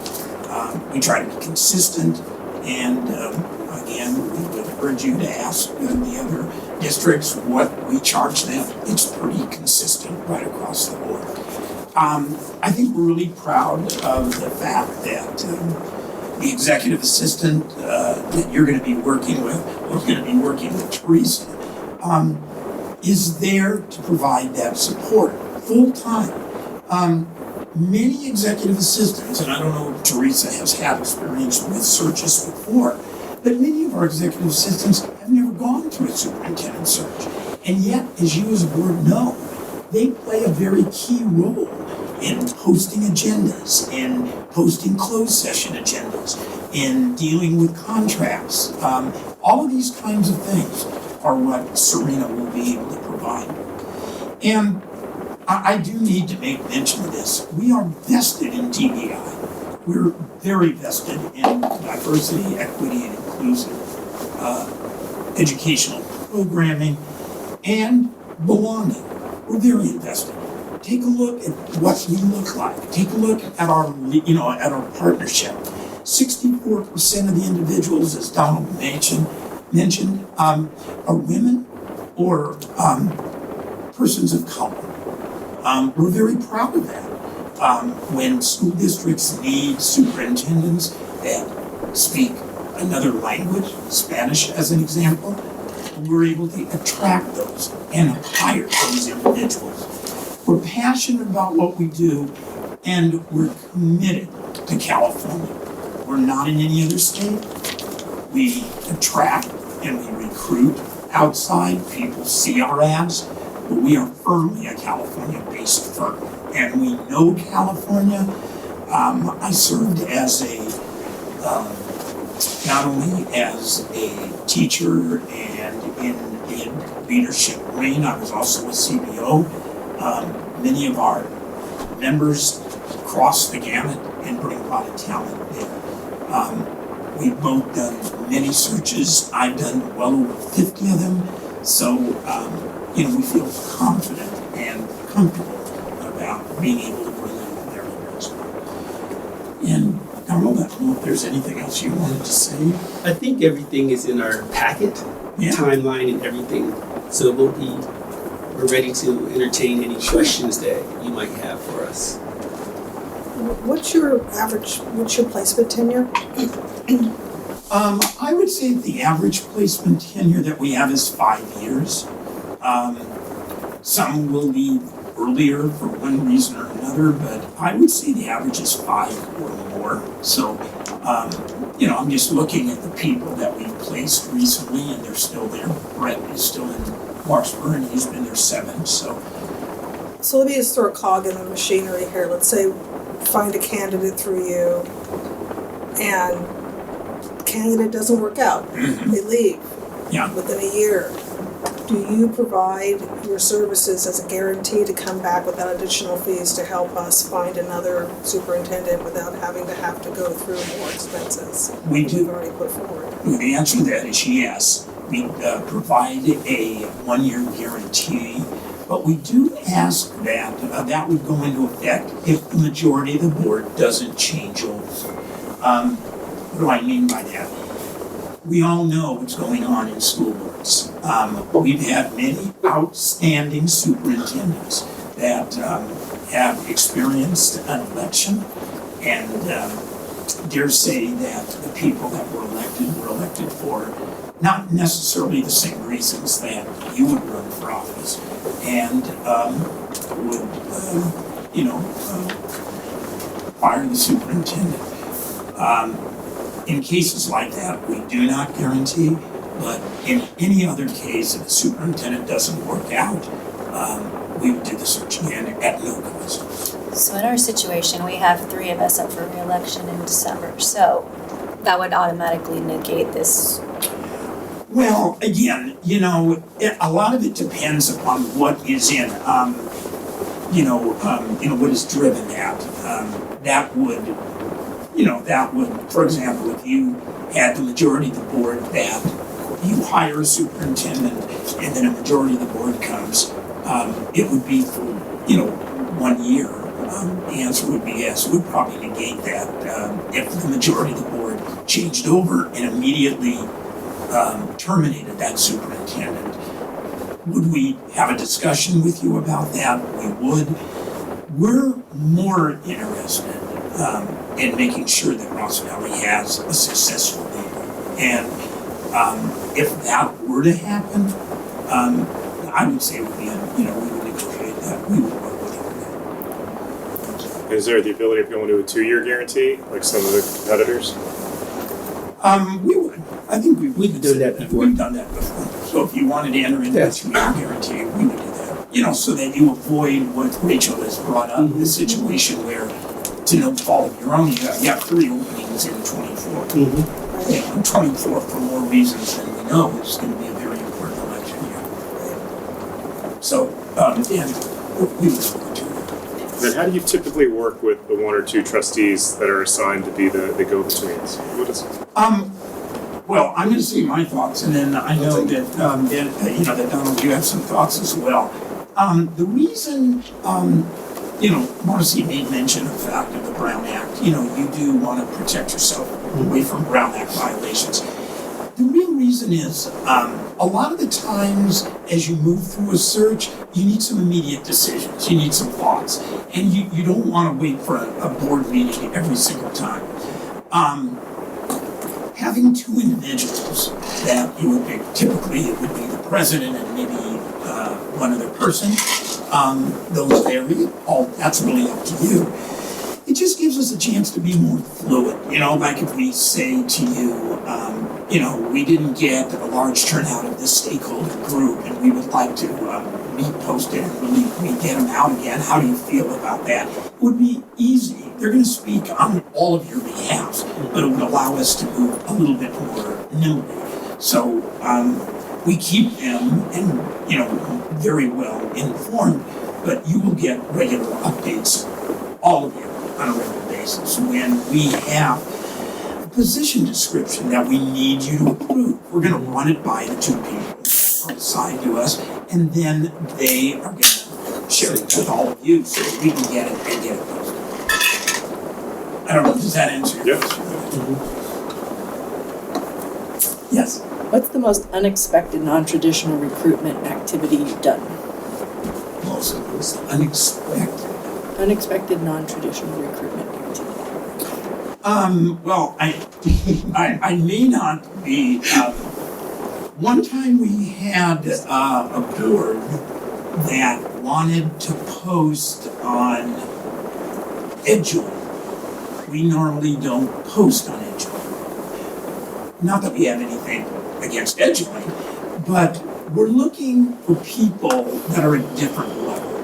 We try to be consistent, and again, we would urge you to ask the other districts what we charge them. It's pretty consistent right across the board. I think we're really proud of the fact that the executive assistant that you're going to be working with, or going to be working with Teresa, is there to provide that support full time. Many executive assistants, and I don't know if Teresa has had experience with searches before, but many of our executive assistants have never gone through a superintendent search. And yet, as you as a board know, they play a very key role in posting agendas, in posting closed session agendas, in dealing with contracts. All of these kinds of things are what Serena will be able to provide. And I do need to make mention of this. We are vested in DEI. We're very vested in diversity, equity, and inclusive educational programming and belonging. We're very invested. Take a look at what we look like. Take a look at our, at our partnership. 64% of the individuals, as Donald mentioned, are women or persons of color. We're very proud of that. When school districts need superintendents that speak another language, Spanish as an example, we're able to attract those and hire those individuals. We're passionate about what we do, and we're committed to California. We're not in any other state. We attract and we recruit outside. People see our ads, but we are firmly a California-based firm, and we know California. I served as not only as a teacher and in the leadership arena, I was also a CBO. Many of our members cross the gamut and bring a lot of talent there. We've both done many searches. I've done well over 50 of them. So, we feel confident and comfortable about being able to bring in their members. And I don't know if there's anything else you wanted to say. I think everything is in our packet, timeline and everything. So we're ready to entertain any questions that you might have for us. What's your placement tenure? I would say the average placement tenure that we have is 5 years. Some will leave earlier for one reason or another, but I would say the average is 5 or more. So, I'm just looking at the people that we've placed recently, and they're still there. Brett is still in Larkspur, and he's been there 7. So let me just throw a cog in the machinery here. Let's say find a candidate through you, and the candidate doesn't work out. Mm-hmm. They leave within a year. Do you provide your services as a guarantee to come back without additional fees to help us find another superintendent without having to go through more expenses? We do. We've already put forward. The answer to that is yes. We provide a 1-year guarantee But we do ask that that would go into effect if the majority of the board doesn't change over. What do I mean by that? We all know what's going on in school boards. We've had many outstanding superintendents that have experienced an election, and dare say that the people that were elected for not necessarily the same reasons that you would run for office, and would, fire the superintendent. In cases like that, we do not guarantee, but in any other case, if the superintendent doesn't work out, we would do the search again at no cost. So in our situation, we have 3 of us up for re-election in December, so that would automatically negate this. Well, again, a lot of it depends upon what is in, what is driven at. That would, for example, if you had the majority of the board that you hire a superintendent and then a majority of the board comes, it would be for, 1 year. The answer would be yes. We'd probably negate that if the majority of the board changed over and immediately terminated that superintendent. Would we have a discussion with you about that? We would. We're more interested in making sure that Ross Valley has a successful leader. And if that were to happen, I would say we would negotiate that. We would work with you on that. Is there the ability of going to a 2-year guarantee, like some of the competitors? We would. I think we could do that before. We've done that before. So if you wanted to enter into a 2-year guarantee, we would do that. So that you avoid what Rachel has brought up, the situation where, to no fault of your own, you got 3 openings in 24. And 24 for more reasons than we know is going to be a very important election year. So, we would look to it. Then how do you typically work with the 1 or 2 trustees that are assigned to be the go-betweens? What is Well, I'm going to say my thoughts, and then I know that that Donald, you have some thoughts as well. The reason, Marcy made mention of the fact of the Brown Act. You do want to protect yourself away from Brown Act violations. The real reason is, a lot of the times as you move through a search, you need some immediate decisions, you need some thoughts, and you don't want to wait for a board meeting every single time. Having 2 individuals that you would pick, typically it would be the president and maybe one other person, those vary, that's really up to you. It just gives us a chance to be more fluid, like if we say to you, we didn't get a large turnout of this stakeholder group and we would like to repost it and really get them out again, how do you feel about that? It would be easy. They're going to speak on all of your behalf, but it would allow us to move a little bit more nimbly. So we keep them very well informed, but you will get regular updates, all of you, on a regular basis. When we have a position description that we need you to approve, we're going to run it by the 2 people assigned to us, and then they are going to share it with all of you so that we can get it and get it posted. I don't know, does that answer your question? Yes. What's the most unexpected, non-traditional recruitment activity you've done? Most unexpected, non-traditional recruitment activity. Well, I may not be. One time we had a board that wanted to post on Edjoin. We normally don't post on Edjoin. Not that we have anything against Edjoin, but we're looking for people that are at different level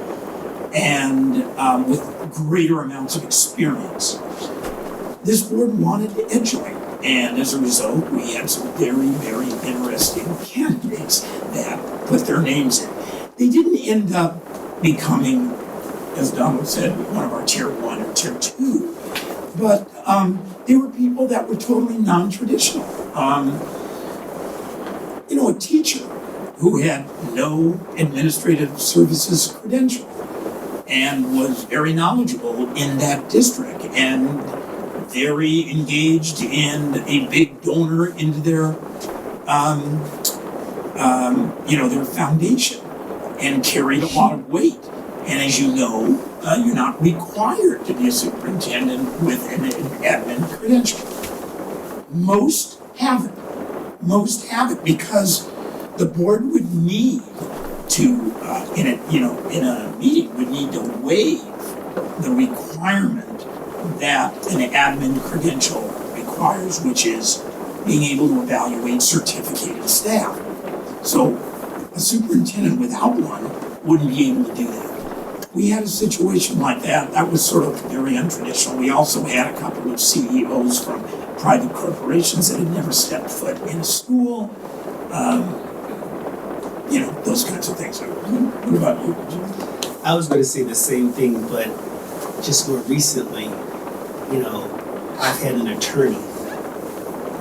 and with greater amounts of experience. This board wanted Edjoin, and as a result, we had some very, very interesting candidates that put their names in. They didn't end up becoming, as Donald said, one of our tier 1 or tier 2, but they were people that were totally non-traditional. A teacher who had no administrative services credential and was very knowledgeable in that district and very engaged and a big donor into their, their foundation and carried a lot of weight. And as you know, you're not required to be a superintendent with an admin credential. Most have it. Most have it because the board would need to, in a meeting, would need to waive the requirement that an admin credential requires, which is being able to evaluate certificated staff. So a superintendent without one wouldn't be able to do that. We had a situation like that. That was sort of very untraditional. We also had a couple of CEOs from private corporations that had never stepped foot in a school. Those kinds of things. What about you? I was going to say the same thing, but just more recently, I've had an attorney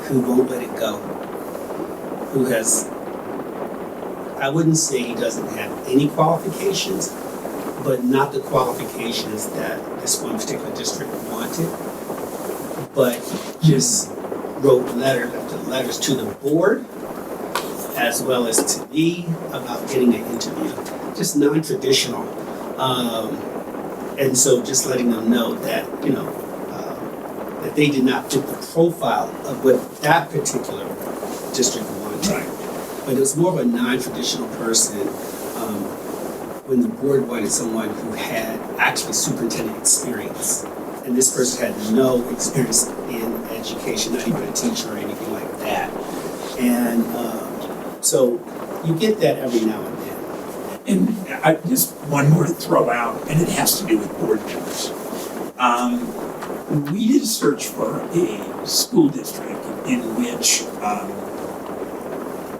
who won't let it go, who has, I wouldn't say he doesn't have any qualifications, but not the qualifications that this one particular district wanted, but he just wrote letters to the board as well as to me about getting an interview, just non-traditional. And so just letting them know that, that they did not fit the profile of what that particular district wanted. Right. But it was more of a non-traditional person when the board wanted someone who had actually superintendent experience. And this person had no experience in education, not even a teacher or anything like that. And so you get that every now and then. And just one more to throw out, and it has to do with board members. We did a search for a school district in which,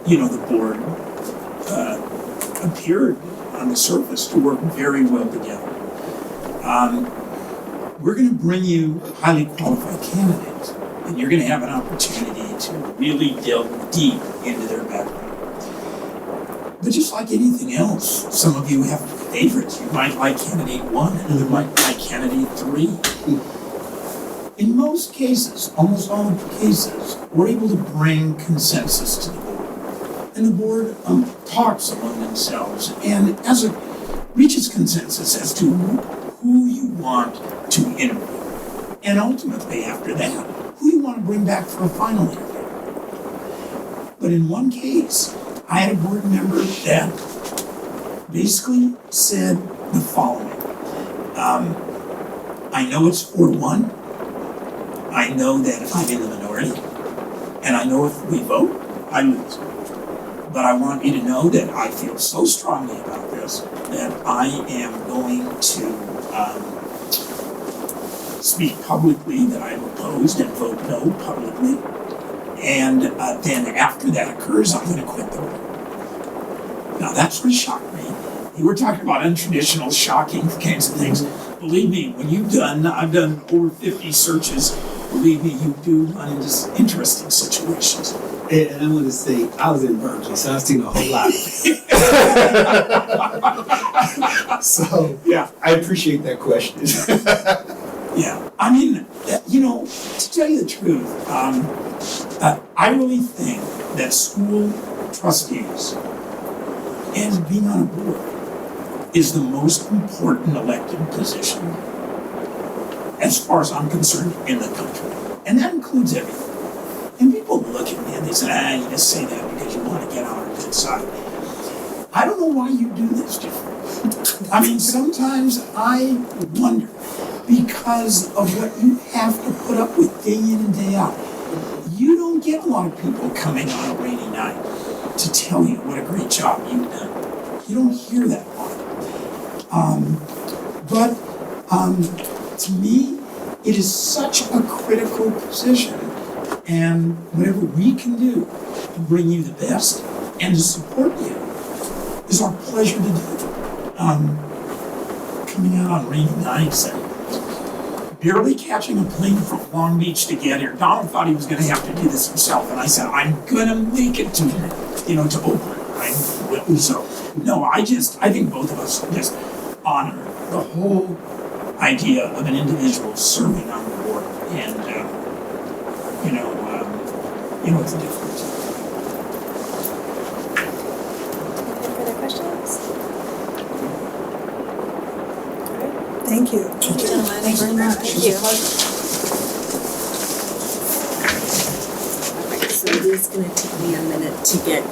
the board appeared on the surface to work very well together. We're going to bring you highly qualified candidates, and you're going to have an opportunity to really delve deep into their background. But just like anything else, some of you have favorites. You might like candidate 1, another might like candidate 3. In most cases, almost all of the cases, we're able to bring consensus to the board. And the board talks among themselves and reaches consensus as to who you want to interview. And ultimately, after that, who you want to bring back for a final interview. But in one case, I had a board member that basically said the following. I know it's 4-1. I know that I'm in the minority. And I know if we vote, I lose. But I want you to know that I feel so strongly about this that I am going to speak publicly that I'm opposed and vote no publicly. And then after that occurs, I'm going to quit the board. Now that sort of shocked me. You were talking about untraditional, shocking kinds of things. Believe me, I've done over 50 searches. Believe me, you do run into interesting situations. And I want to say, I was in Berkeley, so I've seen a whole lot. So, yeah, I appreciate that question. Yeah, I mean, to tell you the truth, I really think that school trustees and being on a board is the most important elected position, as far as I'm concerned, in the country. And that includes everything. And people look at me and they say, you just say that because you want to get on our good side. I don't know why you do this, Jeffrey. I mean, sometimes I wonder, because of what you have to put up with day in and day out. You don't get a lot of people coming on a rainy night to tell you what a great job you've done. You don't hear that often. But to me, it is such a critical position, and whatever we can do to bring you the best and to support you is our pleasure to do. Coming out on rainy nights and barely catching a plane from Long Beach to get here. Donald thought he was going to have to do this himself, and I said, I'm going to make it to Oakland. adequately so. No, I think both of us just honor the whole idea of an individual serving on the board, and it's different. Any further questions? Thank you. Thank you, gentlemen. Thanks very much. Thank you. So it is going to take me a minute to get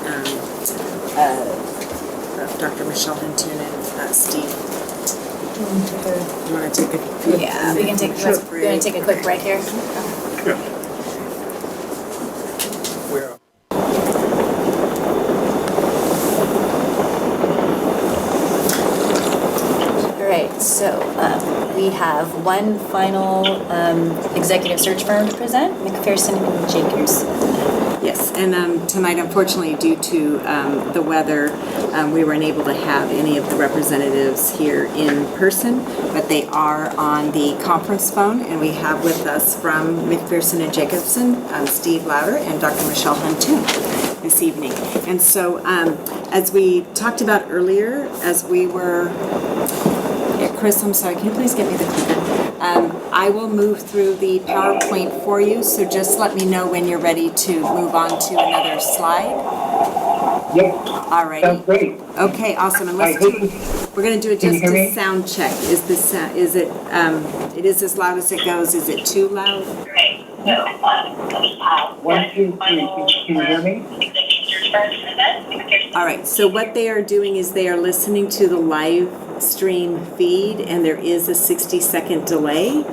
Dr. Michelle Hinton and Steve. Do you want to take a few? Yeah, we can take. We're going to take a quick break here. So we have one final executive search firm to present, McPherson and Jacobson. Yes, and tonight, unfortunately, due to the weather, we weren't able to have any of the representatives here in person, but they are on the conference phone, and we have with us from McPherson and Jacobson, Steve Louder and Dr. Michelle Huntoon this evening. And so, as we talked about earlier, as we were... Chris, I'm sorry, can you please get me the clicker? I will move through the PowerPoint for you, so just let me know when you're ready to move on to another slide. Yep. All right. Sounds great. Okay, awesome. And we're going to do it just a sound check. Is this, it is as loud as it goes. Is it too loud? No. 1, 2, 3. Can you hear me? All right, so what they are doing is they are listening to the live stream feed, and there is a 60-second delay.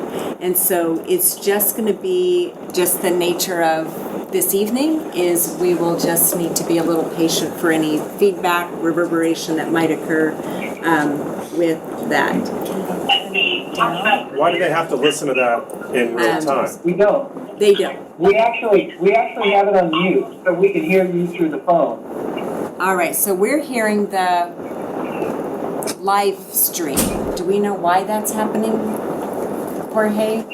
And so it's just going to be just the nature of this evening is we will just need to be a little patient for any feedback, reverberation that might occur with that. Why do they have to listen to that in real time? We don't. They don't. We actually have it on mute, so we can hear you through the phone. All right, so we're hearing the live stream. Do we know why that's happening, Jorge?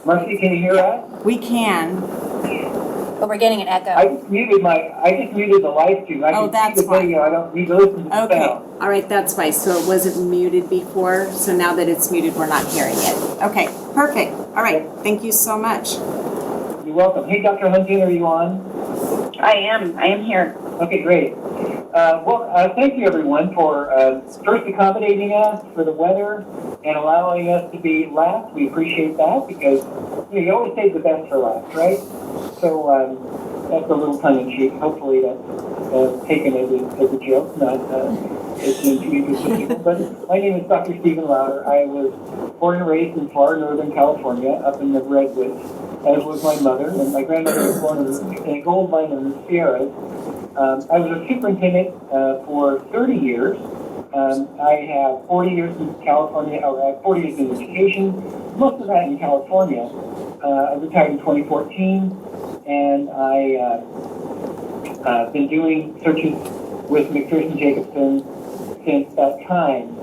Marcy, can you hear us? We can. But we're getting an echo. I just muted the live stream. I can see the video. I don't need to listen to the sound. All right, that's fine. So it wasn't muted before, so now that it's muted, we're not hearing it. Okay, perfect. All right, thank you so much. You're welcome. Hey, Dr. Hunting, are you on? I am here. Okay, great. Thank you everyone for first accommodating us for the weather and allowing us to be last. We appreciate that because you always save the best for last, right? So that's a little tongue in cheek. Hopefully that's taken as a joke, not as meant to be people. But my name is Dr. Stephen Louder. I was born and raised in far northern California, up in the Redwoods, as was my mother, and my grandmother was born in a gold mine in the Sierras. I was a superintendent for 30 years. I have 40 years in California, or I have 40 years in education, most of that in California. I retired in 2014, and I've been doing searches with McPherson Jacobson since that time.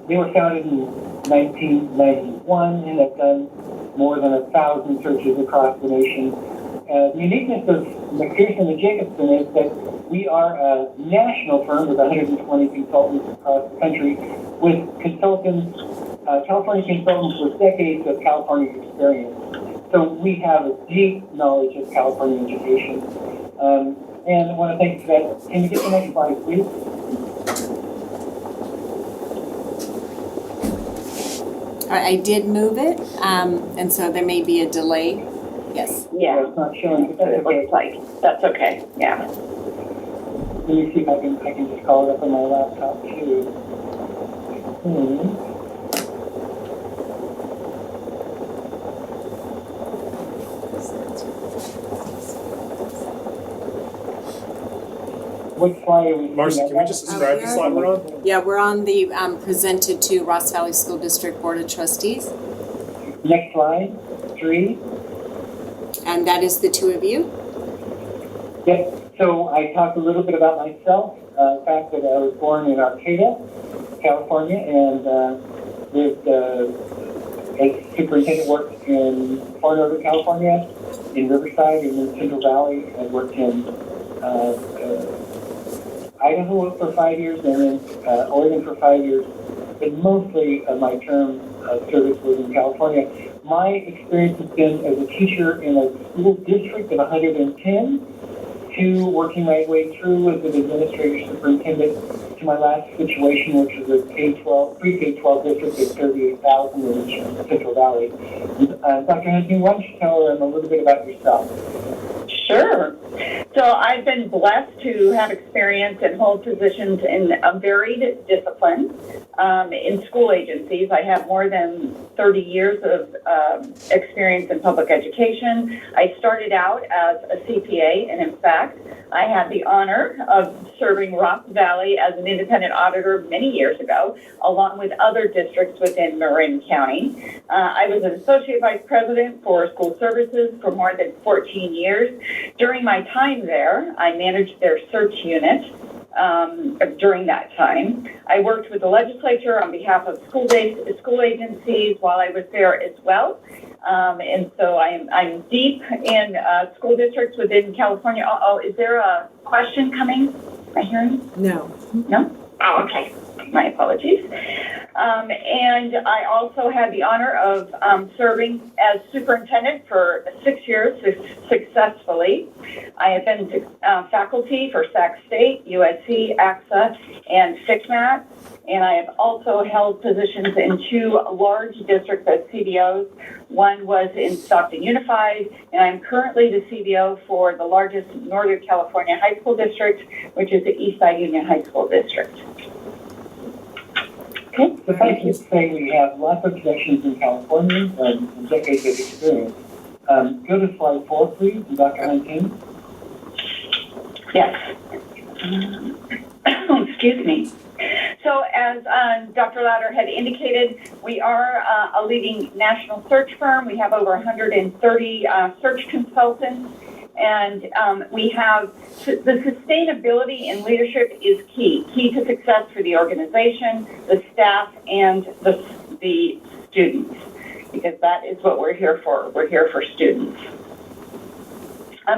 They were founded in 1991 and have done more than 1,000 searches across the nation. The uniqueness of McPherson and Jacobson is that we are a national firm with 120 consultants across the country with consultants, California consultants with decades of California experience. So we have a deep knowledge of California education. And I want to thank you for that. Can you get the next slide, please? I did move it, and so there may be a delay. Yes. Yeah. It's not showing, but that's okay. Looks like that's okay. Yeah. Let me see if I can just call it up on my laptop too. What slide are we? Marcy, can we just describe the slide we're on? Yeah, we're on the presented to Ross Valley School District Board of Trustees. Next slide, 3. And that is the two of you? Yes. So I talked a little bit about myself, the fact that I was born in Arcata, California, and lived as superintendent, worked in far northern California, in Riverside, and in Central Valley, and worked in Idaho for 5 years and then Oregon for 5 years. But mostly of my term of service was in California. My experience has been as a teacher in a school district of 110 to working my way through as an administrator superintendent to my last situation, which was a K-12, pre-K-12 district of 38,000 in Central Valley. Dr. Hunting, why don't you tell them a little bit about yourself? Sure. So I've been blessed to have experience and hold positions in a varied discipline in school agencies. I have more than 30 years of experience in public education. I started out as a CPA, and in fact, I had the honor of serving Ross Valley as an independent auditor many years ago, along with other districts within Marin County. I was an associate vice president for school services for more than 14 years. During my time there, I managed their search unit during that time. I worked with the legislature on behalf of school agencies while I was there as well. And so I'm deep in school districts within California. Oh, is there a question coming? Am I hearing? No. No? Oh, okay. My apologies. And I also had the honor of serving as superintendent for 6 years successfully. I have been faculty for Sac State, USC, AXA, and FICMAT. And I have also held positions in 2 large districts as CBOs. One was in Stockton Unified, and I'm currently the CBO for the largest Northern California high school district, which is the Eastside Union High School District. Okay, suffice to say we have lots of connections in California and decades of experience. Go to slide 4, please, Dr. Hunting. Yes. Excuse me. So as Dr. Louder had indicated, we are a leading national search firm. We have over 130 search consultants. And we have the sustainability in leadership is key to success for the organization, the staff, and the students, because that is what we're here for. We're here for students.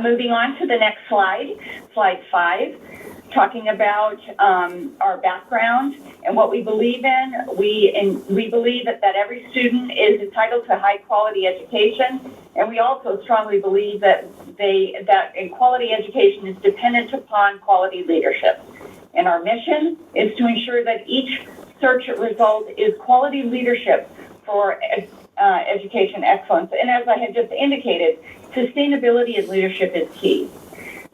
Moving on to the next slide, slide 5, talking about our background and what we believe in. We believe that every student is entitled to high quality education, and we also strongly believe that quality education is dependent upon quality leadership. And our mission is to ensure that each search result is quality leadership for education excellence. And as I had just indicated, sustainability and leadership is key.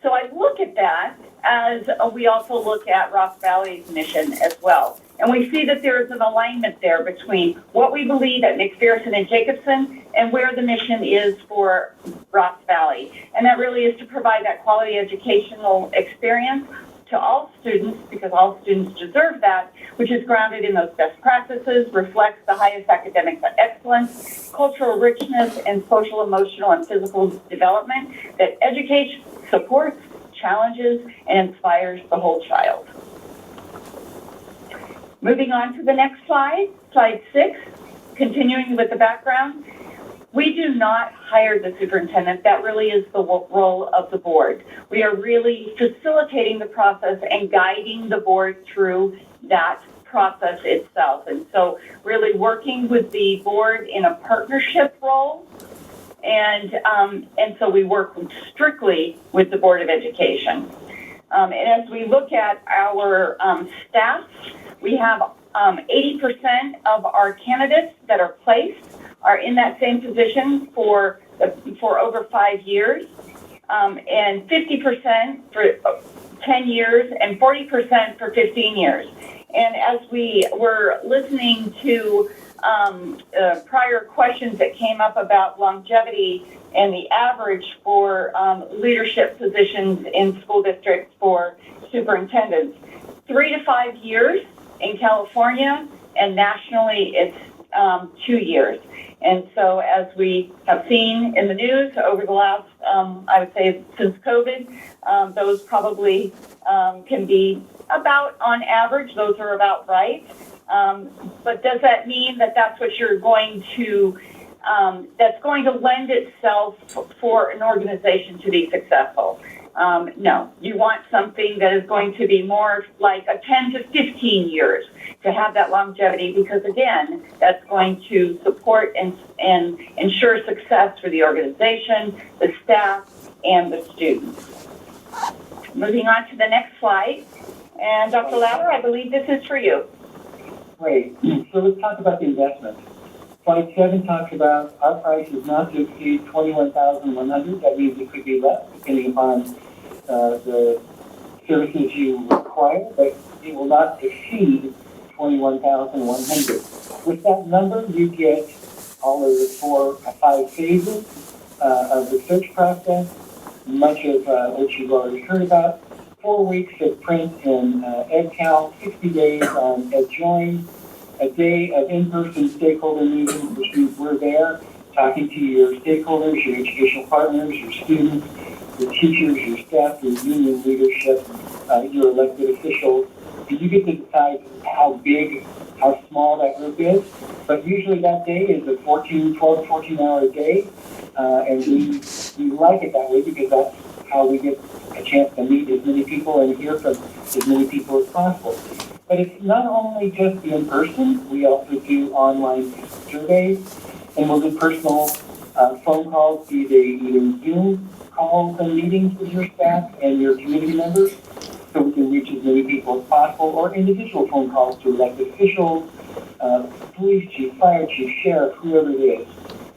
So I look at that as we also look at Ross Valley's mission as well. And we see that there is an alignment there between what we believe at McPherson and Jacobson and where the mission is for Ross Valley. And that really is to provide that quality educational experience to all students, because all students deserve that, which is grounded in those best practices, reflects the highest academic excellence, cultural richness, and social, emotional, and physical development that educates, supports, challenges, and inspires the whole child. Moving on to the next slide, slide 6, continuing with the background. We do not hire the superintendent. That really is the role of the board. We are really facilitating the process and guiding the board through that process itself. And so really working with the board in a partnership role. And so we work strictly with the Board of Education. And as we look at our staff, we have 80% of our candidates that are placed are in that same position for over 5 years, and 50% for 10 years, and 40% for 15 years. And as we were listening to prior questions that came up about longevity and the average for leadership positions in school districts for superintendents, 3 to 5 years in California, and nationally it's 2 years. And so as we have seen in the news over the last, I would say since COVID, those probably can be about, on average, those are about right. But does that mean that that's what you're going to, that's going to lend itself for an organization to be successful? No, you want something that is going to be more like a 10 to 15 years to have that longevity, because again, that's going to support and ensure success for the organization, the staff, and the students. Moving on to the next slide. And Dr. Lauer, I believe this is for you. Great. So let's talk about the investment. Slide 7 talks about our price is not to exceed $21,100. That means it could be less depending upon the services you require, but it will not exceed $21,100. With that number, you get all of the 4 or 5 phases of the search process, much of which you've already heard about. 4 weeks of print in EdCal, 60 days on EdJoin, a day of in-person stakeholder meetings, which means we're there talking to your stakeholders, your educational partners, your students, your teachers, your staff, your union leadership, your elected officials. And you get to decide how big, how small that group is. But usually that day is a 12 to 14-hour day. And we like it that way because that's how we get a chance to meet as many people and hear from as many people as possible. But it's not only just the in-person, we also do online surveys, and we'll do personal phone calls, be they either Zoom calls and meetings with your staff and your community members, so we can reach as many people as possible, or individual phone calls to elected officials, police chief, fire chief, sheriff, whoever it is.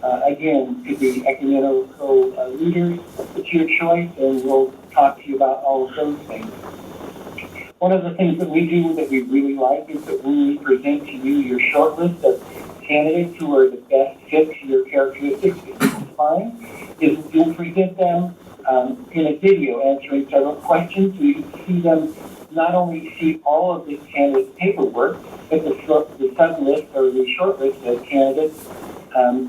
Again, could be ecumenical leaders. It's your choice, and we'll talk to you about all of those things. One of the things that we do that we really like is that when we present to you your short list of candidates who are the best fit to your characteristics that you can find, is you'll present them in a video answering several questions so you can see them, not only see all of this candidate's paperwork, but the sub-list or the short list of candidates.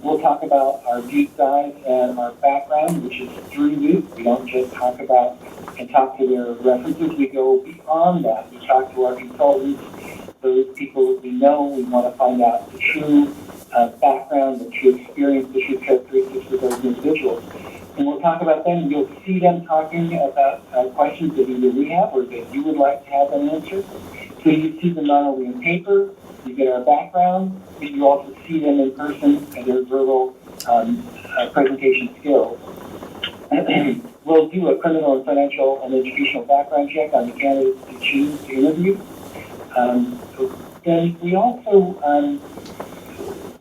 We'll talk about our deep dive and our background, which is through you. We don't just talk about and talk to their references. We go beyond that. We talk to our consultants, those people that we know. We want to find out the true background, the true experience, the true characteristics of those individuals. And we'll talk about them. You'll see them talking about questions that either we have or that you would like to have them answer. So you see them not only in paper, you get our background, but you also see them in person and their verbal presentation skills. We'll do a criminal and financial and educational background check on the candidates to choose to interview. Then we also,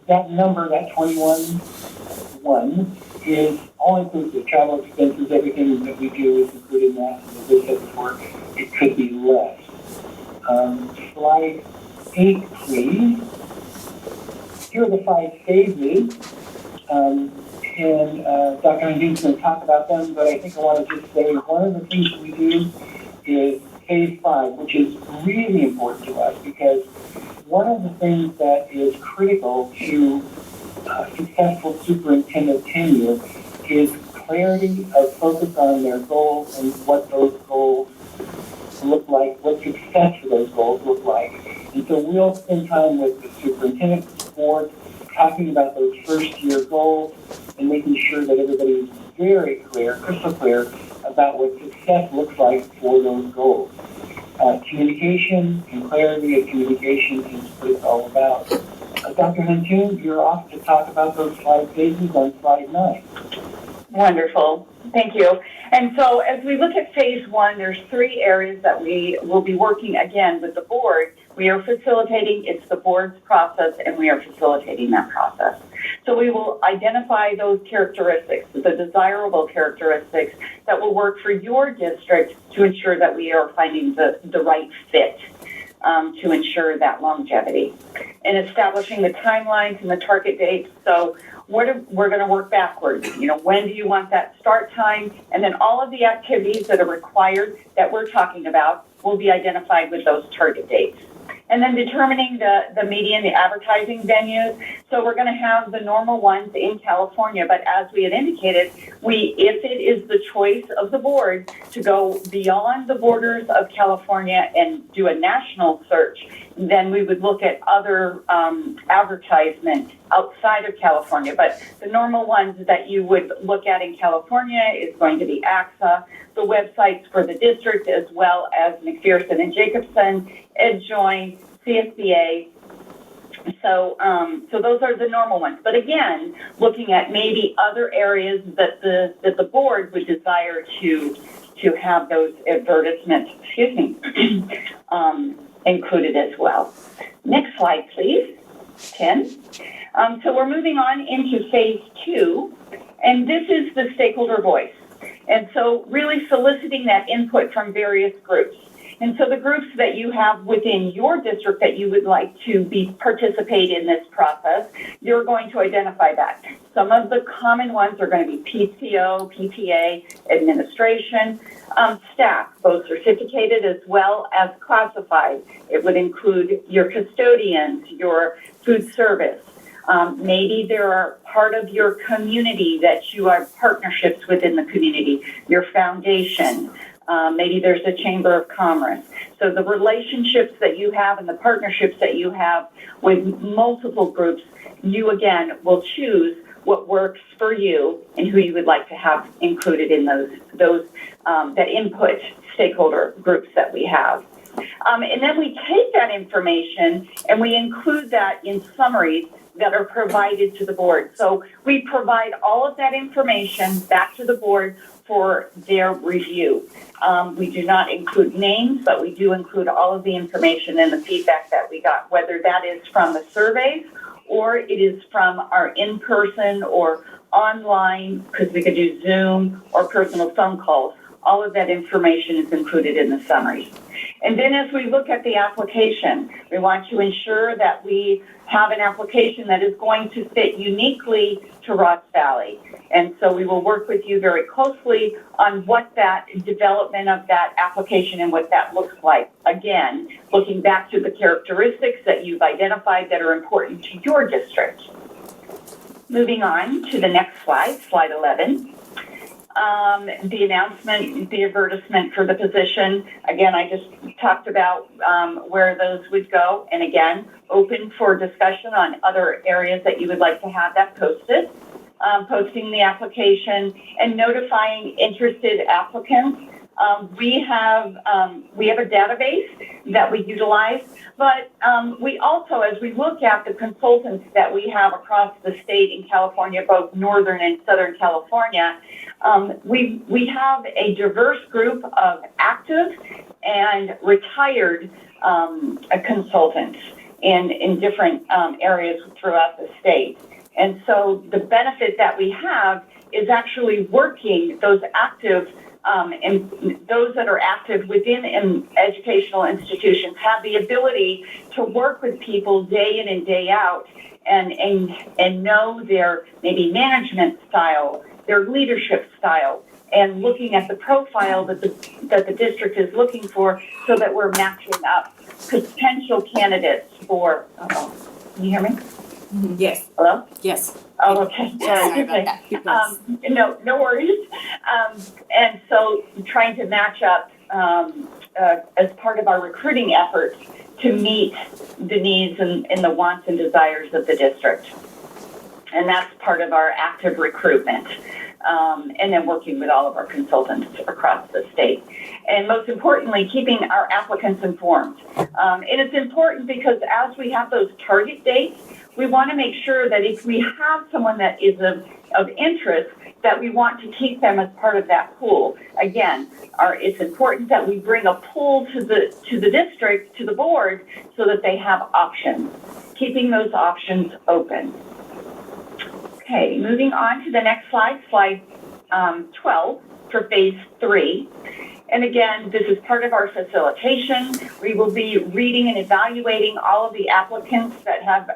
that number, that 21,1, is all inclusive. Travel expenses, everything that we do is included in that. And as I said before, it could be less. Slide 8, please. Here are the 5 phases. And Dr. Handin's going to talk about them, but I think I want to just say one of the things that we do is phase 5, which is really important to us because one of the things that is critical to successful superintendent tenure is clarity of focus on their goals and what those goals look like, what success for those goals look like. And so we'll spend time with the superintendent board talking about those first year goals and making sure that everybody is very clear, crystal clear, about what success looks like for those goals. Communication and clarity of communication is what it's all about. Dr. Hantoon, you're off to talk about those 5 phases on slide 9. Wonderful. Thank you. And so as we look at phase 1, there's 3 areas that we will be working again with the board. We are facilitating, it's the board's process, and we are facilitating that process. So we will identify those characteristics, the desirable characteristics that will work for your district to ensure that we are finding the right fit to ensure that longevity. And establishing the timelines and the target dates. So we're going to work backwards. When do you want that start time? And then all of the activities that are required that we're talking about will be identified with those target dates. And then determining the media and the advertising venues. So we're going to have the normal ones in California, but as we had indicated, if it is the choice of the board to go beyond the borders of California and do a national search, then we would look at other advertisement outside of California. But the normal ones that you would look at in California is going to be AXA, the websites for the district, as well as McPherson and Jacobson, EdJoin, CSBA. So those are the normal ones. But again, looking at maybe other areas that the board would desire to have those advertisements, included as well. Next slide, please. 10. So we're moving on into phase 2, and this is the stakeholder voice. And so really soliciting that input from various groups. And so the groups that you have within your district that you would like to participate in this process, you're going to identify that. Some of the common ones are going to be PTO, PTA, administration, staff, both certificated as well as classified. It would include your custodians, your food service. Maybe there are part of your community that you are partnerships within the community, your foundation. Maybe there's a chamber of commerce. So the relationships that you have and the partnerships that you have with multiple groups, you again will choose what works for you and who you would like to have included in those that input stakeholder groups that we have. And then we take that information and we include that in summaries that are provided to the board. So we provide all of that information back to the board for their review. We do not include names, but we do include all of the information and the feedback that we got, whether that is from the surveys or it is from our in-person or online, because we could do Zoom or personal phone calls. All of that information is included in the summaries. And then as we look at the application, we want to ensure that we have an application that is going to fit uniquely to Ross Valley. And so we will work with you very closely on what that development of that application and what that looks like. Again, looking back to the characteristics that you've identified that are important to your district. Moving on to the next slide, slide 11. The announcement, the advertisement for the position. Again, I just talked about where those would go. And again, open for discussion on other areas that you would like to have that posted. Posting the application and notifying interested applicants. We have a database that we utilize, but we also, as we look at the consultants that we have across the state in California, both Northern and Southern California, we have a diverse group of active and retired consultants in different areas throughout the state. And so the benefit that we have is actually working those active and those that are active within educational institutions have the ability to work with people day in and day out and know their maybe management style, their leadership style, and looking at the profile that the district is looking for so that we're matching up potential candidates for, can you hear me? Yes. Hello? Yes. Oh, okay. Sorry about that. No worries. And so trying to match up as part of our recruiting efforts to meet the needs and the wants and desires of the district. And that's part of our active recruitment. And then working with all of our consultants across the state. And most importantly, keeping our applicants informed. And it's important because as we have those target dates, we want to make sure that if we have someone that is of interest, that we want to keep them as part of that pool. Again, it's important that we bring a pool to the district, to the board, so that they have options, keeping those options open. Okay, moving on to the next slide, slide 12 for phase 3. And again, this is part of our facilitation. We will be reading and evaluating all of the applicants that have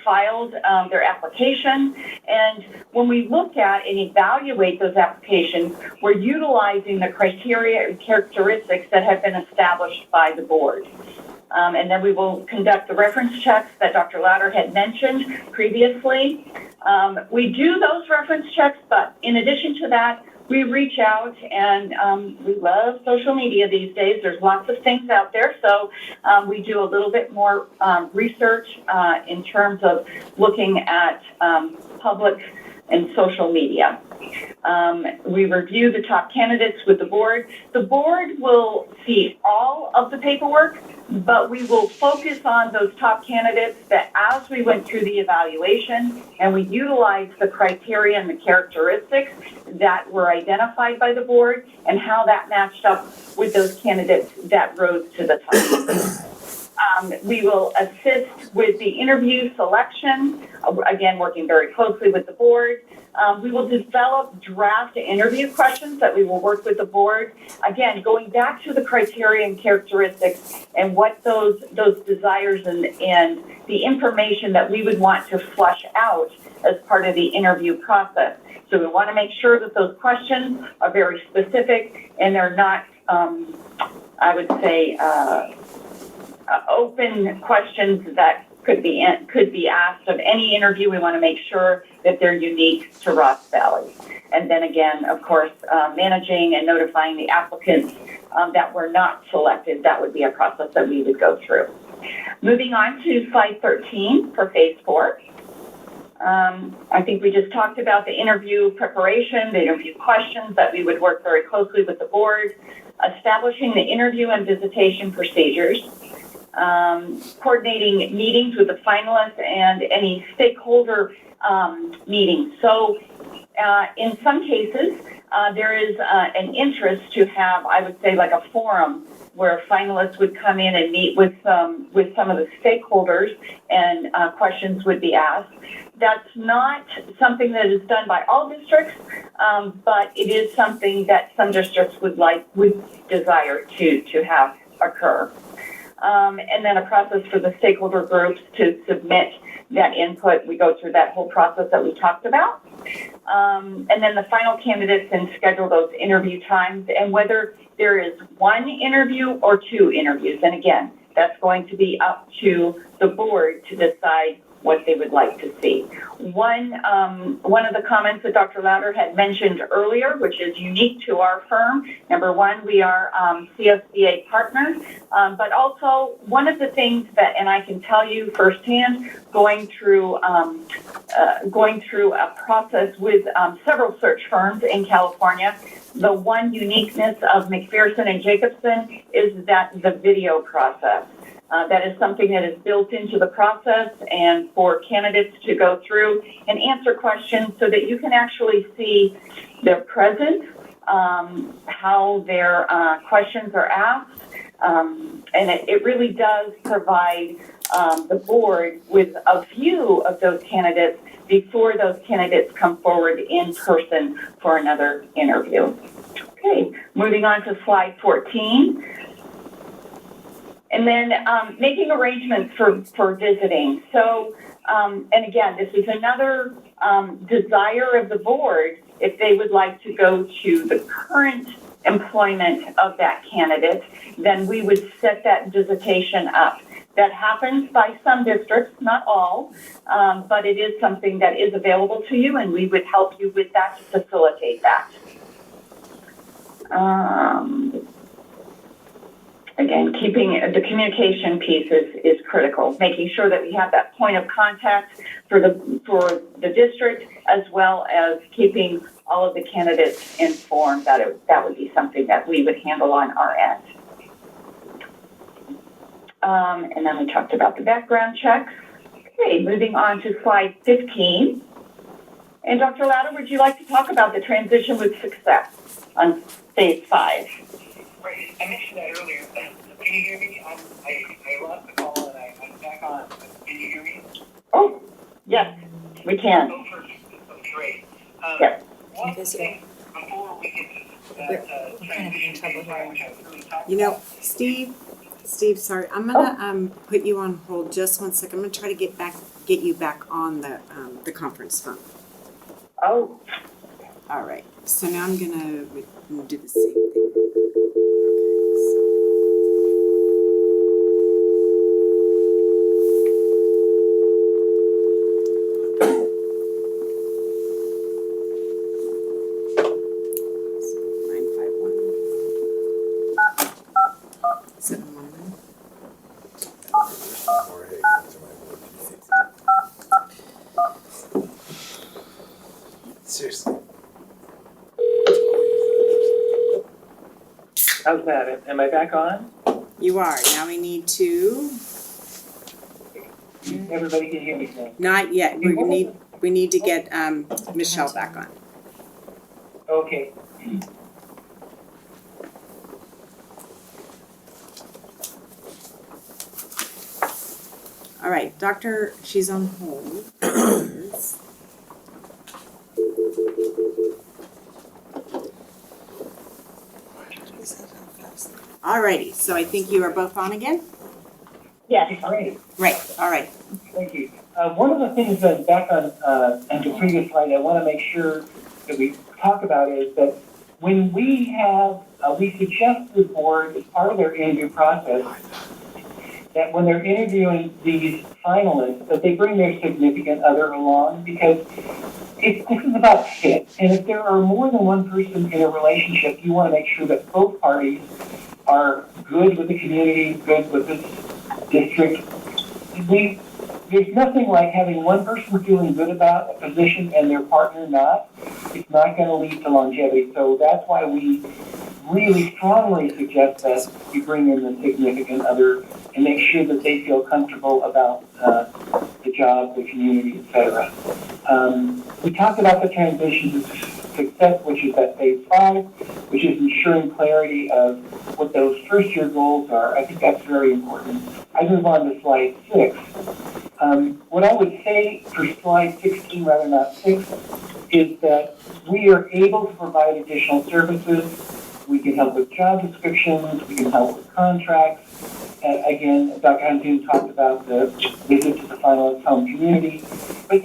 filed their application. And when we look at and evaluate those applications, we're utilizing the criteria and characteristics that have been established by the board. And then we will conduct the reference checks that Dr. Lauder had mentioned previously. We do those reference checks, but in addition to that, we reach out, and we love social media these days. There's lots of things out there, so we do a little bit more research in terms of looking at public and social media. We review the top candidates with the board. The board will see all of the paperwork, but we will focus on those top candidates that as we went through the evaluation and we utilized the criteria and the characteristics that were identified by the board and how that matched up with those candidates that rose to the top. We will assist with the interview selection, again, working very closely with the board. We will develop draft interview questions that we will work with the board. Again, going back to the criteria and characteristics and what those desires and the information that we would want to flush out as part of the interview process. So we want to make sure that those questions are very specific and they're not, I would say, open questions that could be asked of any interview. We want to make sure that they're unique to Ross Valley. And then again, of course, managing and notifying the applicants that were not selected. That would be a process that we would go through. Moving on to slide 13 for phase 4. I think we just talked about the interview preparation, the interview questions that we would work very closely with the board, establishing the interview and visitation procedures, coordinating meetings with the finalists and any stakeholder meetings. So in some cases, there is an interest to have, I would say, like a forum where finalists would come in and meet with some of the stakeholders and questions would be asked. That's not something that is done by all districts, but it is something that some districts would desire to have occur. And then a process for the stakeholder groups to submit that input. We go through that whole process that we talked about. And then the final candidates then schedule those interview times and whether there is one interview or 2 interviews. And again, that's going to be up to the board to decide what they would like to see. One of the comments that Dr. Louder had mentioned earlier, which is unique to our firm, number one, we are CSBA partners, but also one of the things that, and I can tell you firsthand, going through a process with several search firms in California, the one uniqueness of McPherson and Jacobson is that the video process. That is something that is built into the process and for candidates to go through and answer questions so that you can actually see their present, how their questions are asked. And it really does provide the board with a view of those candidates before those candidates come forward in person for another interview. Okay, moving on to slide 14. And then making arrangements for visiting. So, and again, this is another desire of the board if they would like to go to the current employment of that candidate, then we would set that visitation up. That happens by some districts, not all, but it is something that is available to you and we would help you with that to facilitate that. Again, keeping the communication piece is critical, making sure that we have that point of contact for the district, as well as keeping all of the candidates informed. That would be something that we would handle on our end. And then we talked about the background checks. Okay, moving on to slide 15. And Dr. Louder, would you like to talk about the transition with success on phase 5? Right. I mentioned that earlier. Can you hear me? I lost the call and I'm back on. Can you hear me? Oh, yes, we can. Great. Yes. One thing before we get to that transition, You know, Steve, sorry, I'm gonna put you on hold just 1 second. I'm gonna try to get you back on the conference phone. Oh. All right. So now I'm gonna do the same thing. Seriously. How's that? Am I back on? You are. Now we need to. Everybody can hear me now? Not yet. We need to get Michelle back on. Okay. All right, Doctor, she's on hold. Alrighty, so I think you are both on again? Yes. Great. Right, all right. Thank you. One of the things that back on the previous slide I want to make sure that we talk about is that when we suggest to the board as part of their interview process that when they're interviewing these finalists that they bring their significant other along because this is about fit. And if there are more than one person in a relationship, you want to make sure that both parties are good with the community, good with the district. There's nothing like having one person feeling good about a position and their partner not. It's not going to lead to longevity. So that's why we really strongly suggest that you bring in the significant other and make sure that they feel comfortable about the job, the community, etc. We talked about the transition to success, which is at phase 5, which is ensuring clarity of what those first-year goals are. I think that's very important. I move on to slide 6. What I would say for slide 16, rather not 6, is that we are able to provide additional services. We can help with job descriptions. We can help with contracts. Again, Dr. Huntoon talked about the visit to the finalist home community. But,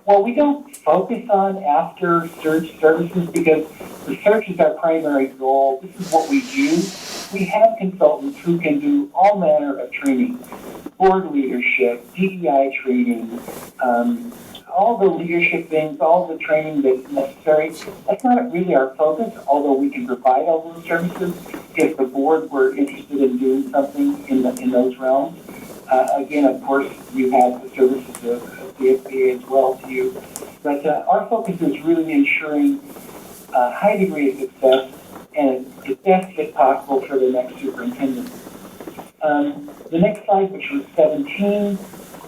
while we don't focus on after search services because the search is our primary goal, this is what we do. We have consultants who can do all manner of training, board leadership, DEI training, all the leadership things, all the training that's necessary. That's not really our focus, although we can provide all those services if the board were interested in doing something in those realms. Again, of course, you have the services of the SBA as well to you. But our focus is really ensuring a high degree of success and the best fit possible for the next superintendent. The next slide, which was 17,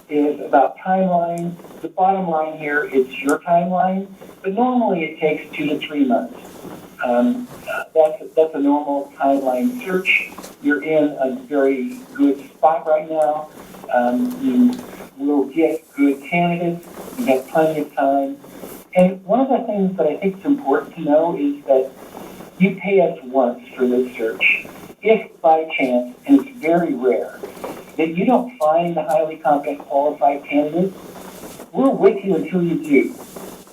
is about timeline. The bottom line here is your timeline, but normally it takes 2 to 3 months. That's a normal timeline search. You're in a very good spot right now. You will get good candidates. You have plenty of time. And one of the things that I think is important to know is that you pay us once for this search. If by chance, and it's very rare, that you don't find the highly competent qualified candidate, we're with you until you do.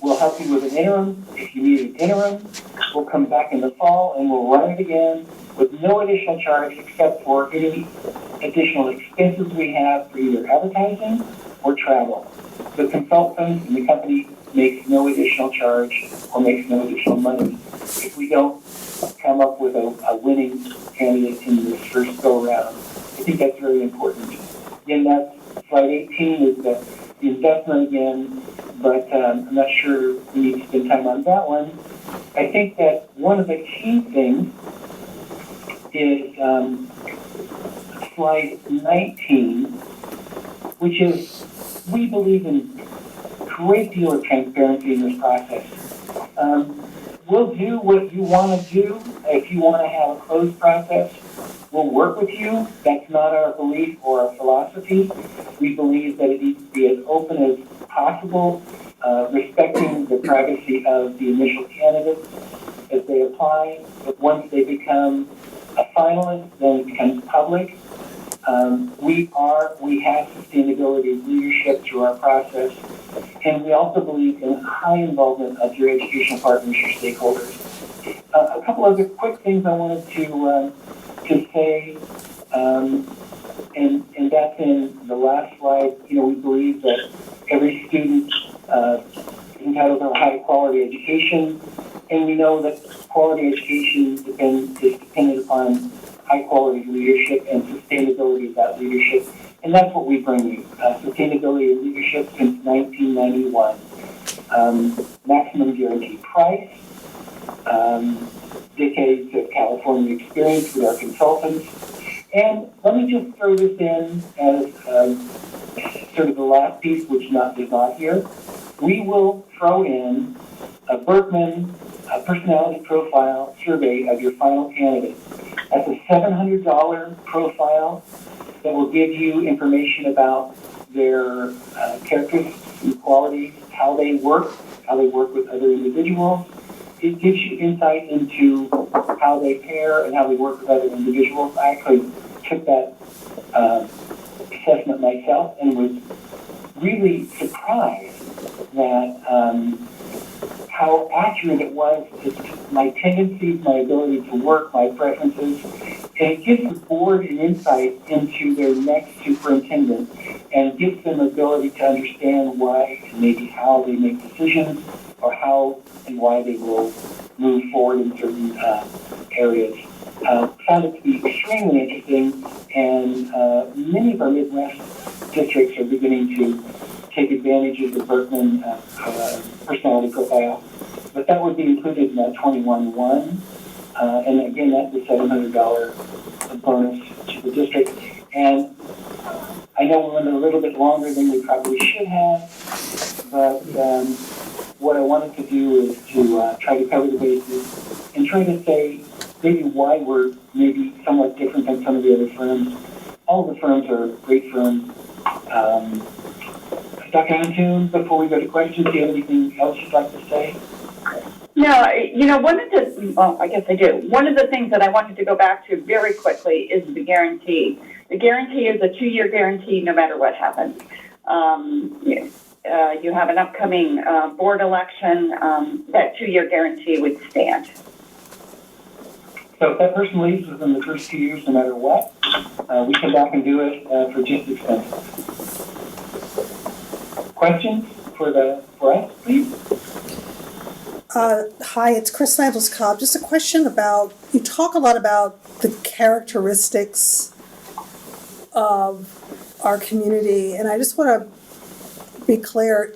We'll help you with an interim. If you need an interim, we'll come back in the fall and we'll run it again with no additional charge except for any additional expenses we have for either advertising or travel. The consultant and the company makes no additional charge or makes no additional money if we don't come up with a winning candidate in this first go-round. I think that's very important. Again, that's slide 18 is the investment again, but I'm not sure we need to spend time on that one. I think that one of the key things is slide 19, which is we believe in a great deal of transparency in this process. We'll do what you want to do. If you want to have a closed process, we'll work with you. That's not our belief or our philosophy. We believe that it needs to be as open as possible, respecting the privacy of the initial candidates as they apply. But once they become a finalist, then it becomes public. We have sustainability of leadership through our process, and we also believe in high involvement of your educational partners, your stakeholders. A couple other quick things I wanted to say, and that's in the last slide. We believe that every student is entitled to a high quality education, and we know that quality education is dependent upon high quality leadership and sustainability of that leadership. And that's what we bring you. Sustainability of leadership since 1991. Maximum guaranteed price. Decades of California experience with our consultants. And let me just throw this in as sort of the last piece, which is not here. We will throw in a Berkman personality profile survey of your final candidate. That's a $700 profile that will give you information about their characteristics and qualities, how they work with other individuals. It gives you insight into how they pair and how they work with other individuals. I actually took that assessment myself and was really surprised that how accurate it was to my tendencies, my ability to work, my preferences. And it gives the board an insight into their next superintendent and gives them ability to understand why and maybe how they make decisions or how and why they will move forward in certain areas. Found it to be extremely interesting, and many of our Midwest districts are beginning to take advantage of the Berkman personality profile. But that would be included in that 21-1. And again, that's the $700 bonus to the district. And I know we went a little bit longer than we probably should have, but what I wanted to do is to try to cover the bases and try to say maybe why we're maybe somewhat different than some of the other firms. All the firms are great firms. Dr. Antune, before we go to questions, do you have anything else you'd like to say? No, one of the, I guess I do. One of the things that I wanted to go back to very quickly is the guarantee. The guarantee is a 2-year guarantee no matter what happens. You have an upcoming board election, that 2-year guarantee would stand. So if that person leaves within the first 2 years, no matter what, we come back and do it for just expenses. Questions for us, please? Hi, it's Chris Landles-Cobb. Just a question about, you talk a lot about the characteristics of our community, and I just want to be clear,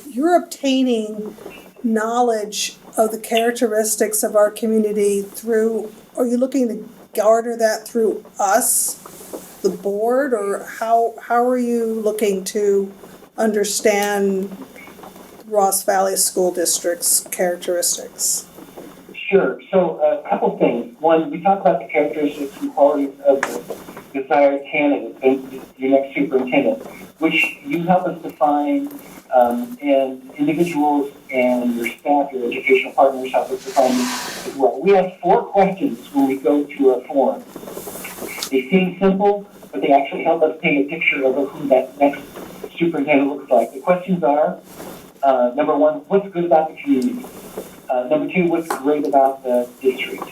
you're obtaining knowledge of the characteristics of our community through, are you looking to garner that through us, the board, or how are you looking to understand Ross Valley School District's characteristics? Sure. So a couple things. One, we talk about the characteristics and qualities of the desired candidate, your next superintendent, which you help us define, and individuals and your staff, your educational partners help us define as well. We have 4 questions when we go to a forum. They seem simple, but they actually help us paint a picture of who that next superintendent looks like. The questions are, number 1, what's good about the community? Number 2, what's great about the district?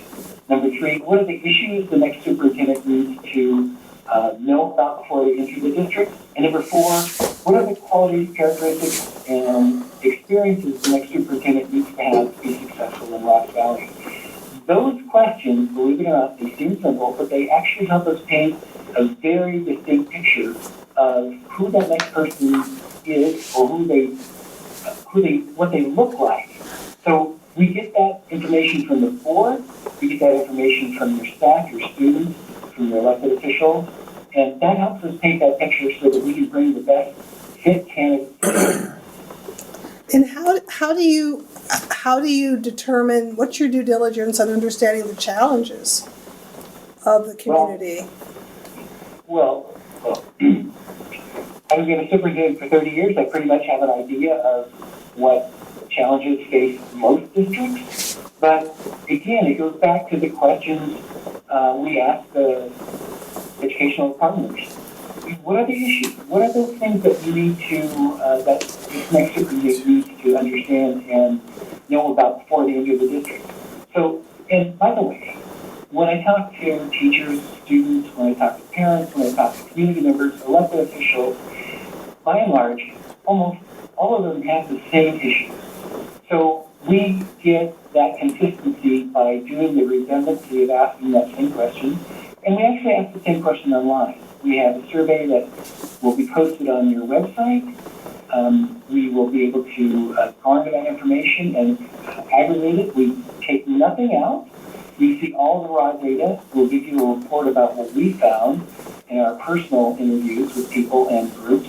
Number 3, what are the issues the next superintendent needs to know about before they enter the district? And number 4, what are the qualities, characteristics, and experiences the next superintendent needs to have to be successful in Ross Valley? Those questions, believe it or not, they seem simple, but they actually help us paint a very distinct picture of who that next person is, or what they look like. So we get that information from the board, we get that information from your staff, your students, from your elected officials, and that helps us paint that picture so that we can bring the best fit candidates. And how do you determine, what's your due diligence on understanding the challenges of the community? Well, having been a superintendent for 30 years, I pretty much have an idea of what challenges face most districts. But again, it goes back to the questions we ask the educational partners. What are the issues? What are those things that you need to, that this next superintendent needs to understand and know about before they enter the district? So, and by the way, when I talk to teachers, students, when I talk to parents, when I talk to community members, elected officials, by and large, almost all of them have the same issues. So we get that consistency by doing the redundancy of asking that same question And we actually asked the same question online. We have a survey that will be posted on your website. We will be able to garner that information and aggregate it. We take nothing out. We see all the raw data. We'll give you a report about what we found in our personal interviews with people and groups,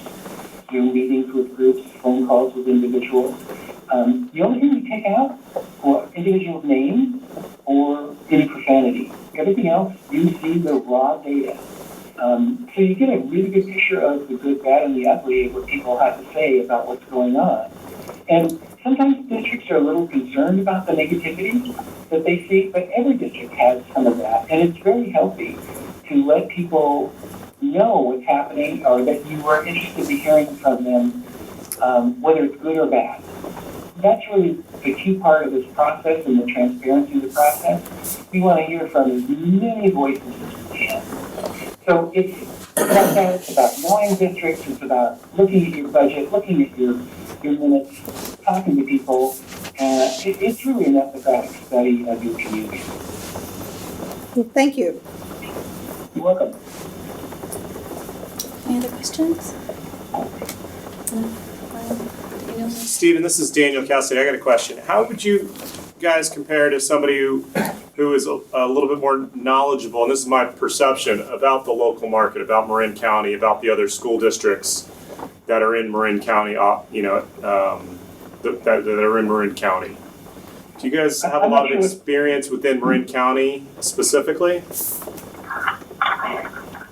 Zoom meetings with groups, phone calls with individuals. The only thing we take out are individuals' names or any profanity. Everything else, you see the raw data. So you get a really good picture of the good, bad, and the ugly of what people have to say about what's going on. And sometimes districts are a little concerned about the negativity that they see, but every district has some of that. And it's very healthy to let people know what's happening or that you are interested in hearing from them, whether it's good or bad. That's really the key part of this process and the transparency of the process. We want to hear from as many voices as we can. So it's about that. It's about knowing districts. It's about looking at your budget, looking at your minutes, talking to people. It's really an empathetic study of your community. Well, thank you. You're welcome. Any other questions? Stephen, this is Daniel Cassidy. I got a question. How would you guys compare to somebody who is a little bit more knowledgeable, and this is my perception, about the local market, about Marin County, about the other school districts that are in Marin County, that are in Marin County? Do you guys have a lot of experience within Marin County specifically?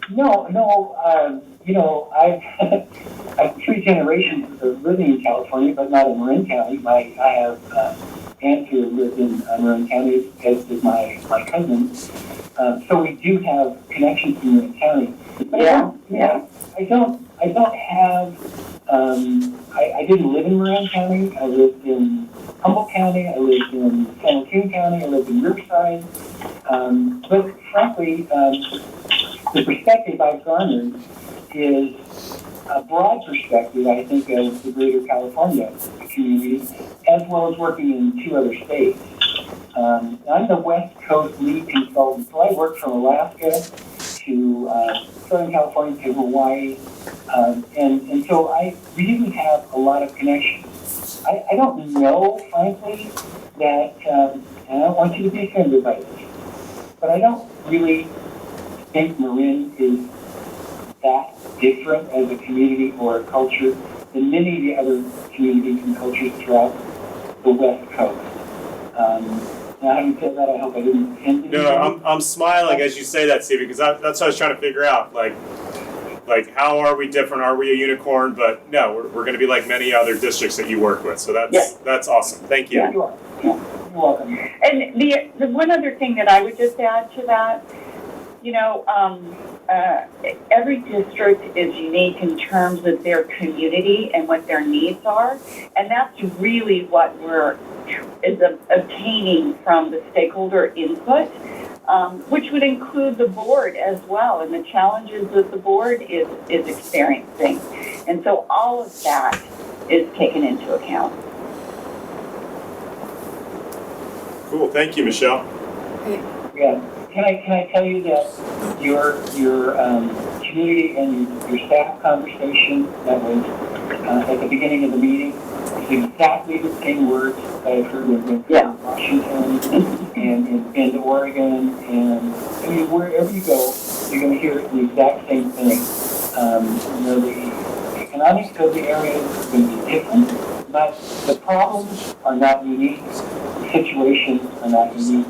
No. I've 3 generations of living in California, but not in Marin County. I have aunts who live in Marin County, as did my cousin. So we do have connections in Marin County. But I don't have. I didn't live in Marin County. I lived in Humboldt County. I lived in San Joaquin County. I lived in Riverside. But frankly, the perspective I've garnered is a broad perspective, I think, of the greater California community, as well as working in 2 other states. I'm the West Coast lead consultant, so I work from Alaska to Southern California to Hawaii, and so I really have a lot of connections. I don't know, frankly, that, and I don't want you to be offended by this, but I don't really think Marin is that different as a community or a culture than many of the other communities and cultures throughout the West Coast. Now, having said that, I hope I didn't offend you. No, I'm smiling as you say that, Steve, because that's what I was trying to figure out. Like how are we different? Are we a unicorn? But no, we're going to be like many other districts that you work with. So that's awesome. Thank you. Yeah, you are. Yeah, you're welcome. And the one other thing that I would just add to that, every district is unique in terms of their community and what their needs are, and that's really what we're obtaining from the stakeholder input, which would include the board as well, and the challenges that the board is experiencing. And so all of that is taken into account. Cool. Thank you, Michelle. Yeah. Can I tell you that your community and your staff conversation that was at the beginning of the meeting is exactly the same words that I've heard in Washington and in Bend, Oregon, and I mean, wherever you go, you're going to hear the exact same thing. The economics of the area is going to be different, but the problems are not unique. The situations are not unique.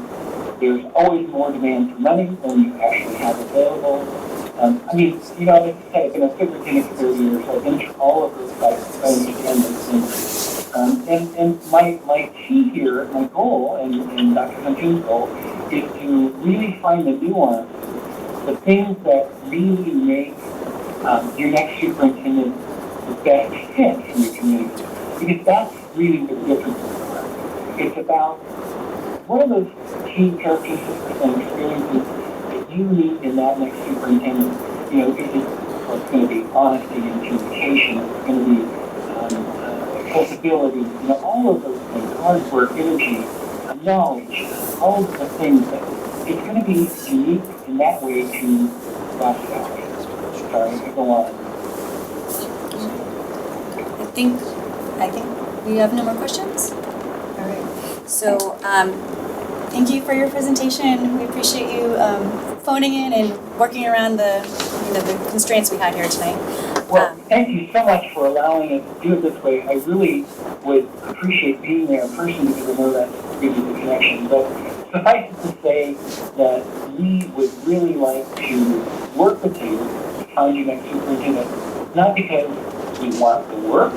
There's always more demand for money than you actually have available. Like I said, I've been a superintendent for 30 years, so I've been through all of those cycles. I understand those things. And my key here, my goal, and Dr. Hunting's goal, is to really find the nuance, the things that really make your next superintendent the best fit in your community. Because that's really what the difference is. It's about what are those key characteristics and experiences that you need in that next superintendent? It's going to be honesty and communication. It's going to be accessibility. All of those things, hard work, energy, knowledge, all of the things that it's going to be unique in that way to Rocky Valley. Sorry, go on. I think we have no more questions. All right. So thank you for your presentation. We appreciate you phoning in and working around the the constraints we had here tonight. Well, thank you so much for allowing us to do it this way. I really would appreciate being there in person because I know that gives you the connection. But suffice it to say that we would really like to work with you to find your next superintendent, not because we want the work,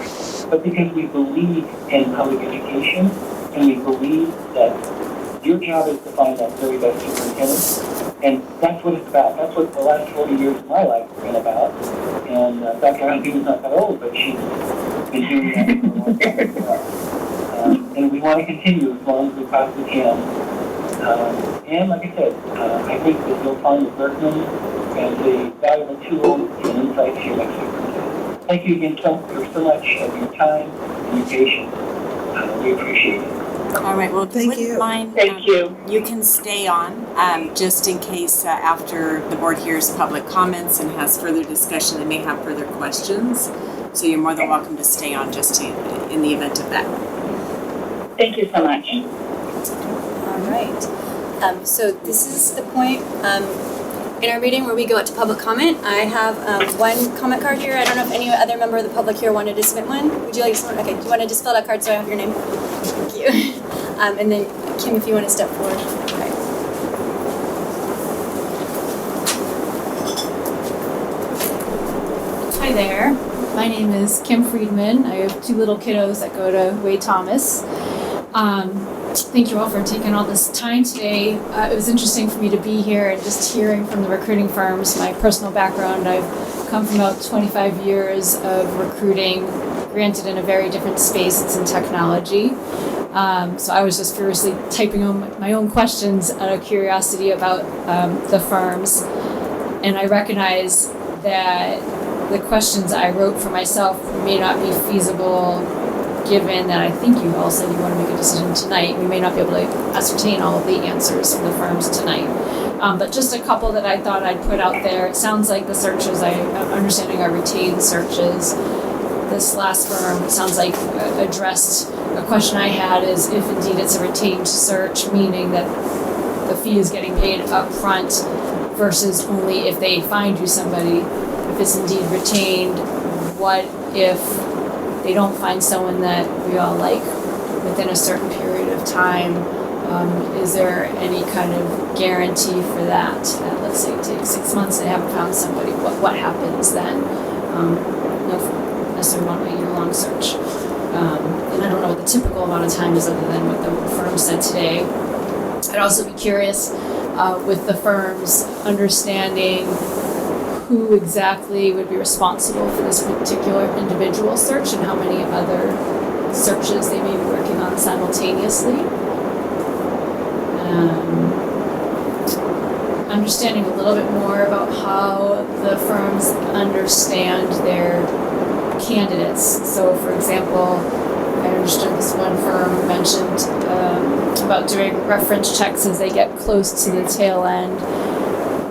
but because we believe in public education and we believe that your job is to find that very best superintendent. And that's what it's about. That's what the last 40 years of my life has been about. And Dr. Andu's not that old, but she's been doing that for a long time as well. And we want to continue as long as we possibly can. And like I said, I think that you'll find that Berkman as a valuable tool and insight to your next superintendent. Thank you again for so much of your time and your patience. We appreciate it. All right, well, Thank if you you. wouldn't mind, Thank you. You can stay on just in case after the board hears public comments and has further discussion, they may have further questions. So you're more than welcome to stay on just in the event of that. Thank you so much. All right. So this is the point in our meeting where we go out to public comment. I have one comment card here. I don't know if any other member of the public here wanted to submit one. Would you like someone? Okay, do you want to just fill out a card so I have your name? Thank you. And then Kim, if you want to step forward. Okay. Hi there. My name is Kim Friedman. I have 2 little kiddos that go to Wade Thomas. Thank you all for taking all this time today. It was interesting for me to be here and just hearing from the recruiting firms. My personal background, I've come from about 25 years of recruiting, granted in a very different space. It's in technology. So I was just furiously typing on my own questions out of curiosity about the firms. And I recognize that the questions I wrote for myself may not be feasible given that I think you all said you want to make a decision tonight. We may not be able to ascertain all of the answers from the firms tonight. But just a couple that I thought I'd put out there. It sounds like the searches I'm understanding are retained searches. This last firm sounds like addressed a question I had is if indeed it's a retained search, meaning that the fee is getting paid up front versus only if they find you somebody. If it's indeed retained, what if they don't find someone that we all like within a certain period of time? Is there any kind of guarantee for that? Let's say it takes 6 months, they haven't found somebody. What happens then? No necessarily want a year-long search. And I don't know what the typical amount of time is other than what the firm said today. I'd also be curious with the firms understanding who exactly would be responsible for this particular individual search and how many other searches they may be working on simultaneously. Understanding a little bit more about how the firms understand their candidates. So, for example, I understood this one firm mentioned about doing reference checks as they get close to the tail end.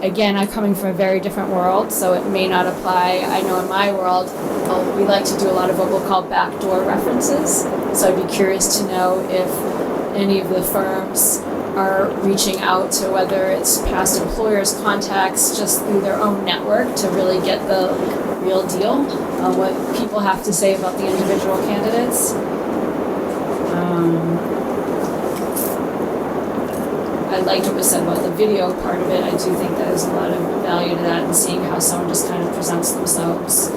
Again, I'm coming from a very different world, so it may not apply. I know in my world, we like to do a lot of what we'll call backdoor references. So I'd be curious to know if any of the firms are reaching out to whether it's past employers' contacts just through their own network to really get the real deal on what people have to say about the individual candidates. I liked what was said about the video part of it. I do think that there's a lot of value to that and seeing how someone just kind of presents themselves.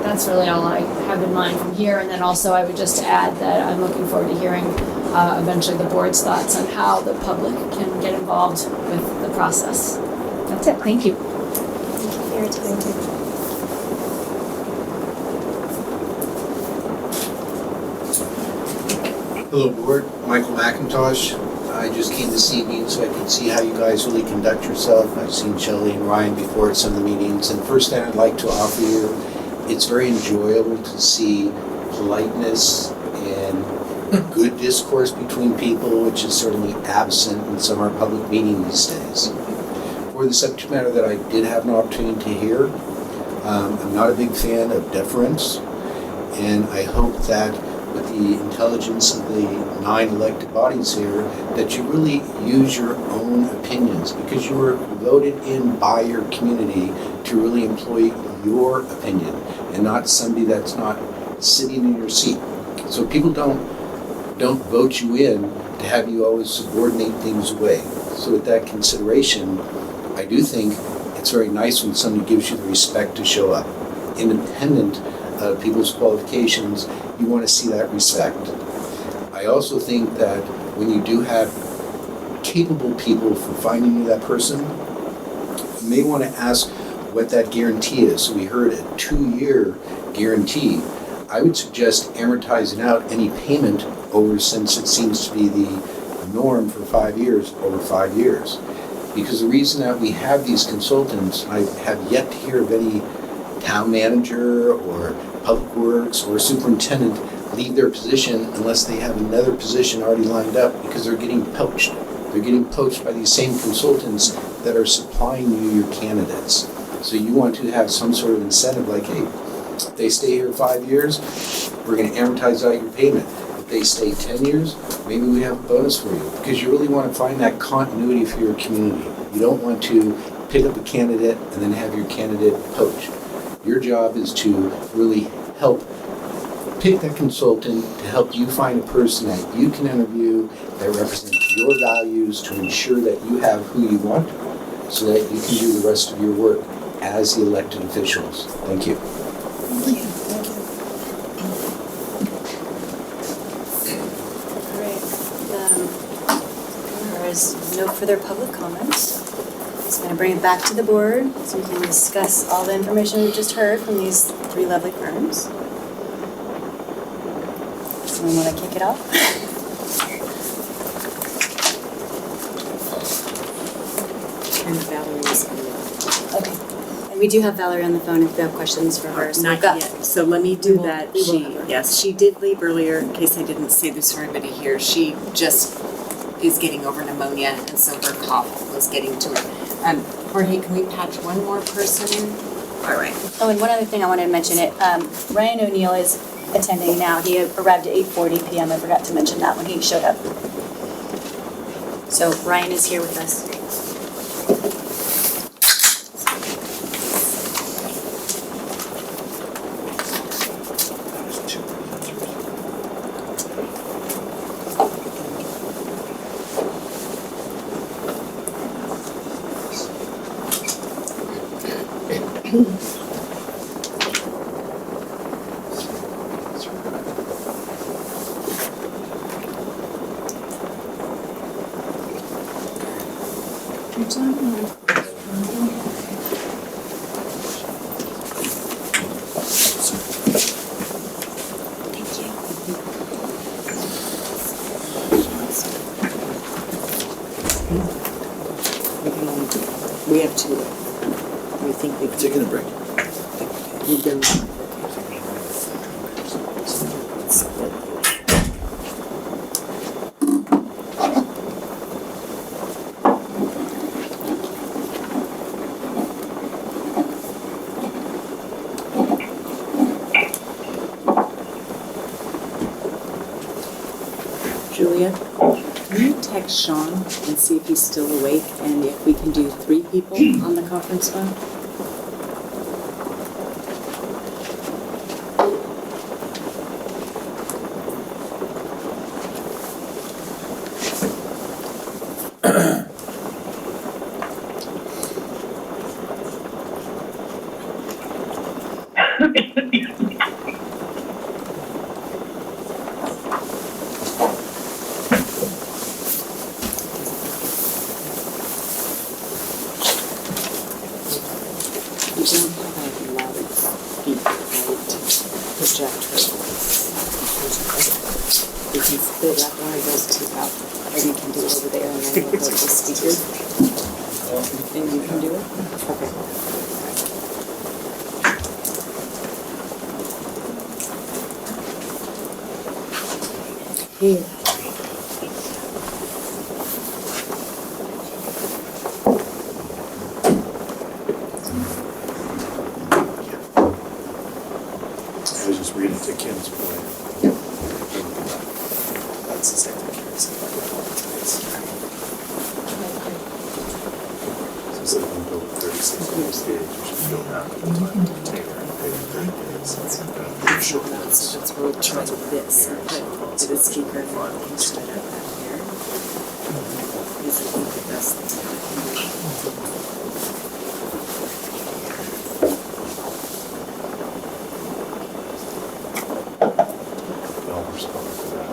That's really all I have in mind from here. And then also I would just add that I'm looking forward to hearing eventually the board's thoughts on how the public can get involved with the process. That's it. Thank you. Thank you for your time. Thank you. Hello board, Michael McIntosh. I just came this evening so I could see how you guys really conduct yourself. I've seen Shelley and Ryan before at some of the meetings, and first thing I'd like to offer you, it's very enjoyable to see politeness and good discourse between people, which is certainly absent in some of our public meetings these days. For the subject matter that I did have an opportunity to hear, I'm not a big fan of deference, and I hope that with the intelligence of the 9 elected bodies here, that you really use your own opinions, because you were voted in by your community to really employ your opinion, and not somebody that's not sitting in your seat. So people don't vote you in to have you always subordinate things away. So with that consideration, I do think it's very nice when somebody gives you the respect to show up. Independent of people's qualifications, you want to see that respect. I also think that when you do have capable people for finding you that person, you may want to ask what that guarantee is. So we heard a 2-year guarantee. I would suggest amortizing out any payment over, since it seems to be the norm for 5 years, over 5 years. Because the reason that we have these consultants, I have yet to hear of any town manager or public works or superintendent leave their position unless they have another position already lined up, because they're getting poached. They're getting poached by these same consultants that are supplying you your candidates. So you want to have some sort of incentive, like, hey, if they stay here 5 years, we're going to amortize out your payment. If they stay 10 years, maybe we have a bonus for you, because you really want to find that continuity for your community. You don't want to pick up a candidate and then have your candidate poached. Your job is to really help pick that consultant to help you find a person that you can interview that represents your values, to ensure that you have who you want, so that you can do the rest of your work as the elected officials. Thank you. Thank you. Thank you. All right. There is no further public comments. I'm going to bring it back to the board so we can discuss all the information we've just heard from these 3 lovely firms. Someone want to kick it off? And Valerie is on the phone. Okay. And we do have Valerie on the phone if you have questions for her. So Not go. yet. So let me do that. we will She, have her. yes, she did leave earlier, in case I didn't say this for everybody here. She just is getting over pneumonia, and so her cough was getting to her. Jorge, can we patch one more person in? All right. Oh, and one other thing I wanted to mention, Ryan O'Neill is attending now. He arrived at 8:40 p.m. I forgot to mention that when he showed up. So Ryan is here with us. We have 2. We think we can. Taking a break. We've done. Julia, can you text Sean and see if he's still awake, and if we can do 3 people on the conference phone? We don't have a loudspeaker, right, to project her voice. We can split that one of those 2 out, or we can do it over there and then we'll go to the speaker. And you can do it? Okay. you. I was just reading to Kim's point. That's the same thing Kim said. So instead of build 36 on this page, we should build that with the time container and pay the 30 days. That's really trying this, but to the speaker instead of that here. Because I think that that's the I'll respond to that.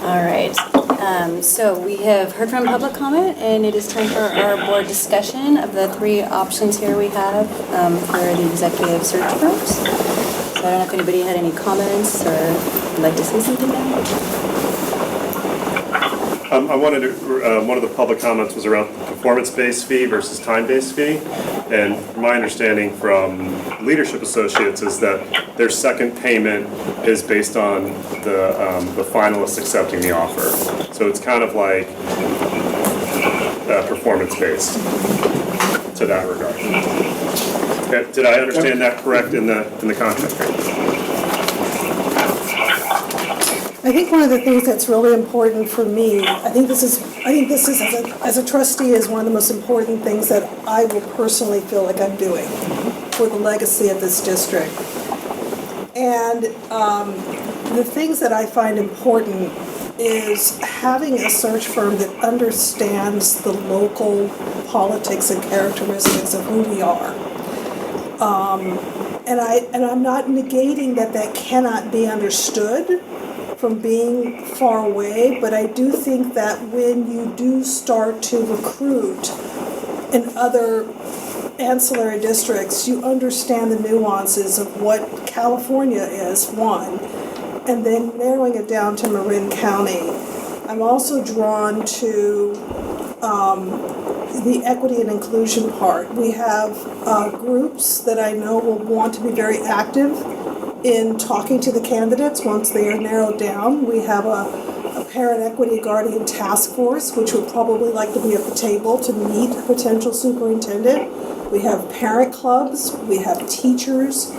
All right. So we have heard from public comment, and it is time for our board discussion of the three options here we have for the executive search firms. So I don't know if anybody had any comments or would like to say something now. I wanted to, one of the public comments was around performance-based fee versus time-based fee. And my understanding from leadership associates is that their second payment is based on the finalists accepting the offer. So it's kind of like performance-based to that regard. Okay, did I understand that correct in the contract? I think one of the things that's really important for me, I think this is as a trustee is one of the most important things that I will personally feel like I'm doing for the legacy of this district. And the things that I find important is having a search firm that understands the local politics and characteristics of who we are. And I'm not negating that cannot be understood from being far away, but I do think that when you do start to recruit in other ancillary districts, you understand the nuances of what California is, one, and then narrowing it down to Marin County. I'm also drawn to the equity and inclusion part. We have groups that I know will want to be very active in talking to the candidates once they are narrowed down. We have a parent equity guardian task force, which would probably like to be at the table to meet a potential superintendent. We have parent clubs, we have teachers.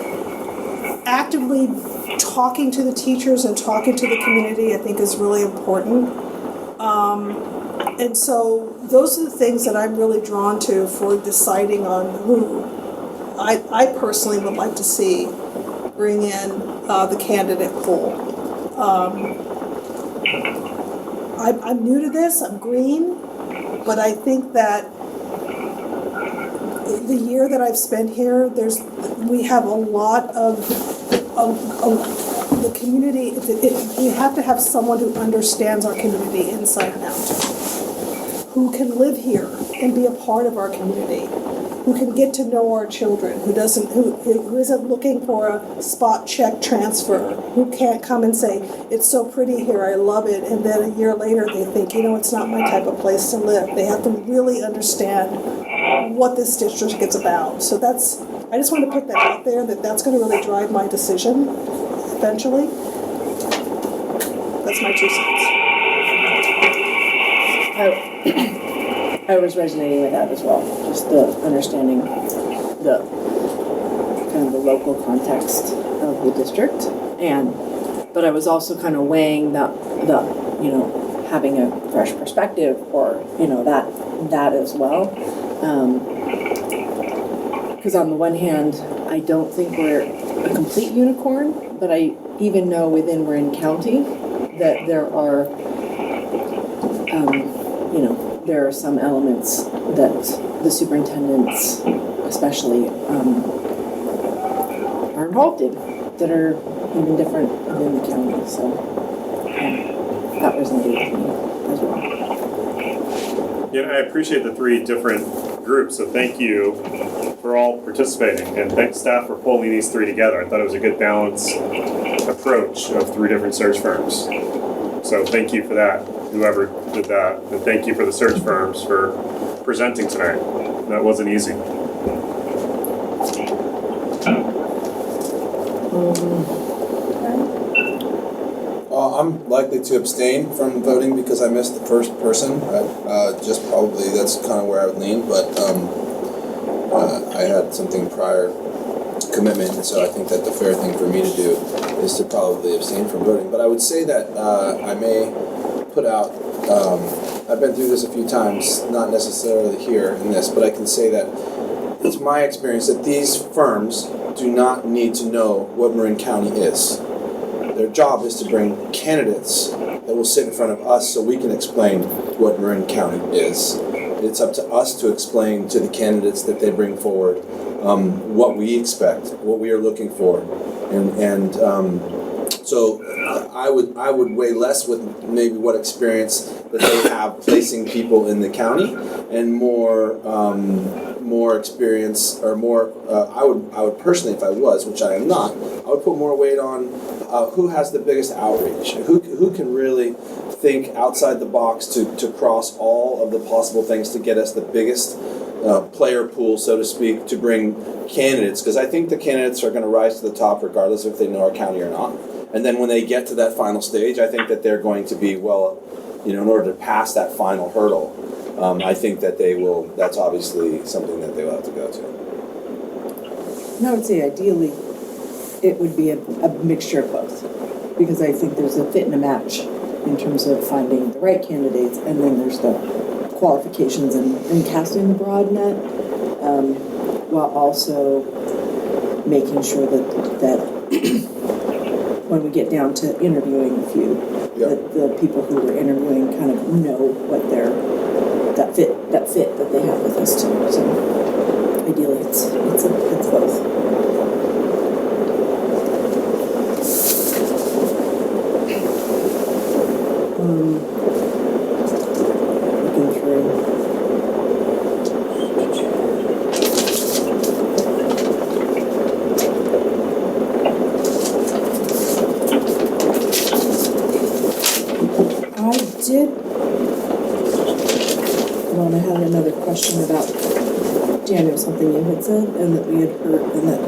Actively talking to the teachers and talking to the community, I think, is really important. And so those are the things that I'm really drawn to for deciding on who I personally would like to see bring in the candidate pool. I'm new to this, I'm green, but I think that the year that I've spent here, we have a lot of the community. We have to have someone who understands our community inside and out, who can live here and be a part of our community, who can get to know our children, who isn't looking for a spot check transfer, who can't come and say, it's so pretty here, I love it, and then a year later they think, it's not my type of place to live. They have to really understand what this district is about. So I just want to put that out there, that's going to really drive my decision eventually. That's my 2 cents. I was resonating with that as well, just the understanding the kind of the local context of the district, but I was also kind of weighing the having a fresh perspective or that as well, because on the one hand I don't think we're a complete unicorn, but I even know within Marin County that there are there are some elements that the superintendents, especially, are involved in that are even different within the county. So that resonated with me as well. Yeah, I appreciate the 3 different groups, so thank you for all participating, and thanks staff for pulling these 3 together. I thought it was a good balanced approach of 3 different search firms. So thank you for that, whoever did that, and thank you for the search firms for presenting tonight. That wasn't easy. I'm likely to abstain from voting because I missed the first person. Just probably that's kind of where I would lean, but I had something prior commitment, and so I think that the fair thing for me to do is to probably abstain from voting. But I would say that I may put out, I've been through this a few times, not necessarily here in this, but I can say that it's my experience that these firms do not need to know what Marin County is. Their job is to bring candidates that will sit in front of us so we can explain what Marin County is. It's up to us to explain to the candidates that they bring forward what we expect, what we are looking for, and so I would weigh less with maybe what experience that they have placing people in the county, and more experience or more. I would personally, if I was, which I am not, I would put more weight on who has the biggest outreach, who can really think outside the box to cross all of the possible things to get us the biggest player pool, so to speak, to bring candidates, because I think the candidates are going to rise to the top regardless if they know our county or not. And then when they get to that final stage, I think that they're going to be, well, in order to pass that final hurdle, I think that they will, that's obviously something that they will have to go to. And I would say ideally, it would be a mixture of both, because I think there's a fit and a match in terms of finding the right candidates, and then there's the qualifications and casting the broad net, while also making sure that when we get down to interviewing a few, that the people who we're interviewing kind of know what their that fit that they have with us too. So ideally, it's both. Looking through. I had another question about, Daniel, something you had said and that we had heard, and that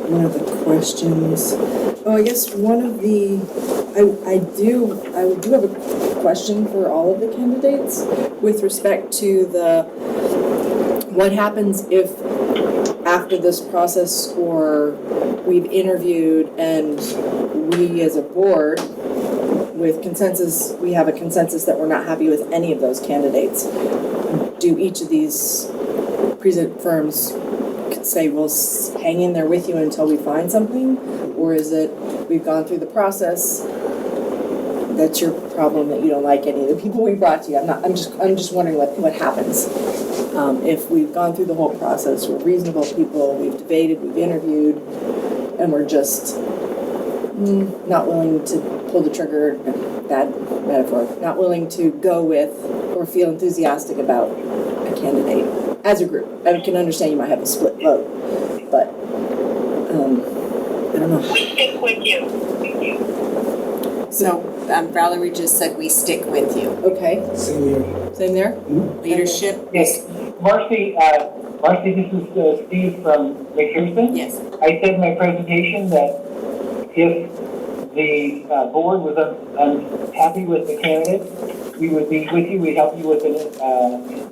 one of the questions, I guess one of the, I do have a question for all of the candidates with respect to what happens if after this process, or we've interviewed and we as a board with consensus, we have a consensus that we're not happy with any of those candidates. Do each of these present firms say we'll hang in there with you until we find something, or is it we've gone through the process? That's your problem that you don't like any of the people we brought to you. I'm just wondering what happens if we've gone through the whole process. We're reasonable people. We've debated. We've interviewed, and we're just not willing to pull the trigger. Bad metaphor. Not willing to go with or feel enthusiastic about a candidate as a group. I can understand you might have a split vote, but I don't know. We stick with you. So Valerie just said we stick with you. Okay. Same here. Same there? Leadership. Yes. Marcy, this is Steve from McPherson. Yes. I said in my presentation that if the board was unhappy with the candidate, we would be with you. We'd help you with an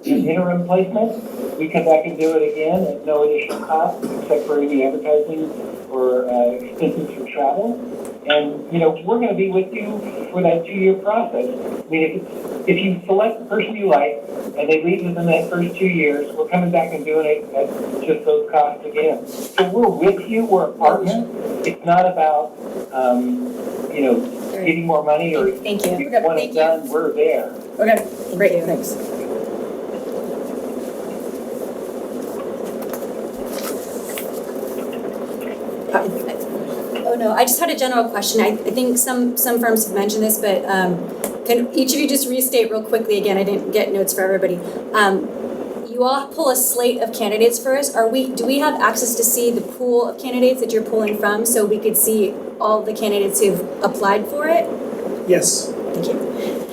interim placement. We come back and do it again at no additional cost except for any advertising or expenses for travel. And, we're going to be with you for that 2-year process. I mean, if you select the person you like and they leave within that first 2 years, we're coming back and doing it at just those costs again. So we're with you. We're a partner. It's not about, getting more money or Thank you. when it's done, we're there. Okay, great, thanks. no, I just had a general question. I think some firms have mentioned this, but can each of you just restate real quickly again? I didn't get notes for everybody. You all pull a slate of candidates for us. Do we have access to see the pool of candidates that you're pulling from, so we could see all the candidates who've applied for it? Yes. Thank you.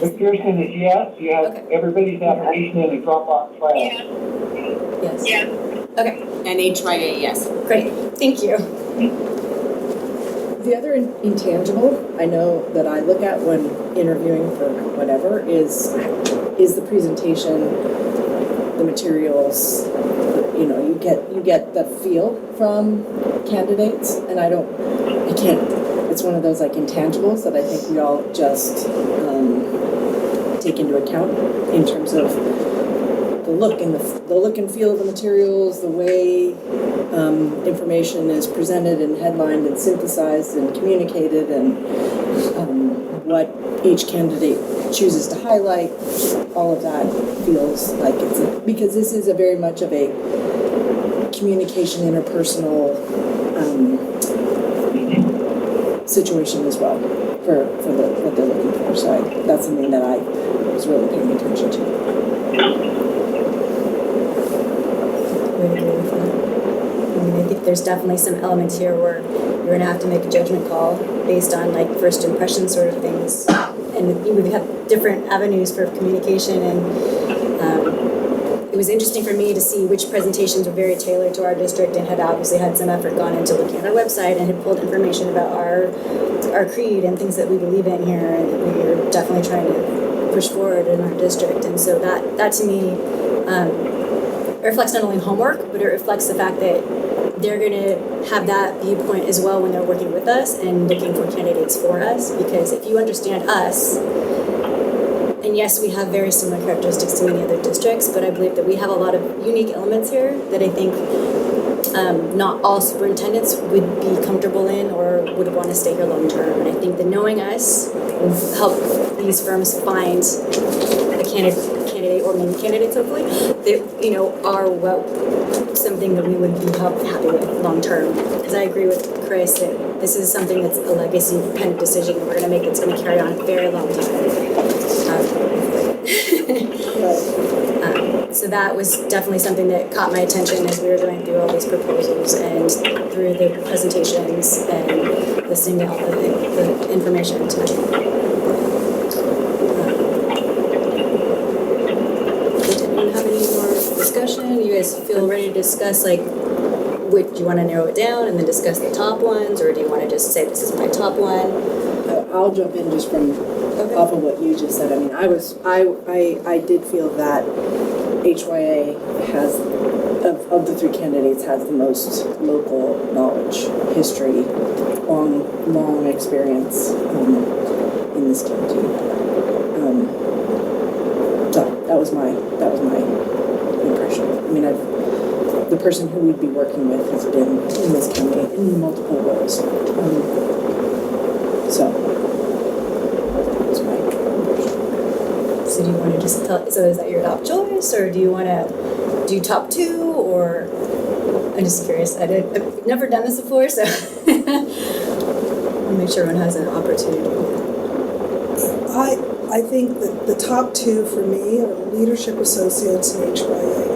The Pearson is yes. You have everybody's application in a Dropbox file. Yes. Yes. Okay. And HYA, yes. Great. Thank you. The other intangible I know that I look at when interviewing for whatever is the presentation, the materials. You know, you get the feel from candidates, and it's one of those like intangibles that I think we all just take into account in terms of the look and the look and feel of the materials, the way information is presented and headlined and synthesized and communicated, and what each candidate chooses to highlight. All of that feels like because this is a very much of a communication, interpersonal situation as well for what they're looking for. So that's something that I was really paying attention to. I think there's definitely some elements here where you're going to have to make a judgment call based on like first impression sort of things. And we have different avenues for communication, and it was interesting for me to see which presentations were very tailored to our district and had obviously had some effort gone into looking at our website and had pulled information about our creed and things that we believe in here and that we are definitely trying to push forward in our district. And so that to me reflects not only homework, but it reflects the fact that they're going to have that viewpoint as well when they're working with us and looking for candidates for us. Because if you understand us, and yes, we have very similar characteristics to many other districts, but I believe that we have a lot of unique elements here that I think not all superintendents would be comfortable in or would want to stay here long term. And I think that knowing us will help these firms find a candidate or many candidates, hopefully, that are something that we would be happy with long term. Because I agree with Chris that this is something that's a legacy kind of decision that we're going to make that's going to carry on a very long time. So that was definitely something that caught my attention as we were going through all these proposals and through the presentations and listening to all the information tonight. Did anyone have any more discussion? You guys feel ready to discuss, like, do you want to narrow it down and then discuss the top ones, or do you want to just say this is my top one? I'll jump in just from off of what you just said. I mean, I did feel that HYA has, of the three candidates, has the most local knowledge, history, long experience in this county. So that was my impression. I mean, the person who we'd be working with has been in this county in multiple roles. So that was my impression. So do you want to just tell, so is that your top choice, or do you want to do top two, or, I'm just curious, I've never done this before, so I'll make sure everyone has an opportunity. I think that the top two for me are leadership associates and HYA.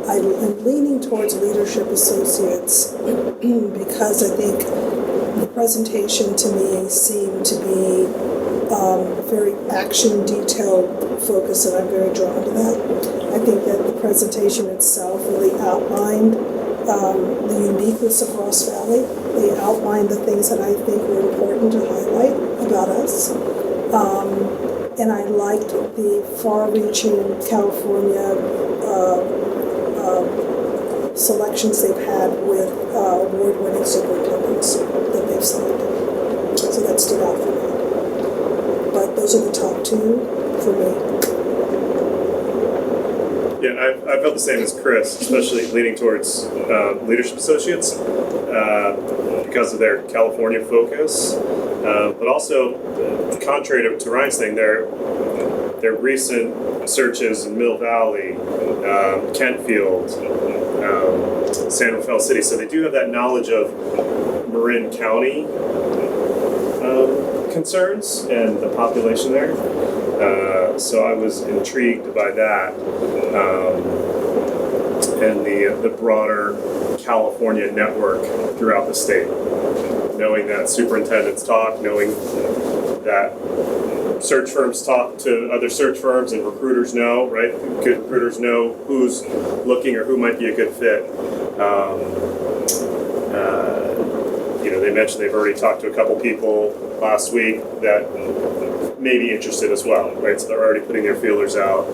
I'm leaning towards leadership associates because I think the presentation to me seemed to be very action detail focused, and I'm very drawn to that. I think that the presentation itself really outlined the uniqueness of Ross Valley. They outlined the things that I think were important to highlight about us. And I liked the far-reaching California selections they've had with award-winning superintendents that they've selected. So that stood out for me. But those are the top two for me. Yeah, I felt the same as Chris, especially leaning towards leadership associates because of their California focus. But also, contrary to Ryan's thing, their recent searches in Mill Valley, Kentfield, San Rafael City, so they do have that knowledge of Marin County concerns and the population there. So I was intrigued by that, and the broader California network throughout the state. Knowing that superintendents talk, knowing that search firms talk to other search firms, and recruiters know, right? Good recruiters know who's looking or who might be a good fit. They mentioned they've already talked to a couple people last week that may be interested as well, right? So they're already putting their feelers out.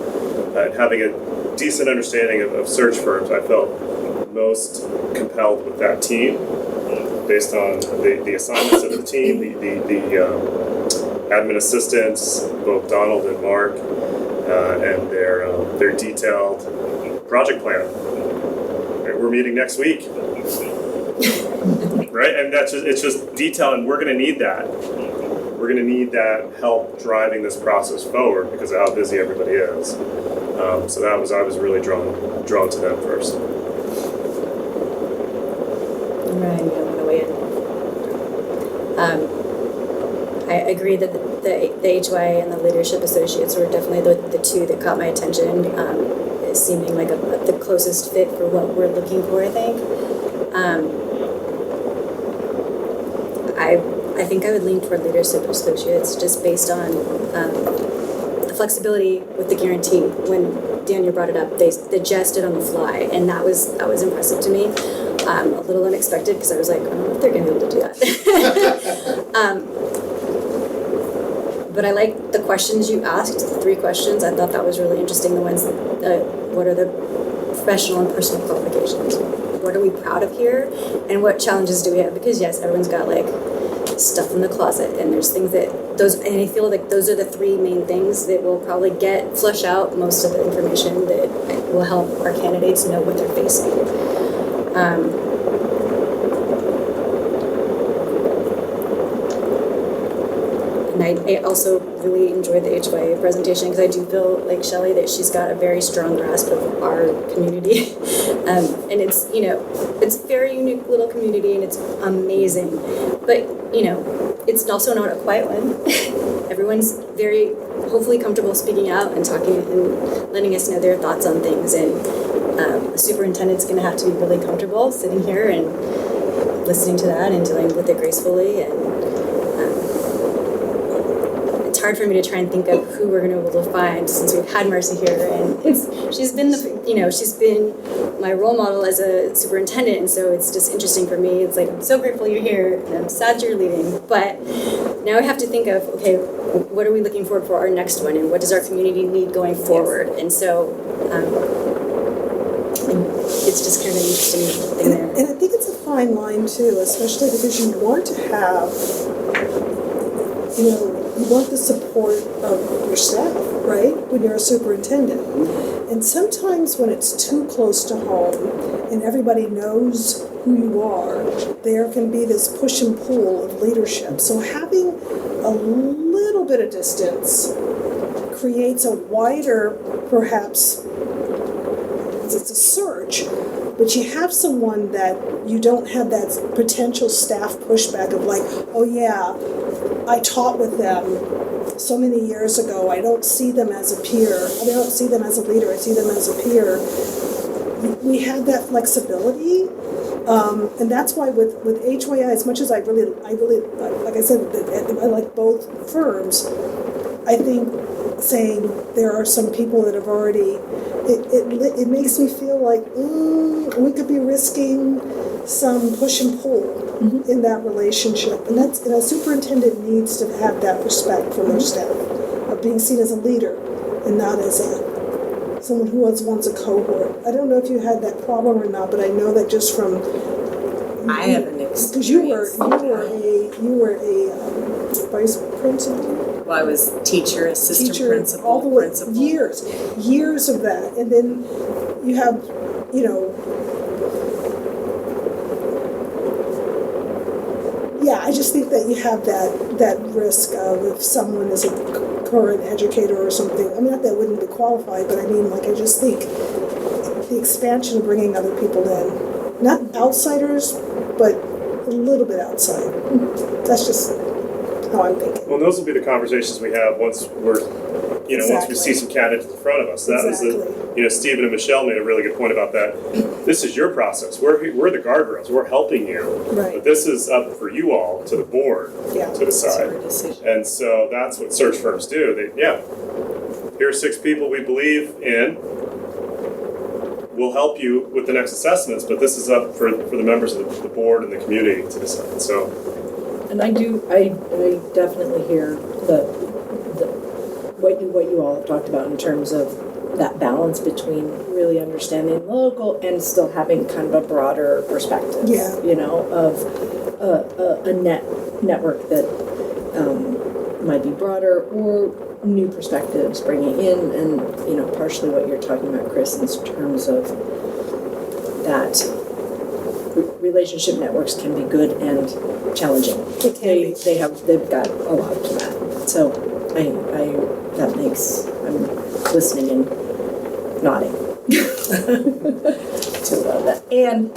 And having a decent understanding of search firms, I felt most compelled with that team based on the assignments of the team, the admin assistants, both Donald and Mark, and their detailed project plan. Right, we're meeting next week. Right, and it's just detail, and we're going to need that. We're going to need that help driving this process forward because of how busy everybody is. So I was really drawn to them first. Ryan, you don't want to weigh in. I agree that the HY and the leadership associates were definitely the two that caught my attention, seeming like the closest fit for what we're looking for, I think. I think I would lean toward leadership associates just based on the flexibility with the guarantee. When Daniel brought it up, they adjusted on the fly, and that was impressive to me. A little unexpected because I was like, I don't know if they're going to be able to do that. But I like the questions you asked, the 3 questions. I thought that was really interesting. The ones, what are the professional and personal qualifications? What are we proud of here? And what challenges do we have? Because yes, everyone's got like stuff in the closet, and there's things and I feel like those are the 3 main things that will probably flush out most of the information that will help our candidates know what they're facing. And I also really enjoyed the HYA presentation because I do feel like Shelley that she's got a very strong grasp of our community. And it's, it's a very unique little community and it's amazing. But, it's also not a quiet one. Everyone's very, hopefully comfortable speaking out and talking and letting us know their thoughts on things. And the superintendent's going to have to be really comfortable sitting here and listening to that and dealing with it gracefully. And it's hard for me to try and think of who we're going to be able to find since we've had Marcy here. And she's been she's been my role model as a superintendent, and so it's just interesting for me. It's like, I'm so grateful you're here, and I'm sad you're leaving. But now I have to think of, okay, what are we looking for our next one, and what does our community need going forward? And so it's just kind of an interesting thing there. And I think it's a fine line too, especially because you want to have, you want the support of your staff, right? When you're a superintendent. And sometimes when it's too close to home and everybody knows who you are, there can be this push and pull of leadership. So having a little bit of distance creates a wider, perhaps, it's a search, but you have someone that you don't have that potential staff pushback of like, oh yeah, I taught with them so many years ago. I don't see them as a peer. I don't see them as a leader. I see them as a peer. We have that flexibility, and that's why with HYI, as much as I really, like I said, I like both firms. I think saying there are some people that have already, it makes me feel like we could be risking some push and pull in that relationship, and a superintendent needs to have that respect for their staff of being seen as a leader and not as someone who was once a cohort. I don't know if you had that problem or not, but I know that just from I have an experience. Because you were a vice principal. Well, I was teacher, assistant principal, all the way, principal. Years of that, and then you have, yeah, I just think that you have that risk of if someone is a current educator or something. I mean, not that wouldn't be qualified, but I mean, like, I just think the expansion of bringing other people in, not outsiders, but a little bit outside. That's just how I'm thinking. Well, those will be the conversations we have once we're, once we see some candidates in front of us. That was Stephen and Michelle made a really good point about that. This is your process. We're the guardrails. We're helping you. Right. But this is up for you all, to the board, to decide. And so that's what search firms do. Here are 6 people we believe in. We'll help you with the next assessments, but this is up for the members of the board and the community to decide. So. And I definitely hear what you all have talked about in terms of that balance between really understanding the local and still having kind of a broader perspective. Yeah. Of a network that might be broader or new perspectives bringing in, and partially what you're talking about, Chris, in terms of that relationship networks can be good and challenging. They've got a lot to that. So I'm listening and nodding to that. And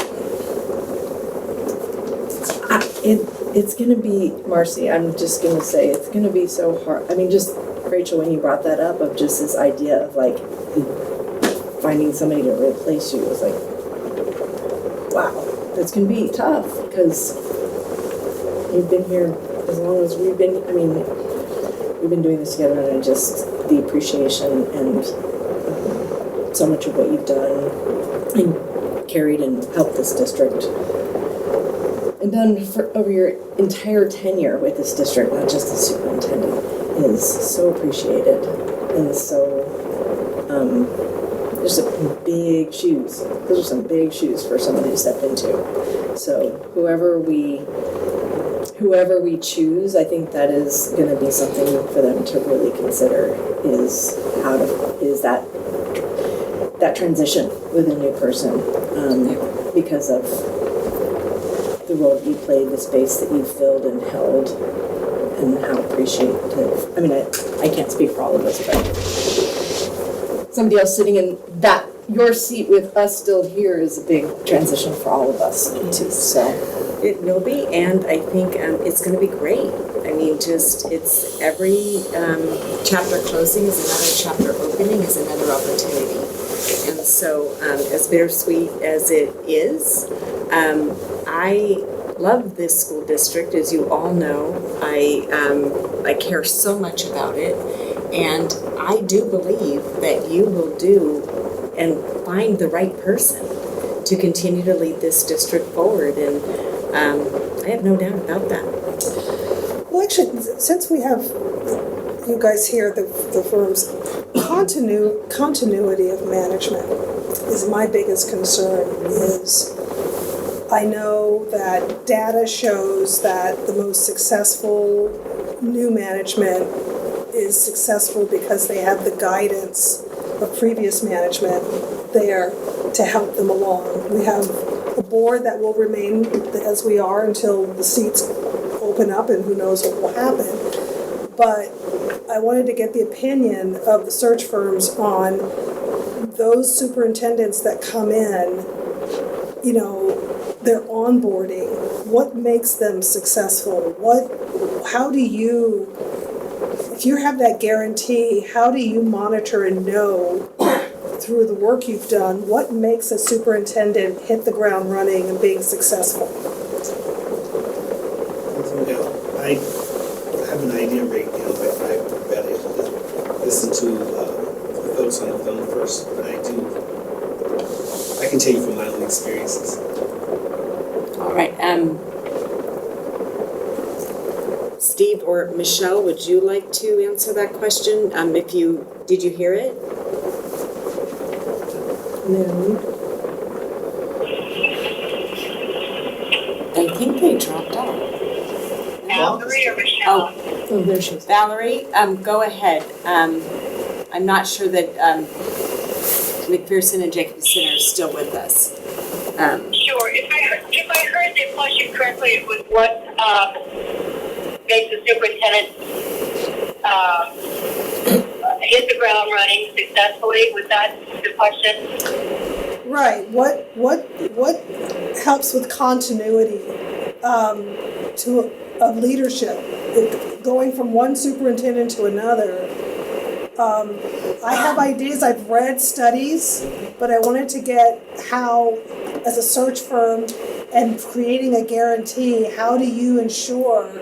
it's going to be, Marcy, I'm just going to say, it's going to be so hard. I mean, just Rachel, when you brought that up of just this idea of like finding somebody to replace you, was like, wow, that's going to be tough because you've been here as long as we've been. I mean, we've been doing this together, and just the appreciation and so much of what you've done and carried and helped this district and done for over your entire tenure with this district, not just the superintendent, is so appreciated. And so there's some big shoes. Those are some big shoes for somebody to step into. So whoever we choose, I think that is going to be something for them to really consider, is that transition with a new person, because of the role that you played, the space that you filled and held, and how appreciative. I mean, I can't speak for all of us, but somebody else sitting in your seat with us still here is a big transition for all of us too. So it will be, and I think it's going to be great. I mean, it's every chapter closing is another chapter opening, is another opportunity. And so, as bittersweet as it is, I love this school district, as you all know. I care so much about it, and I do believe that you will do and find the right person to continue to lead this district forward, and I have no doubt about that. Well, actually, since we have you guys here, the firms, continuity of management is my biggest concern. I know that data shows that the most successful new management is successful because they have the guidance of previous management there to help them along. We have a board that will remain as we are until the seats open up, and who knows what will happen. But I wanted to get the opinion of the search firms on those superintendents that come in, their onboarding. What makes them successful? How do you, if you have that guarantee, how do you monitor and know through the work you've done what makes a superintendent hit the ground running and being successful? I have an idea right now, but I better listen to folks on the phone first. But I can tell you from my own experiences. All right. Steve or Michelle, would you like to answer that question? Did you hear it? No. I think they dropped off. Valerie or Michelle? Oh, there she is. Valerie, go ahead. I'm not sure that McPherson and Jacobson are still with us. Sure. If I heard the question correctly, it was what makes the superintendent hit the ground running successfully. Was that the question? Right. What helps with continuity of leadership, going from one superintendent to another. I have ideas, I've read studies, but I wanted to get how, as a search firm and creating a guarantee, how do you ensure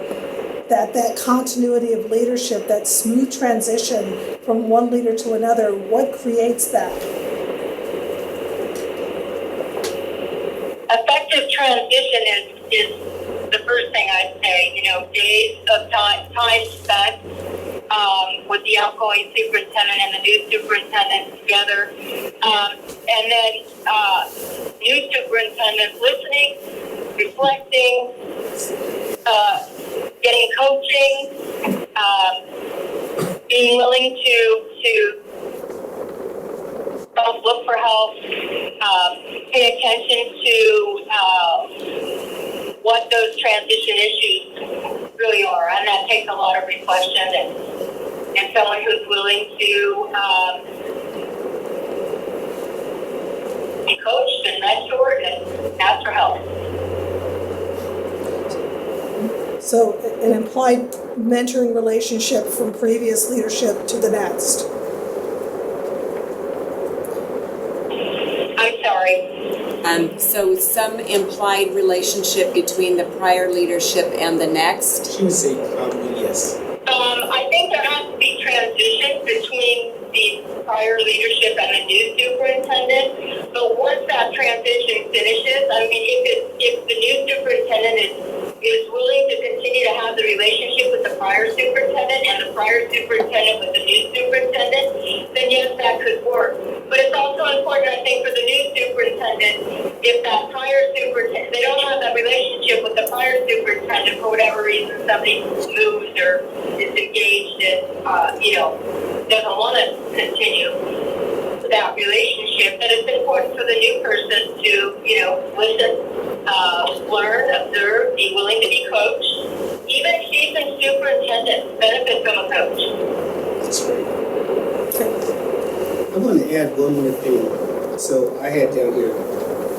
that continuity of leadership, that smooth transition from one leader to another, what creates that? Effective transition is the first thing I'd say. Days of time spent with the outgoing superintendent and the new superintendent together, and then new superintendent listening, reflecting, getting coaching, being willing to both look for help, pay attention to what those transition issues really are, and that takes a lot of reflection and someone who's willing to be coached and mentored and ask for help. So an implied mentoring relationship from previous leadership to the next. I'm sorry. So some implied relationship between the prior leadership and the next? She would say probably yes. I think there has to be transition between the prior leadership and the new superintendent. But once that transition finishes, if the new superintendent is willing to continue to have the relationship with the prior superintendent and the prior superintendent with the new superintendent, then yes, that could work. But it's also important, I think, for the new superintendent, if that prior superintendent, they don't have that relationship with the prior superintendent for whatever reason, somebody moves or is engaged and, doesn't want to continue that relationship, then it's important for the new person to, listen, learn, observe, be willing to be coached. Even if she's a superintendent, benefit from a coach. That's right. I want to add one more thing. So I had down here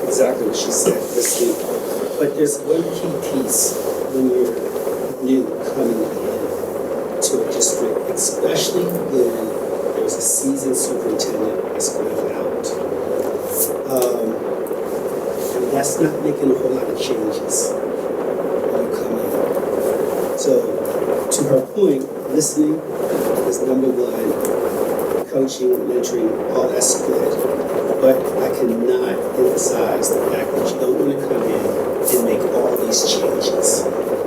exactly what she said, listening. But there's one key piece when you're new coming in to a district, especially when there's a seasoned superintendent that's going out. And that's not making a whole lot of changes when you come in. So to her point, listening is number one. Coaching, mentoring, all that's good. But I cannot emphasize the fact that you don't want to come in and make all these changes.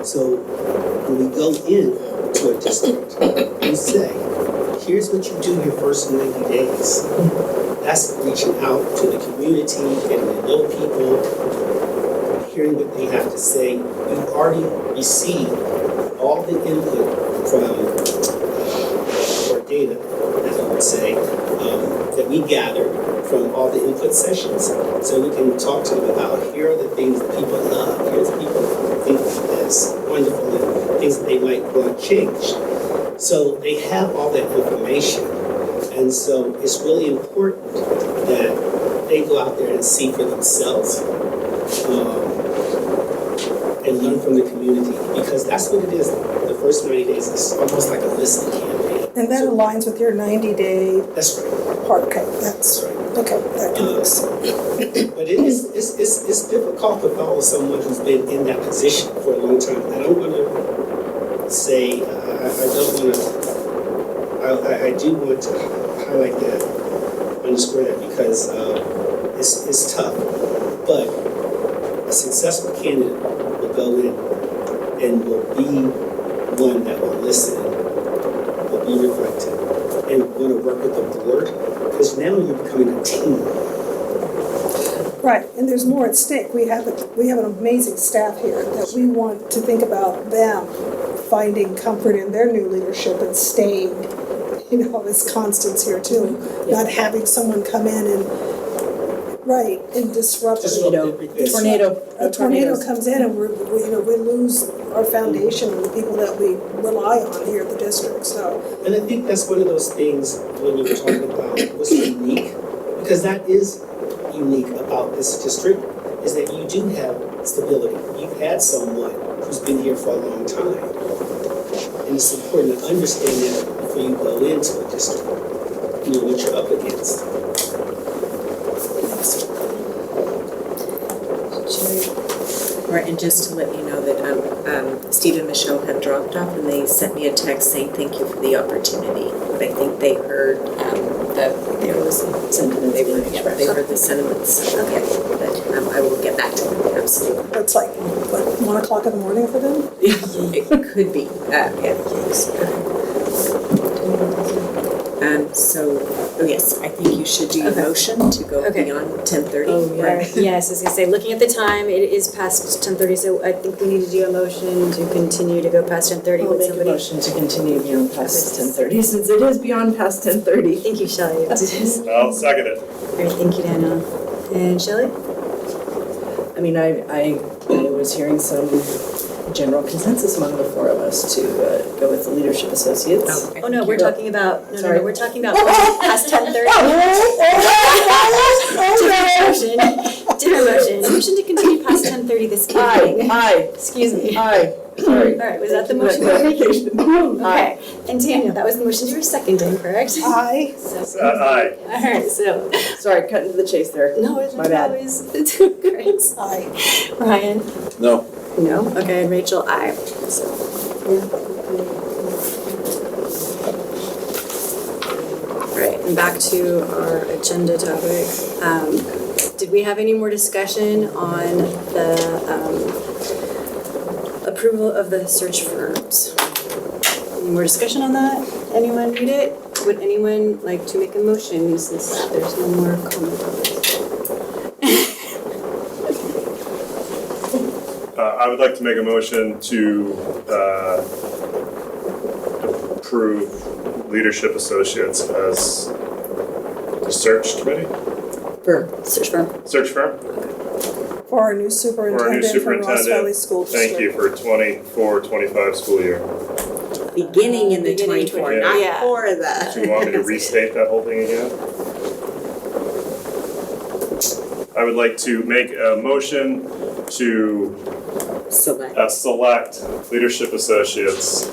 So when we go into a district, we say, here's what you do your first 90 days. That's reaching out to the community, getting to know people, hearing what they have to say. You've already received all the input from or data, as I would say, that we gathered from all the input sessions. So we can talk to them about, here are the things that people love, here's people who think that's wonderful, and things that they might want to change. So they have all that information. And so it's really important that they go out there and see for themselves and learn from the community, because that's what it is. The first 90 days is almost like a listening campaign. And that aligns with your 90-day That's right. part. Okay, that's right. Okay, that makes But it's difficult to follow someone who's been in that position for a long time. I don't want to say, I do want to highlight that, underscore that, because it's tough. But a successful candidate will go in and will be one that will listen, will be reflective, and want to work with the board, because now you're becoming a team. right, and there's more at stake. We have an amazing staff here that we want to think about them finding comfort in their new leadership and staying, as constants here too. Yeah. Not having someone come in and disrupt. A tornado comes in and we lose our foundation and the people that we rely on here at the district. So. And I think that's one of those things when you were talking about what's unique, because that is unique about this district, is that you do have stability. You've had someone who's been here for a long time. And it's important to understand that before you go into a district, you know what you're up against. Right, and just to let you know that Steve and Michelle have dropped off and they sent me a text saying thank you for the opportunity. But I think they heard they heard the sentiments. Okay, but I will get back to them, absolutely. It's like, what, 1 o'clock in the morning for them? It could be, yes, I think you should do a motion to go beyond 10:30. Oh, right. Yes, as I say, looking at the time, it is past 10:30, so I think we need to do a motion to continue to go past 10:30. I'll make a motion to continue beyond past 10:30, since it is beyond past 10:30. Thank you, Shelley. I'll second it. Great, thank you, Daniel. And Shelley? I mean, I was hearing some general consensus among the four of us to go with the Leadership Associates. Oh no, we're talking about, we're talking about past 10:30. Different motion. Motion to continue past 10:30 this evening. Aye. Excuse me. Aye. Sorry. All right, was that the motion you were making? Okay. And Daniel, that was the motion you were seconding, correct? Aye. Aye. All right, so. Sorry, cutting to the chase there. No, it's my bad. always great. Aye. Ryan? No. No? Okay, and Rachel, aye. So, Right, and back to our agenda topic. Did we have any more discussion on the approval of the search firms? Any more discussion on that? Anyone read it? Would anyone like to make a motion since there's no more comment on this? I would like to make a motion to approve Leadership Associates as the search committee? Search firm. Search firm? For our new superintendent for Ross Valley School District. Thank you, for 24-25 school year. Beginning in the 24, Yeah. not for that. Do you want me to restate that whole thing again? I would like to make a motion to select Leadership Associates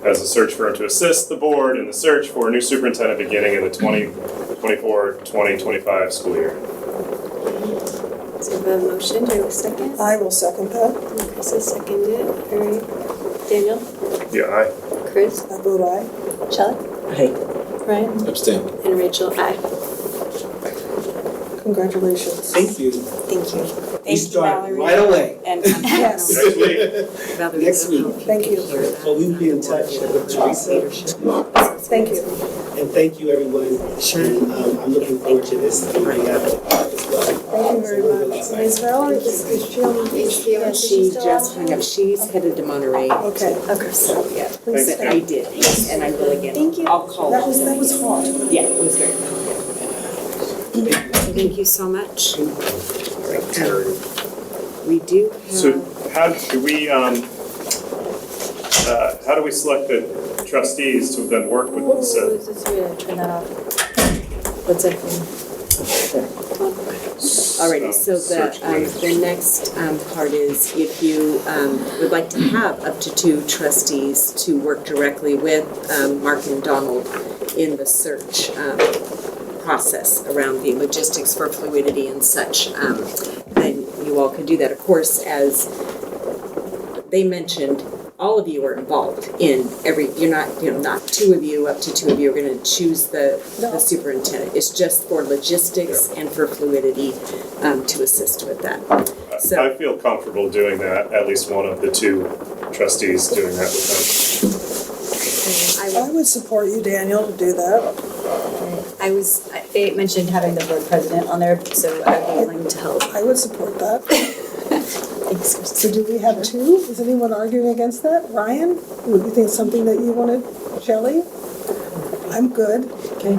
as a search firm to assist the board in the search for a new superintendent beginning in the 2024-2025 school year. So we have a motion, do I have a second? I will second that. Chris has seconded. All right. Daniel? Yeah, aye. Chris? I vote aye. Shelley? Aye. Ryan? Abstain. And Rachel, aye. Congratulations. Thank you. Thank you. We start right away. And Yes. Next week. Next week. Thank you. So we'll be in touch with Teresa. Thank you. And thank you, everyone. Sure. And I'm looking forward to this. We have as well. Thank you very much. Ms. Valerie, is she on the Yeah, she just hung up. She's headed to Monterey. Okay. Okay. So, yeah. Please But stay. I did, yes, and I will again. Thank you. I'll call. That was hard. Yeah, it was very hard. Thank you so much. We do have. So how do we select the trustees to then work with the So is this way to turn that off? What's that? Alrighty, so the next part is if you would like to have up to 2 trustees to work directly with Mark and Donald in the search process around the logistics for fluidity and such, then you all can do that. Of course, as they mentioned, all of you are involved in you're not, not 2 of you, up to 2 of you are going to choose the superintendent. It's just for logistics and for fluidity to assist with that. So I feel comfortable doing that, at least one of the 2 trustees doing that with I would support you, Daniel, to do that. They mentioned having the board president on there, so I'd be willing to help. I would support that. Thanks, So do we have 2? Is anyone arguing against that? Ryan, would you think something that you wanted? Shelley? I'm good. Okay.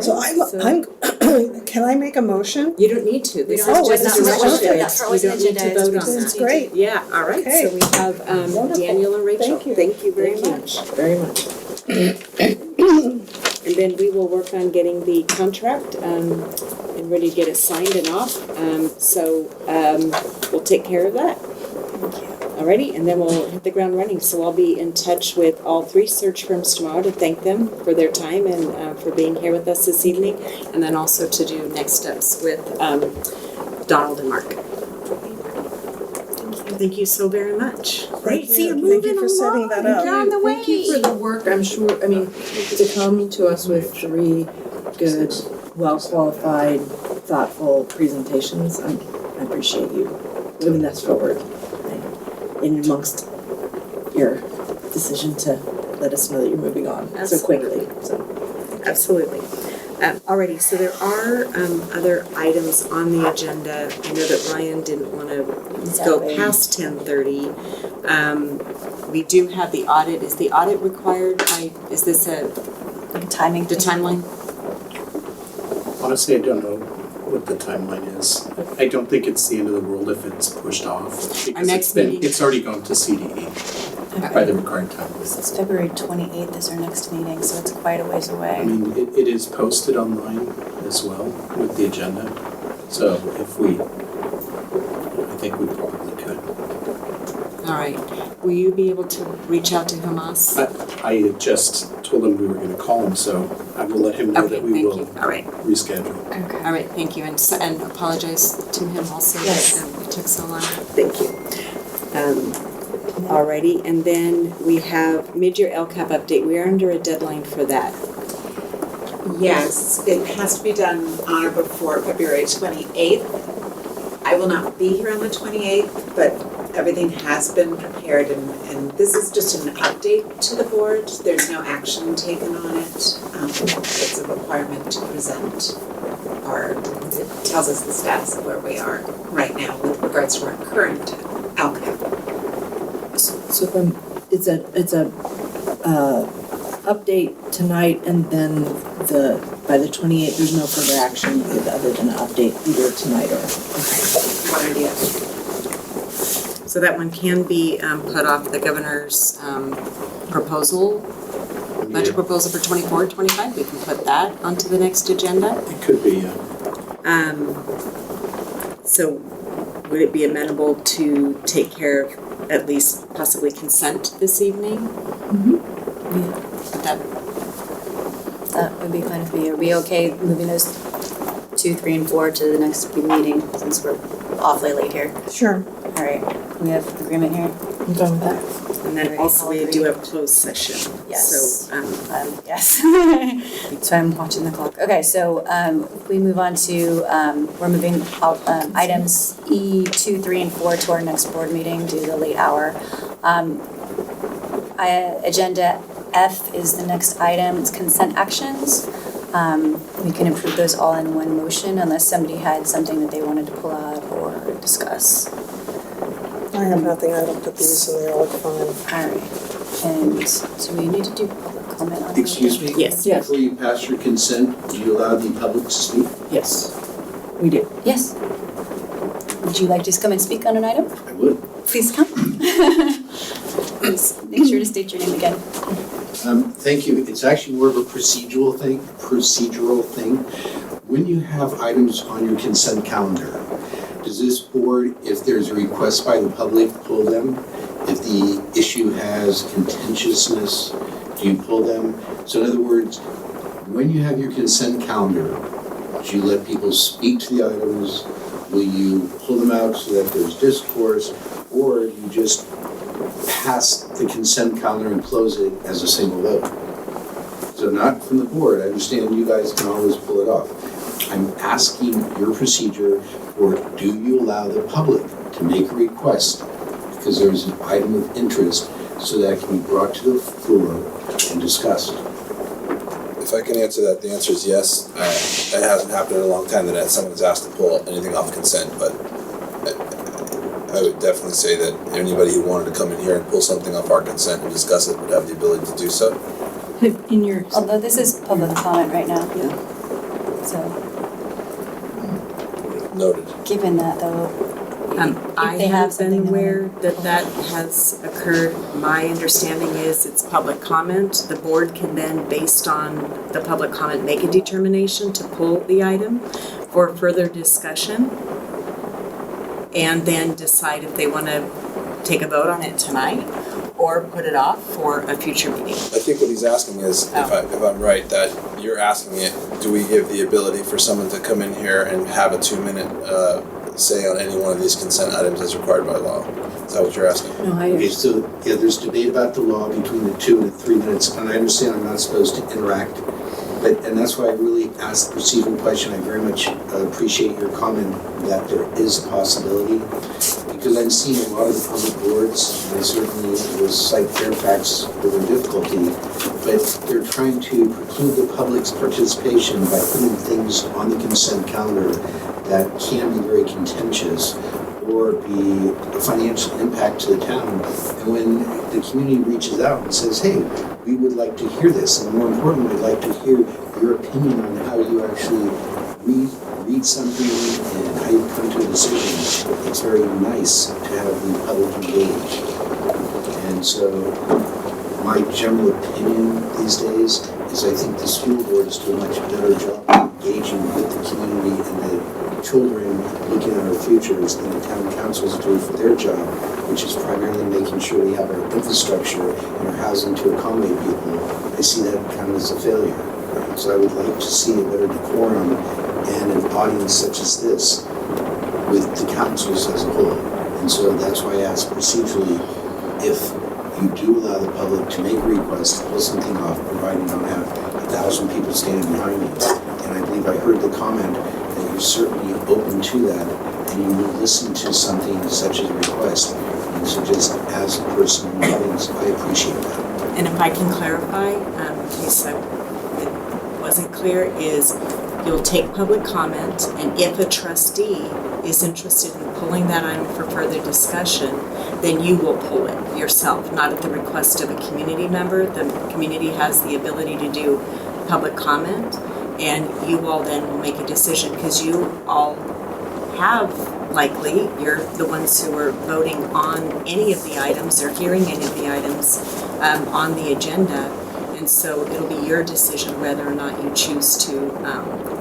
So I'm can I make a motion? You don't need to. This don't. is just This is a okay. motion. You don't need to vote on That's that. great. Yeah, all right. Okay. So we have Daniel and Rachel. Thank you. very much. Very much. And then we will work on getting the contract and ready to get it signed and off. we'll take care of that. Alrighty, and then we'll hit the ground running. So I'll be in touch with all 3 search firms tomorrow to thank them for their time and for being here with us this evening, and then also to do next steps with Donald and Mark. Thank you so very much. Great. See, you're Thank moving you for setting that up. You're on the way. Thank you for the work. I'm sure, I mean, to come to us with 3 good, well-qualified, thoughtful presentations, I appreciate you moving us forward. In amongst your decision to let us know that you're moving on so quickly. Absolutely. Alrighty, so there are other items on the agenda. I know that Ryan didn't want to go past 10:30. We do have the audit. Is the audit required by, is this a timing? The timeline? Honestly, I don't know what the timeline is. I don't think it's the end of the world if it's pushed off. Because next meeting- it's already gone to CDE by the required time. It's February 28th is our next meeting, so it's quite a ways away. I mean, it is posted online as well with the agenda. So if I think we probably could. All right. Will you be able to reach out to Hamas? I just told him we were going to call him, so I will let him know that we will All right. reschedule. Okay. All right, thank you. And apologize to him also Yes. that it took so long. Thank you. Alrighty, and then we have mid-year LCAP update. We are under a deadline for that. Yes, it has to be done on or before February 28th. I will not be here on the 28th, but everything has been prepared, and this is just an update to the board. There's no action taken on it. It's a requirement to present, or it tells us the status of where we are right now with regards to our current LCAP. So then it's a update tonight, and then by the 28th, there's no further action other than an update either tonight or. One or the other. So that one can be put off the governor's proposal, budget proposal for 24-25. We can put that onto the next agenda. It could be, yeah. So would it be amenable to take care of at least possibly consent this evening? Mm-hmm. That would be fine with me. Are we okay moving those 2, 3, and 4 to the next meeting since we're awfully late here? Sure. All right. We have agreement here. I'm done with that. And then also we do have closed session. Yes. So, yes. So I'm watching the clock. Okay, so we move on to, we're moving items E, 2, 3, and 4 to our next board meeting due to the late hour. Agenda F is the next item. It's consent actions. We can approve those all in one motion unless somebody had something that they wanted to pull out or discuss. I have nothing. I looked at these and they all look fine. All right. And so we need to do public comment on Excuse me? Yes. Before you pass your consent, do you allow the public to speak? Yes, we do. Yes. Would you like to just come and speak on an item? I would. Please come. Please make sure to state your name again. Thank you. It's actually more of a procedural thing. When you have items on your consent calendar, does this board, if there's a request by the public, pull them? If the issue has contentiousness, do you pull them? So in other words, when you have your consent calendar, do you let people speak to the items? Will you pull them out so that there's discourse? Or do you just pass the consent calendar and close it as a single vote? So not from the board. I understand you guys can always pull it off. I'm asking your procedure, or do you allow the public to make a request because there's an item of interest so that it can be brought to the floor and discussed? If I can answer that, the answer is yes. It hasn't happened in a long time that someone has asked to pull anything off consent, but I would definitely say that anybody who wanted to come in here and pull something off our consent and discuss it would have the ability to do so. Although this is public comment right now. Yeah. So. Noted. Given that though, I have been aware that has occurred. My understanding is it's public comment. The board can then, based on the public comment, make a determination to pull the item for further discussion. and then decide if they want to take a vote on it tonight or put it off for a future meeting. I think what he's asking is, if I'm right, that you're asking it, do we give the ability for someone to come in here and have a 2-minute say on any one of these consent items as required by law? Is that what you're asking? Okay, so yeah, there's debate about the law between the 2 and the 3 minutes, and I understand I'm not supposed to interact, and that's why I really asked the procedural question. I very much appreciate your comment that there is a possibility, because I've seen a lot of the public boards, and certainly it was Site Fairfax with their difficulty, but they're trying to preclude the public's participation by putting things on the consent calendar that can be very contentious or be a financial impact to the town. And when the community reaches out and says, hey, we would like to hear this, and more importantly, we'd like to hear your opinion on how you actually read something and how you come to a decision, it's very nice to have the public engaged. And so my general opinion these days is I think the school board is doing a much better job of engaging with the community and the children looking at our futures than the town councils do for their job, which is primarily making sure we have our infrastructure and our housing to accommodate people. I see that kind of as a failure. So I would like to see a better decorum and an audience such as this with the councils as a whole. And so that's why I asked procedurally, if you do allow the public to make requests to pull something off, provided you don't have 1,000 people standing behind you. And I believe I heard the comment that you're certainly open to that, and you will listen to something such as a request. And so just as a person in the audience, I appreciate that. And if I can clarify, in case it wasn't clear, is you'll take public comment, and if a trustee is interested in pulling that item for further discussion, then you will pull it yourself, not at the request of a community member. The community has the ability to do public comment, and you all then will make a decision, because you all have, likely, you're the ones who are voting on any of the items or hearing any of the items on the agenda. And so it'll be your decision whether or not you choose to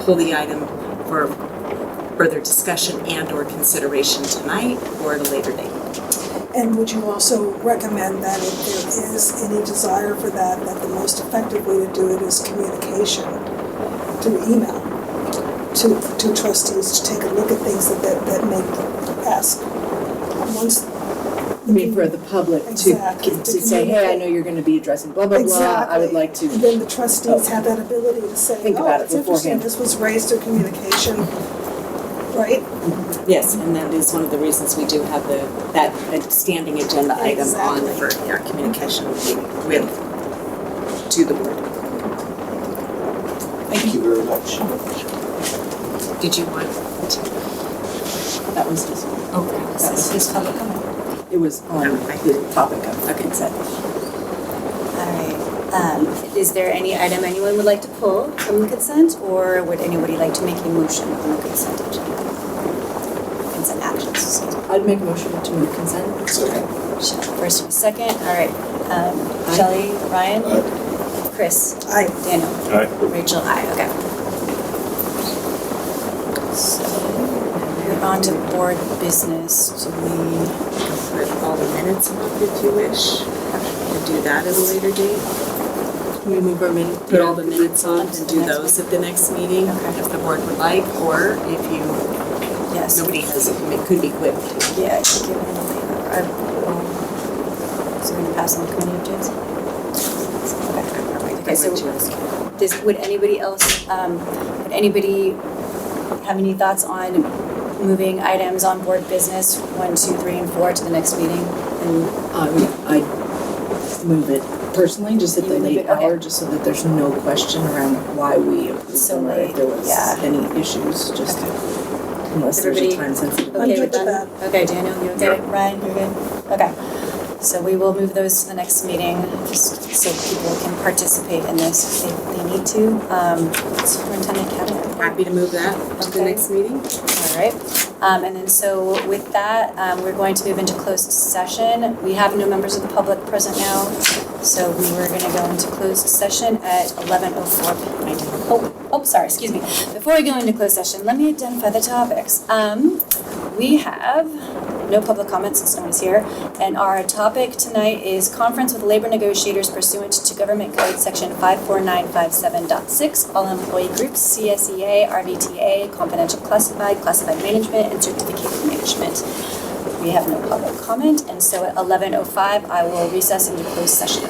pull the item for further discussion and or consideration tonight or at a later date. And would you also recommend that if there is any desire for that, that the most effective way to do it is communication through email to trustees to take a look at things that make ask once. I mean, for the public to say, hey, I know you're going to be addressing blah, blah, blah, I would like to. And then the trustees have that ability to say, think about it it's interesting, beforehand. this was raised through communication, right? Yes, and that is one of the reasons we do have that standing agenda item on for our communication with to the board. Thank you very much. Did you want to? That was just. Okay. That was his public comment. It was on the topic of consent. All right. Is there any item anyone would like to pull from the consent, or would anybody like to make a motion on the consent agenda? Consent actions. I'd make a motion to move consent. First and a second. All right. Shelley, Ryan, Chris, Aye. Daniel, Aye. Rachel, aye. Okay. So we're on to board business. Do we put all the minutes off if you wish? And do that at a later date? We move our minutes. Put all the minutes on and do those at the next meeting if the board would like, or if you, nobody has, it could be quick. Yeah, I can give it a so we can pass on the committee objectives? Okay, so would anybody else, would anybody have any thoughts on moving items on board business 1, 2, 3, and 4 to the next meeting? And I move it personally, just at the late hour, just so that there's no question around why we approved them, or if there was any issues, just unless there's a time sensitive. Okay with that? Okay, Daniel, you okay? Ryan, you're good? Okay. So we will move those to the next meeting, just so people can participate in this if they need to. Superintendent Cabinet. Happy to move that to the next meeting. All right. And then so with that, we're going to move into closed session. We have no members of the public present now, so we were going to go into closed session at 11:04. Sorry, excuse me. Before we go into closed session, let me identify the topics. We have no public comments since nobody's here, and our topic tonight is conference with labor negotiators pursuant to Government Code Section 54957.6, all employee groups, CSEA, RVTA, confidential classified, classified management, and certificated management. We have no public comment, and so at 11:05, I will recess into closed session.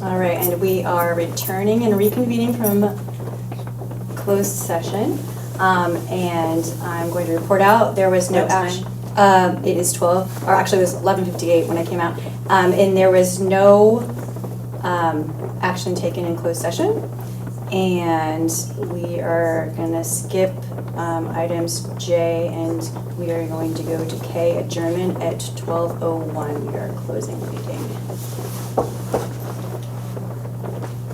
All right, and we are returning and reconvening from closed session, and I'm going to report out. There was no What time? action. It is 12, or actually it was 11:58 when I came out, and there was no action taken in closed session. And we are going to skip items J, and we are going to go to K, adjournment at 12:01. We are closing the meeting.